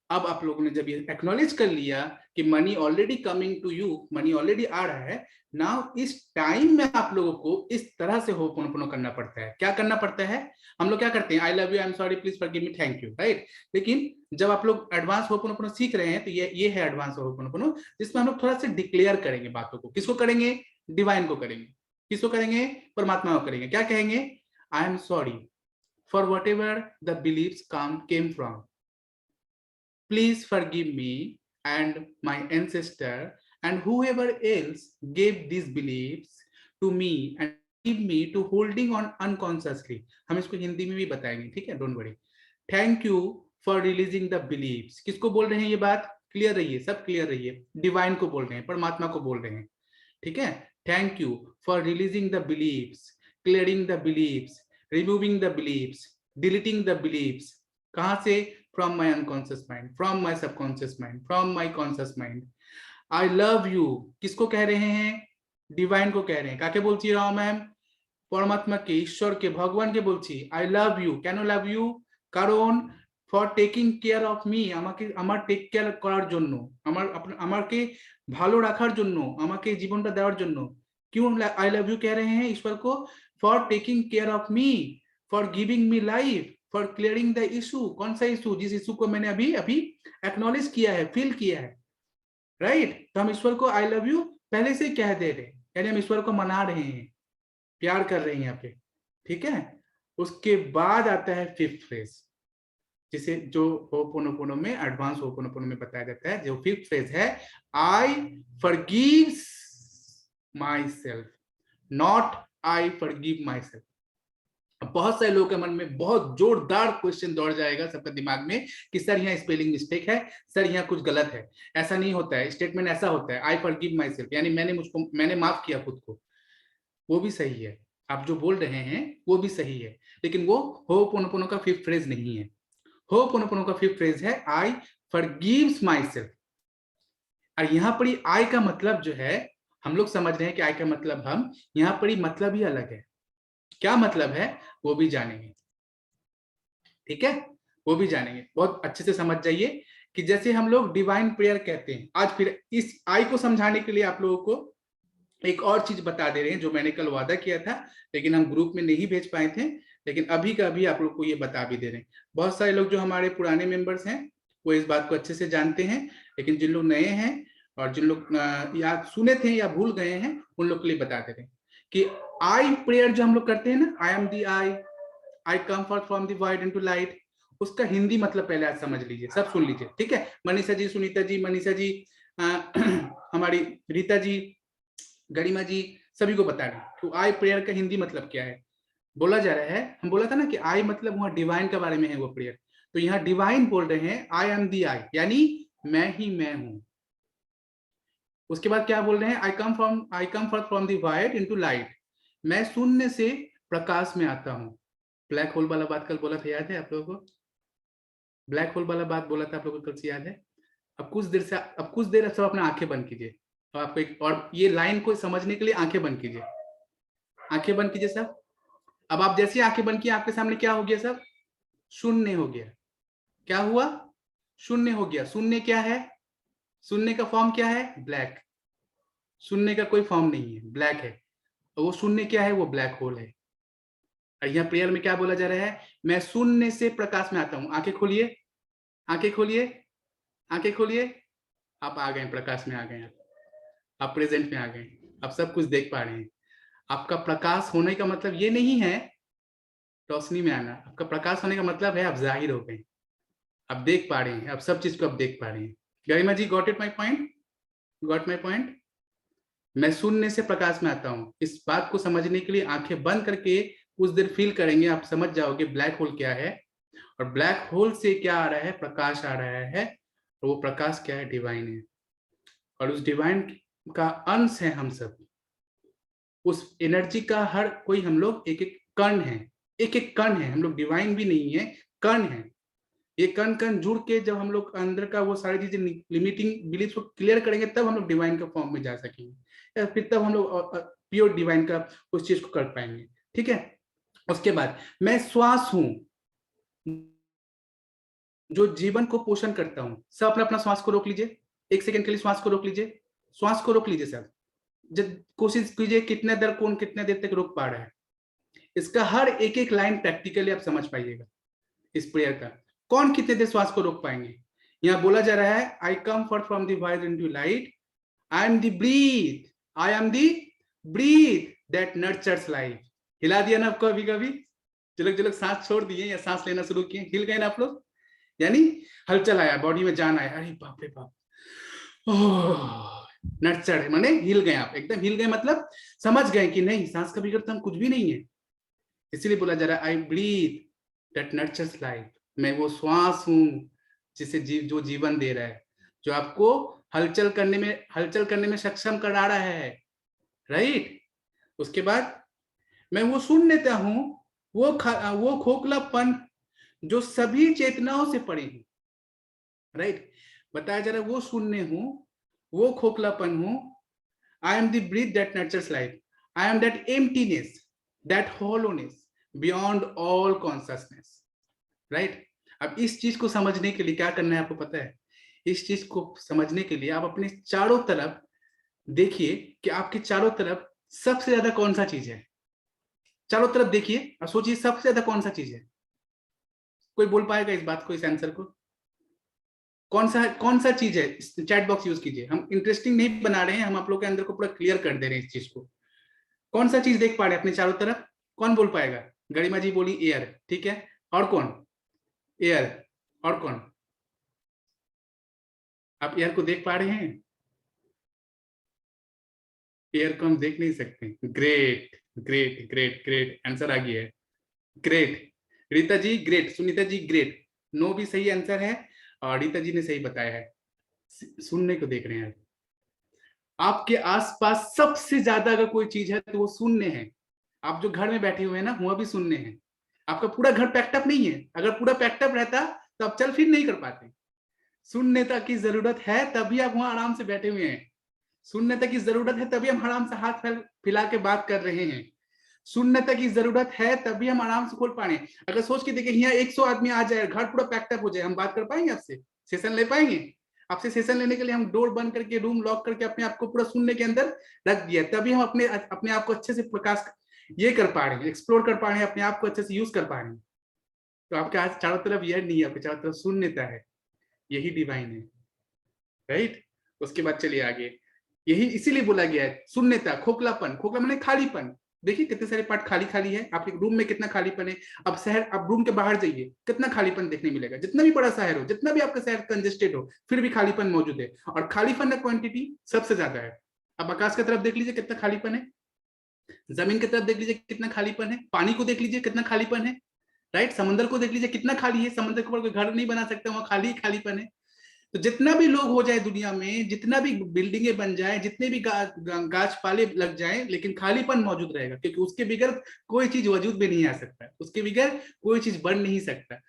अब आप लोगों ने जब ये एक्नॉलेज कर लिया कि money already coming to you, money already आ रहा है, नाउ इस टाइम में आप लोगों को इस तरह से होपोनोपोनो करना पड़ता है। क्या करना पड़ता है? हम लोग क्या करते हैं, आई love you, I am sorry, please forgive me, thank you, right? लेकिन जब आप लोग एडवांस होपोनोपोनो सीख रहे हैं तो ये है एडवांस होपोनोपोनो, जिसमें हम लोग थोड़ा सा डिक्लेयर करेंगे बातों को। किसको करेंगे? डिवाइन को करेंगे। किसको करेंगे? परमात्मा को करेंगे। क्या कहेंगे? I am sorry for whatever the believes came from. Please forgive me and my ancestor and whoever else gave these beliefs to me and give me to holding on unconsciously. हम इसको हिंदी में भी बताएंगे, ठीक है, don't worry. Thank you for releasing the believes. किसको बोल रहे हैं ये बात? क्लियर रहिए, सब क्लियर रहिए, डिवाइन को बोल रहे हैं, परमात्मा को बोल रहे हैं, ठीक है? Thank you for releasing the believes clearing the believes, removing the believes, deleting the believes. कहां से? From my unconscious mind, from my subconscious mind, from my conscious mind. I love you किसको कह रहे हैं? डिवाइन को कह रहे हैं। काके बोलছি রাও ম্যাম? পরমাত্মাকে, ঈশ্বরকে, ভগবানকে বলছি আই লাভ ইউ। কেন লাভ ইউ? কারণ for taking care of me, আমাকে আমার টেক কেয়ার করার জন্য, আমাকে ভালো রাখার জন্য, আমাকে জীবনটা দেওয়ার জন্য। क्यों आई लव यू कह रहे हैं ईश्वर को? For taking care of me, for giving me life, for clearing the issue. कौन सा इशू? जिस इशू को मैंने अभी अभी एक्नॉलेज किया है, फील किया है, राइट? तो हम ईश्वर को आई लव यू पहले से कह दे रहे, यानी हम ईश्वर को मना रहे हैं, प्यार कर रहे हैं यहाँ पे, ठीक है। उसके बाद आता है फिफ्थ फ्रेज, जिसे जो होपोनोपोनो में, एडवांस होपोनोपोनो में बताया जाता है। जो फिफ्थ फ्रेज है, I forgives myself, not I forgive myself. बहुत सारे लोगों के मन में बहुत जोरदार क्वेश्चन दौड़ जाएगा सबके दिमाग में कि सर यहाँ स्पेलिंग मिस्टेक है, सर यहाँ कुछ गलत है। ऐसा नहीं होता है, स्टेटमेंट ऐसा होता है, आई फॉरगिव माई सेल्फ यानी मैंने माफ किया खुद को, वो भी सही है। आप जो बोल रहे हैं वो भी सही है, लेकिन वो होपोनोपोनो का फिफ्थ फ्रेज नहीं है। होपोनोपोनो का फिफ्थ फ्रेज है आई फॉरगिव्स माई सेल्फ। और यहाँ पर आई का मतलब जो है, हम लोग समझ रहे हैं कि आई का मतलब, हम यहाँ पर मतलब ही अलग है। क्या मतलब है वो भी जानेंगे, ठीक है, वो भी जानेंगे। बहुत अच्छे से समझ जाइए कि जैसे हम लोग डिवाइन प्रेयर कहते हैं, आज फिर इस आई को समझाने के लिए आप लोगों को एक और चीज बता दे रहे हैं, जो मैंने कल वादा किया था लेकिन हम ग्रुप में नहीं भेज पाए थे, लेकिन अभी का अभी आप लोग को ये बता भी दे रहे हैं। बहुत सारे लोग जो हमारे पुराने मेंबर्स हैं वो इस बात को अच्छे से जानते हैं, लेकिन जिन लोग नए हैं और जिन लोग या सुने थे या भूल गए हैं, उन लोग के लिए बता दे रहे हैं कि आई प्रेयर जो हम लोग करते हैं ना, I am the I come forth from the void into light, उसका हिंदी मतलब पहले आज समझ लीजिए, सब सुन लीजिए, ठीक है। मनीषा जी, सुनीता जी, मनीषा जी, हमारी रीता जी, गरिमा जी, सभी को बता रहे हैं तो आई प्रेयर का हिंदी मतलब क्या है। बोला जा रहा है, हम बोला था ना कि आई मतलब वहां डिवाइन के बारे में है वो प्रेयर, तो यहाँ डिवाइन बोल रहे हैं आई एम दी आई, यानी मैं ही मैं हूं। उसके बाद क्या बोल रहे हैं? I come forth from the void into light, मैं शून्य से प्रकाश में आता हूं। ब्लैक होल वाला बात कल बोला था, याद है आप लोगों को? ब्लैक होल वाला बात बोला था आप लोगों को कल से, याद है? अब कुछ देर सब अपना आंखें बंद कीजिए, तो आपको एक और ये लाइन को समझने के लिए आंखें बंद कीजिए, आंखें बंद कीजिए सब। अब आप जैसे आंखें बंद किए, आपके सामने क्या हो गया सब? शून्य हो गया। क्या हुआ? शून्य हो गया। शून्य क्या है? शून्य का फॉर्म क्या है? ब्लैक। शून्य का कोई फॉर्म नहीं है, ब्लैक है। और वो शून्य क्या है? वो ब्लैक होल है। और यहाँ प्रेयर में क्या बोला जा रहा है? मैं शून्य से प्रकाश में आता हूं। आंखें खोलिए, आंखें खोलिए, आंखें खोलिए। आप आ गए, प्रकाश में आ गए, आप प्रेजेंट में आ गए, आप सब कुछ देख पा रहे हैं। आपका प्रकाश होने का मतलब ये नहीं है रोशनी में आना, आपका प्रकाश होने का मतलब है आप जाहिर हो गए, आप देख पा रहे हैं, आप सब चीज को आप देख पा रहे हैं। Garima ji, got it my point? Got my point? मैं शून्य से प्रकाश में आता हूं। इस बात को समझने के लिए आंखें बंद करके कुछ देर फील करेंगे, आप समझ जाओगे ब्लैक होल क्या है, और ब्लैक होल से क्या आ रहा है? प्रकाश आ रहा है, और वो प्रकाश क्या है? डिवाइन है, और उस डिवाइन का अंश है हम सब। उस एनर्जी का हर कोई, हम लोग एक एक कण है, एक एक कण है, हम लोग डिवाइन भी नहीं है, कण है। ये कण कण जुड़ के जब हम लोग अंदर का वो सारी चीजें, लिमिटिंग बिलीफ को क्लियर करेंगे, तब हम लोग डिवाइन का फॉर्म में जा सकेंगे, या फिर तब हम लोग प्योर डिवाइन का उस चीज को कर पाएंगे, ठीक है। उसके बाद मैं श्वास हूं जो जीवन को पोषण करता हूं। सब अपना अपना श्वास को रोक लीजिए, 1 सेकंड के लिए श्वास को रोक लीजिए, श्वास को रोक लीजिए सब। जब कोशिश कीजिए कितने देर, कौन कितने देर तक रोक पा रहा है। इसका हर एक एक लाइन प्रैक्टिकली आप समझ पाइएगा इस प्रेयर का। कौन कितने देर श्वास को रोक पाएंगे? यहाँ बोला जा रहा है I come forth from the void into light, I am the breath, I am the breath that nurtures life. हिला दिया ना आपको? अभी कभी जो लोग सांस छोड़ दिए या सांस लेना शुरू किए, हिल गए ना आप लोग, यानी हलचल आया, बॉडी में जान आया, अरे बाप रे बाप, नर्चर है, माने हिल गए आप, एकदम हिल गए, मतलब समझ गए कि नहीं, सांस का बिगड़ता हम कुछ भी नहीं है। इसीलिए बोला जा रहा है आई ब्रीथ दैट नर्चर्स लाइफ, मैं वो श्वास हूं जिसे जो जीवन दे रहा है, जो आपको हलचल करने में सक्षम करा रहा है, राइट। उसके बाद मैं वो शून्यता हूं, वो खोखलापन जो सभी चेतनाओं से परे है। राइट, बताया जा रहा है वो शून्य हूं, वो खोखलापन हूं। I am the breath that nurtures life, I am that emptiness, that hollowness beyond all consciousness. Right, अब इस चीज को समझने के लिए क्या करना है आपको पता है? इस चीज को समझने के लिए आप अपने चारों तरफ देखिए कि आपके चारों तरफ सबसे ज्यादा कौन सा चीज है। चारों तरफ देखिए और सोचिए सबसे ज्यादा कौन सा चीज है। कोई बोल पाएगा इस बात को, इस आंसर को? कौन सा चीज है? चैट बॉक्स यूज कीजिए। हम इंटरेस्टिंग नहीं बना रहे हैं, हम आप लोग के अंदर को पूरा क्लियर कर दे रहे हैं इस चीज को। कौन सा चीज देख पा रहे हैं अपने चारों तरफ? कौन बोल पाएगा? गरिमा जी बोली एयर, ठीक है। और कौन? एयर। और कौन? आप एयर को देख पा रहे हैं? एयर को हम देख नहीं सकते। Great great great great, answer आ गया है। Great Rita ji, great. Sunita ji great. No भी सही आंसर है और रीता जी ने सही बताया है। सुनने को देख रहे हैं आपके आसपास सबसे ज्यादा अगर कोई चीज है तो वो शून्य है। आप जो घर में बैठे हुए हैं ना, वह भी शून्य है। आपका पूरा घर पैक्टअप नहीं है। अगर पूरा पैक्टअप रहता तो आप चल फिर नहीं कर पाते। शून्यता की जरूरत है तभी आप वहां आराम से बैठे हुए हैं। शून्यता की जरूरत है तभी हम आराम से हाथ फैला के बात कर रहे हैं। शून्यता की जरूरत है तभी हम आराम से खोल पा रहे हैं। अगर सोच के देखें यहाँ 100 आदमी आ जाए, घर पूरा पैक्टअप हो जाए, हम बात कर पाएंगे आपसे? सेशन ले पाएंगे? आपसे सेशन लेने के लिए हम डोर बंद करके, रूम लॉक करके अपने आप को पूरा शून्य के अंदर रख दिया, तभी हम अपने आप को अच्छे से प्रकाश ये कर पा रहे हैं, एक्सप्लोर कर पा रहे हैं, अपने आप को अच्छे से यूज कर पा रहे हैं। तो आपके आज चारों तरफ यह नहीं है, आपके चारों तरफ शून्यता है। यही डिवाइन है। राइट, उसके बाद चलिए आगे। यही इसीलिए बोला गया है शून्यता, खोखलापन। खोखला माने खालीपन। देखिए कितने सारे पार्ट खाली खाली है। आपके रूम में कितना खालीपन है। अब शहर, अब रूम के बाहर जाइए, कितना खालीपन देखने मिलेगा। जितना भी बड़ा शहर हो, जितना भी आपका शहर कंजेस्टेड हो, फिर भी खालीपन मौजूद है। और खालीपन का क्वांटिटी सबसे ज्यादा है। अब आकाश की तरफ देख लीजिए कितना खालीपन है। जमीन की तरफ देख लीजिए कितना खालीपन है। पानी को देख लीजिए कितना खालीपन है। राइट, समंदर को देख लीजिए कितना खाली है। समंदर के ऊपर कोई घर नहीं बना सकता, वहां खाली खालीपन है। तो जितना भी लोग हो जाए दुनिया में, जितना भी बिल्डिंगें बन जाए, जितने भी गाछ पाले लग जाए, लेकिन खालीपन मौजूद रहेगा, क्योंकि उसके बगैर कोई चीज वजूद में नहीं आ सकता। उसके बगैर कोई चीज बन नहीं सकता,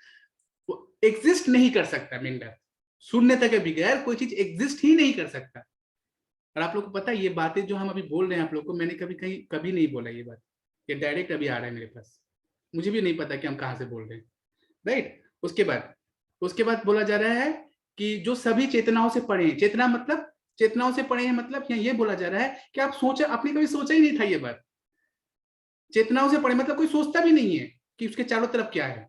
वो एग्जिस्ट नहीं कर सकता। मेन बात, शून्यता के बगैर कोई चीज एग्जिस्ट ही नहीं कर सकता। और आप लोग को पता है ये बातें जो हम अभी बोल रहे हैं आप लोग को, मैंने कभी नहीं बोला ये बात। ये डायरेक्ट अभी आ रहा है मेरे पास। मुझे भी नहीं पता कि हम कहाँ से बोल रहे हैं। राइट, उसके बाद बोला जा रहा है कि जो सभी चेतनाओं से परे हैं। चेतना मतलब, चेतनाओं से परे हैं मतलब यहाँ ये बोला जा रहा है कि आप सोचा, आपने कभी सोचा ही नहीं था ये बात। चेतनाओं से परे मतलब कोई सोचता भी नहीं है कि उसके चारों तरफ क्या है।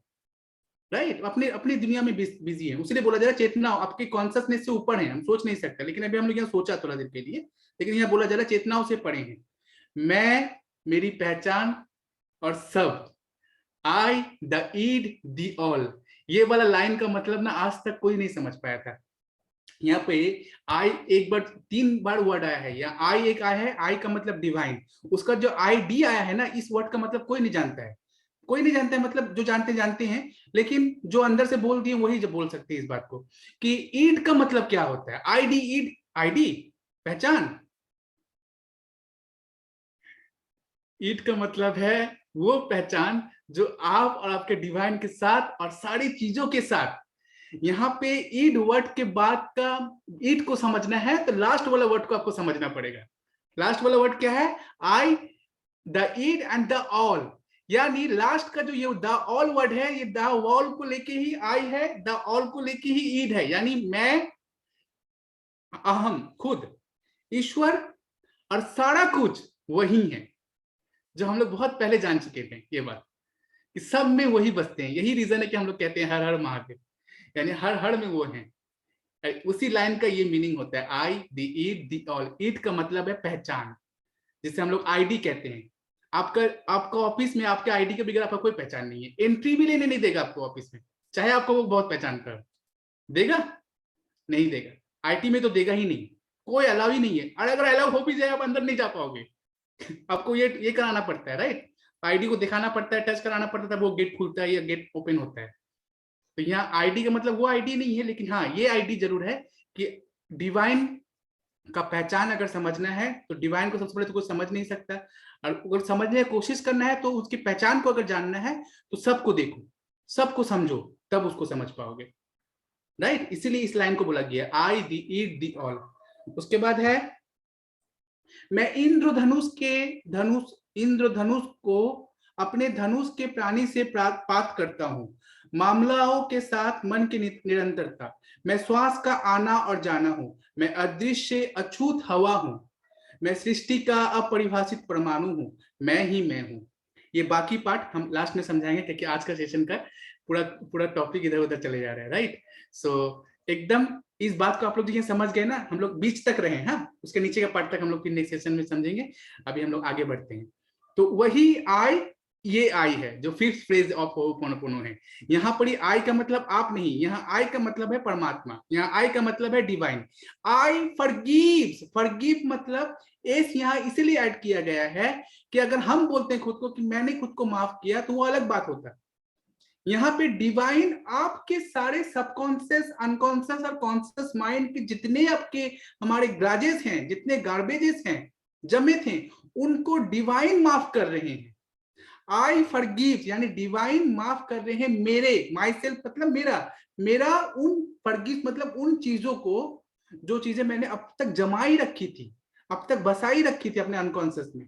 राइट, अपने अपनी दुनिया में बिजी है। उसलिए बोला जा रहा है चेतना आपके कॉन्शियसनेस से ऊपर है, हम सोच नहीं सकते। लेकिन अभी हम लोग यहाँ सोचा थोड़ा देर के लिए, लेकिन यहाँ बोला जा रहा है चेतनाओं से परे हैं। मैं, मेरी पहचान और सब, आई, द ईड, द ऑल। ये वाला लाइन का मतलब ना आज तक कोई नहीं समझ पाया था। यहाँ पे आई एक बार, 3 बार वर्ड आया है। यहाँ आई एक आया है, आई का मतलब डिवाइन। उसका जो आई डी आया है ना, इस वर्ड का मतलब कोई नहीं जानता है। कोई नहीं जानता है, मतलब जो जानते जानते हैं, लेकिन जो अंदर से बोल दिए वही जो बोल सकते हैं इस बात को कि ईड का मतलब क्या होता है। आई डी, ईड, आई डी पहचान। ईड का मतलब है वो पहचान जो आप और आपके डिवाइन के साथ और सारी चीजों के साथ। यहाँ पे ईड वर्ड के बाद का ईड को समझना है तो लास्ट वाला वर्ड को आपको समझना पड़ेगा। लास्ट वाला वर्ड क्या है? आई, द ईड एंड द ऑल। यानी लास्ट का जो ये द ऑल वर्ड है, ये द ऑल को लेके ही आई है, द ऑल को लेके ही ईड है। यानी मैं, अहम, खुद, ईश्वर और सारा कुछ वही है, जो हम लोग बहुत पहले जान चुके थे ये बात कि सब में वही बसते हैं। यही रीजन है कि हम लोग कहते हैं हर हर महादेव, यानी हर हर में वो हैं। उसी लाइन का ये मीनिंग होता है आई, द ईड, द ऑल। ईड का मतलब है पहचान, जिसे हम लोग आईडी कहते हैं। आपका ऑफिस में आपके आईडी के बगैर आपका कोई पहचान नहीं है। एंट्री भी लेने नहीं देगा आपको ऑफिस में, चाहे आपको वो बहुत पहचान कर देगा, नहीं देगा। आईटी में तो देगा ही नहीं, कोई अलाउ ही नहीं है। और अगर अलाउ हो भी जाए आप अंदर नहीं जा पाओगे। आपको ये कराना पड़ता है। राइट, आईडी को दिखाना पड़ता है, टच कराना पड़ता है, वो गेट खुलता है या गेट ओपन होता है। तो यहाँ आईडी का मतलब वो आईडी नहीं है, लेकिन हाँ ये आईडी जरूर है कि डिवाइन का पहचान अगर समझना है तो डिवाइन को सबसे पहले तो कोई समझ नहीं सकता, और अगर समझने की कोशिश करना है तो उसकी पहचान को अगर जानना है तो सबको देखो, सबको समझो, तब उसको समझ पाओगे, राइट। इसीलिए इस लाइन को बोला गया आई दी ईट दी ऑल। उसके बाद है मैं इंद्रधनुष को अपने धनुष के प्राणी से पात करता हूं, मामलाओं के साथ मन की निरंतरता, मैं श्वास का आना और जाना हूं, मैं अदृश्य अछूत हवा हूं, मैं सृष्टि का अपरिभाषित परमाणु हूं, मैं ही मैं हूं। ये बाकी पार्ट हम लास्ट में समझाएंगे क्योंकि आज का सेशन का पूरा पूरा टॉपिक इधर उधर चले जा रहा है, राइट। सो एकदम इस बात को आप लोग देखिए समझ गए ना, हम लोग बीच तक रहे, हाँ, उसके नीचे का पार्ट तक हम लोग फिर नेक्स्ट सेशन में समझेंगे। अभी हम लोग आगे बढ़ते हैं। तो वही आई, ये आई है जो फिफ्थ फ्रेज ऑफ होपोनोपोनो है। यहाँ पर आई का मतलब आप नहीं, यहाँ आई का मतलब है परमात्मा, यहाँ आई का मतलब है डिवाइन। आई फॉरगिव्स, फॉरगिव मतलब एस यहाँ इसलिए ऐड किया गया है कि अगर हम बोलते हैं खुद को कि मैंने खुद को माफ किया तो वो अलग बात होता है। यहाँ पे डिवाइन आपके सारे सबकॉन्शियस, अनकॉन्शियस और कॉन्शियस माइंड के जितने आपके हमारे ग्राजेस हैं, जितने गार्बेजेस हैं जमे थे, उनको डिवाइन माफ कर रहे हैं। आई फॉरगिव यानी डिवाइन माफ कर रहे हैं मेरे, माई सेल्फ मतलब मेरा उन फॉरगिव मतलब उन चीजों को जो चीजें मैंने अब तक जमाई रखी थी, अब तक बसाई रखी थी अपने अनकॉन्शियस में।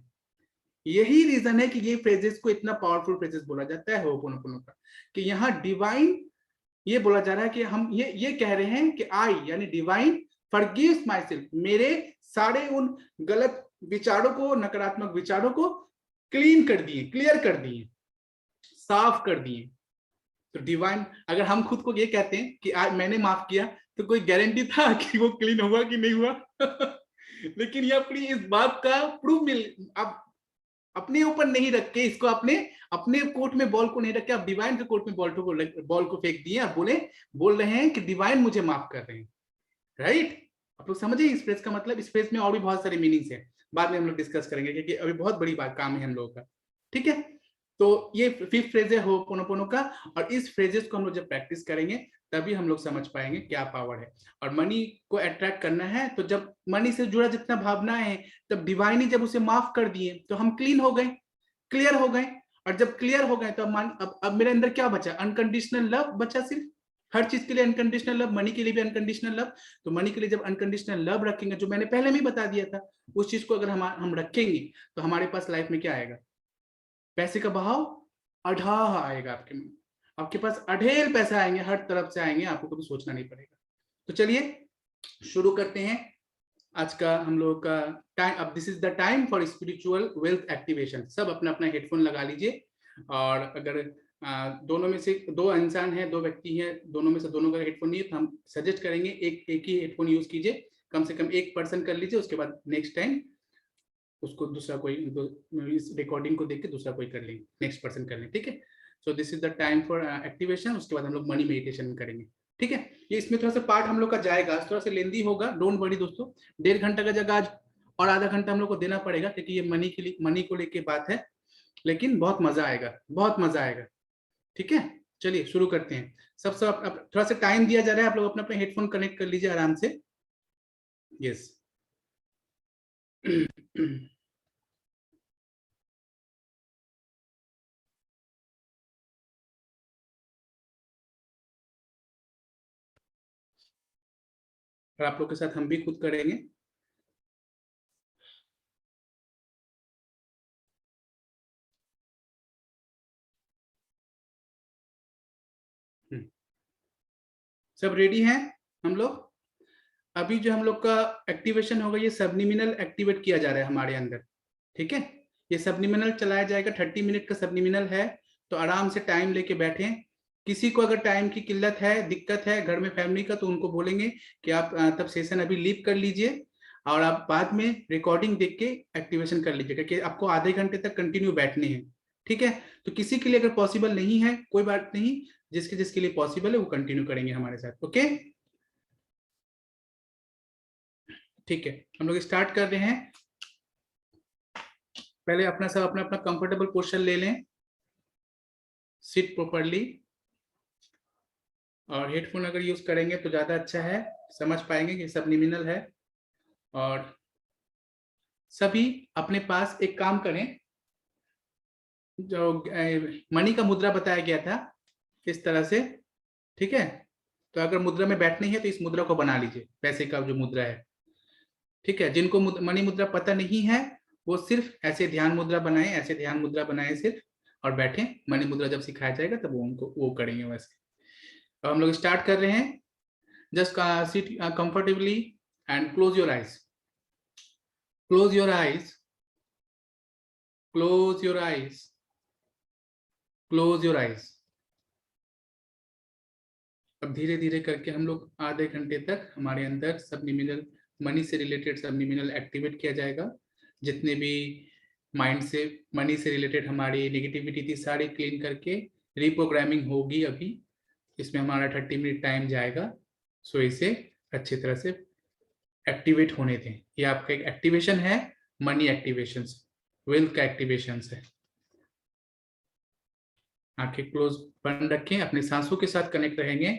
यही रीजन है कि ये फ्रेजेस को इतना पावरफुल फ्रेजेस बोला जाता है होपोनोपोनो का, कि यहाँ डिवाइन ये बोला जा रहा है कि हम ये कह रहे हैं कि आई यानी डिवाइन फॉरगिव्स माई सेल्फ, मेरे सारे उन गलत विचारों को, नकारात्मक विचारों को क्लीन कर दिए, क्लियर कर दिए, साफ कर दिए। तो डिवाइन, अगर हम खुद को ये कहते हैं कि आज मैंने माफ किया, तो कोई गारंटी था कि वो क्लीन हुआ कि नहीं हुआ? लेकिन ये अपनी इस बात का प्रूफ मिल, अब अपने ऊपर नहीं रख के इसको अपने कोर्ट में बॉल को नहीं रख के आप डिवाइन के कोर्ट में बॉल को फेंक दिए, आप बोल रहे हैं कि डिवाइन मुझे माफ कर रहे हैं, राइट। आप लोग समझिए इस फ्रेज का मतलब। इस फ्रेज में और भी बहुत सारे मीनिंग्स है, बाद में हम लोग डिस्कस करेंगे क्योंकि अभी बहुत बड़ी बात काम है हम लोगों का, ठीक है। तो ये फिफ्थ फ्रेज है होपोनोपोनो का, और इस फ्रेजेस को हम लोग जब प्रैक्टिस करेंगे तभी हम लोग समझ पाएंगे क्या पावर है। और मनी को अट्रैक्ट करना है तो जब मनी से जुड़ा जितना भावना है, तब डिवाइन ही जब उसे माफ कर दिए तो हम क्लीन हो गए, क्लियर हो गए। और जब क्लियर हो गए तो अब मेरे अंदर क्या बचा? अनकंडीशनल लव बचा सिर्फ। हर चीज के लिए अनकंडीशनल लव, मनी के लिए भी अनकंडीशनल लव। तो मनी के लिए जब अनकंडीशनल लव रखेंगे, जो मैंने पहले में बता दिया था, उस चीज को अगर हम रखेंगे तो हमारे पास लाइफ में क्या आएगा? पैसे का बहाव अढ़ाह आएगा आपके मन, आपके पास अढ़ेल पैसे आएंगे, हर तरफ से आएंगे, आपको कभी सोचना नहीं पड़ेगा। तो चलिए शुरू करते हैं आज का हम लोगों का टाइम। अब this is the time for spiritual wealth activation. सब अपना अपना हेडफोन लगा लीजिए, और अगर दोनों में से दो इंसान है, दो व्यक्ति हैं, दोनों में से दोनों का हेडफोन नहीं है तो हम सजेस्ट करेंगे एक ही हेडफोन यूज कीजिए, कम से कम एक पर्सन कर लीजिए, उसके बाद नेक्स्ट टाइम उसको दूसरा कोई इस रिकॉर्डिंग को देख के दूसरा कोई कर लेंगे, नेक्स्ट पर्सन कर लें, ठीक है। सो this is the time for activation. उसके बाद हम लोग मनी मेडिटेशन करेंगे, ठीक है। ये इसमें थोड़ा सा पार्ट हम लोग का जाएगा, थोड़ा सा लेंदी होगा, डोंट वरी दोस्तों। 1.5 घंटा का जगह आज और आधा घंटा हम लोग को देना पड़ेगा क्योंकि ये मनी को लेके बात है, लेकिन बहुत मजा आएगा, बहुत मजा आएगा, ठीक है। चलिए शुरू करते हैं। सब थोड़ा सा टाइम दिया जा रहा है, आप लोग अपना अपना हेडफोन कनेक्ट कर लीजिए आराम से। यस और आप लोग के साथ हम भी खुद करेंगे। सब रेडी हैं हम लोग? अभी जो हम लोग का एक्टिवेशन होगा, ये सबनिमिनल एक्टिवेट किया जा रहा है हमारे अंदर, ठीक है। ये सबनिमिनल चलाया जाएगा, 30 मिनट का सबनिमिनल है, तो आराम से टाइम लेके बैठे। किसी को अगर टाइम की किल्लत है, दिक्कत है घर में फैमिली का, तो उनको बोलेंगे कि आप तब सेशन अभी लीव कर लीजिए और आप बाद में रिकॉर्डिंग देख के एक्टिवेशन कर लीजिएगा, कि आपको आधे घंटे तक कंटिन्यू बैठने हैं, ठीक है। तो किसी के लिए अगर पॉसिबल नहीं है कोई बात नहीं, जिसके जिसके लिए पॉसिबल है वो कंटिन्यू करेंगे हमारे साथ, ओके। ठीक है, हम लोग स्टार्ट कर रहे हैं। पहले अपना अपना कंफर्टेबल पोस्चर ले लें, सिट प्रॉपर्ली, और हेडफोन अगर यूज करेंगे तो ज्यादा अच्छा है, समझ पाएंगे कि सबनिमिनल है। और सभी अपने पास एक काम करें, जो मणि का मुद्रा बताया गया था इस तरह से, ठीक है। तो अगर मुद्रा में बैठनी है तो इस मुद्रा को बना लीजिए, पैसे का जो मुद्रा है, ठीक है। जिनको मणि मुद्रा पता नहीं है वो सिर्फ ऐसे ध्यान मुद्रा बनाएं, ऐसे ध्यान मुद्रा बनाएं सिर्फ, और बैठे। मणि मुद्रा जब सिखाया जाएगा तब वो उनको वो करेंगे वैसे। तो हम लोग स्टार्ट कर रहे हैं। Just sit comfortably and close your eyes, close your eyes, close your eyes, close your eyes. अब धीरे धीरे करके हम लोग आधे घंटे तक हमारे अंदर सबनिमिनल मनी से रिलेटेड सबनिमिनल एक्टिवेट किया जाएगा। जितने भी माइंड से मनी से रिलेटेड हमारी नेगेटिविटी थी सारी क्लीन करके रीप्रोग्रामिंग होगी। अभी इसमें हमारा 30 मिनट टाइम जाएगा। सो इसे अच्छी तरह से एक्टिवेट होने दें। ये आपका एक एक्टिवेशन है, मनी एक्टिवेशन, वेल्थ का एक्टिवेशन है। आंखें क्लोज बंद रखें, अपने सांसों के साथ कनेक्ट रहेंगे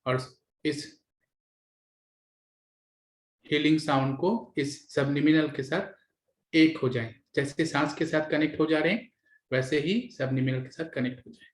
और इस हीलिंग साउंड को इस सबनिमिनल के साथ एक हो जाएं। जैसे सांस के साथ कनेक्ट हो जा रहे हैं वैसे ही सबनिमिनल के साथ कनेक्ट हो जाएं।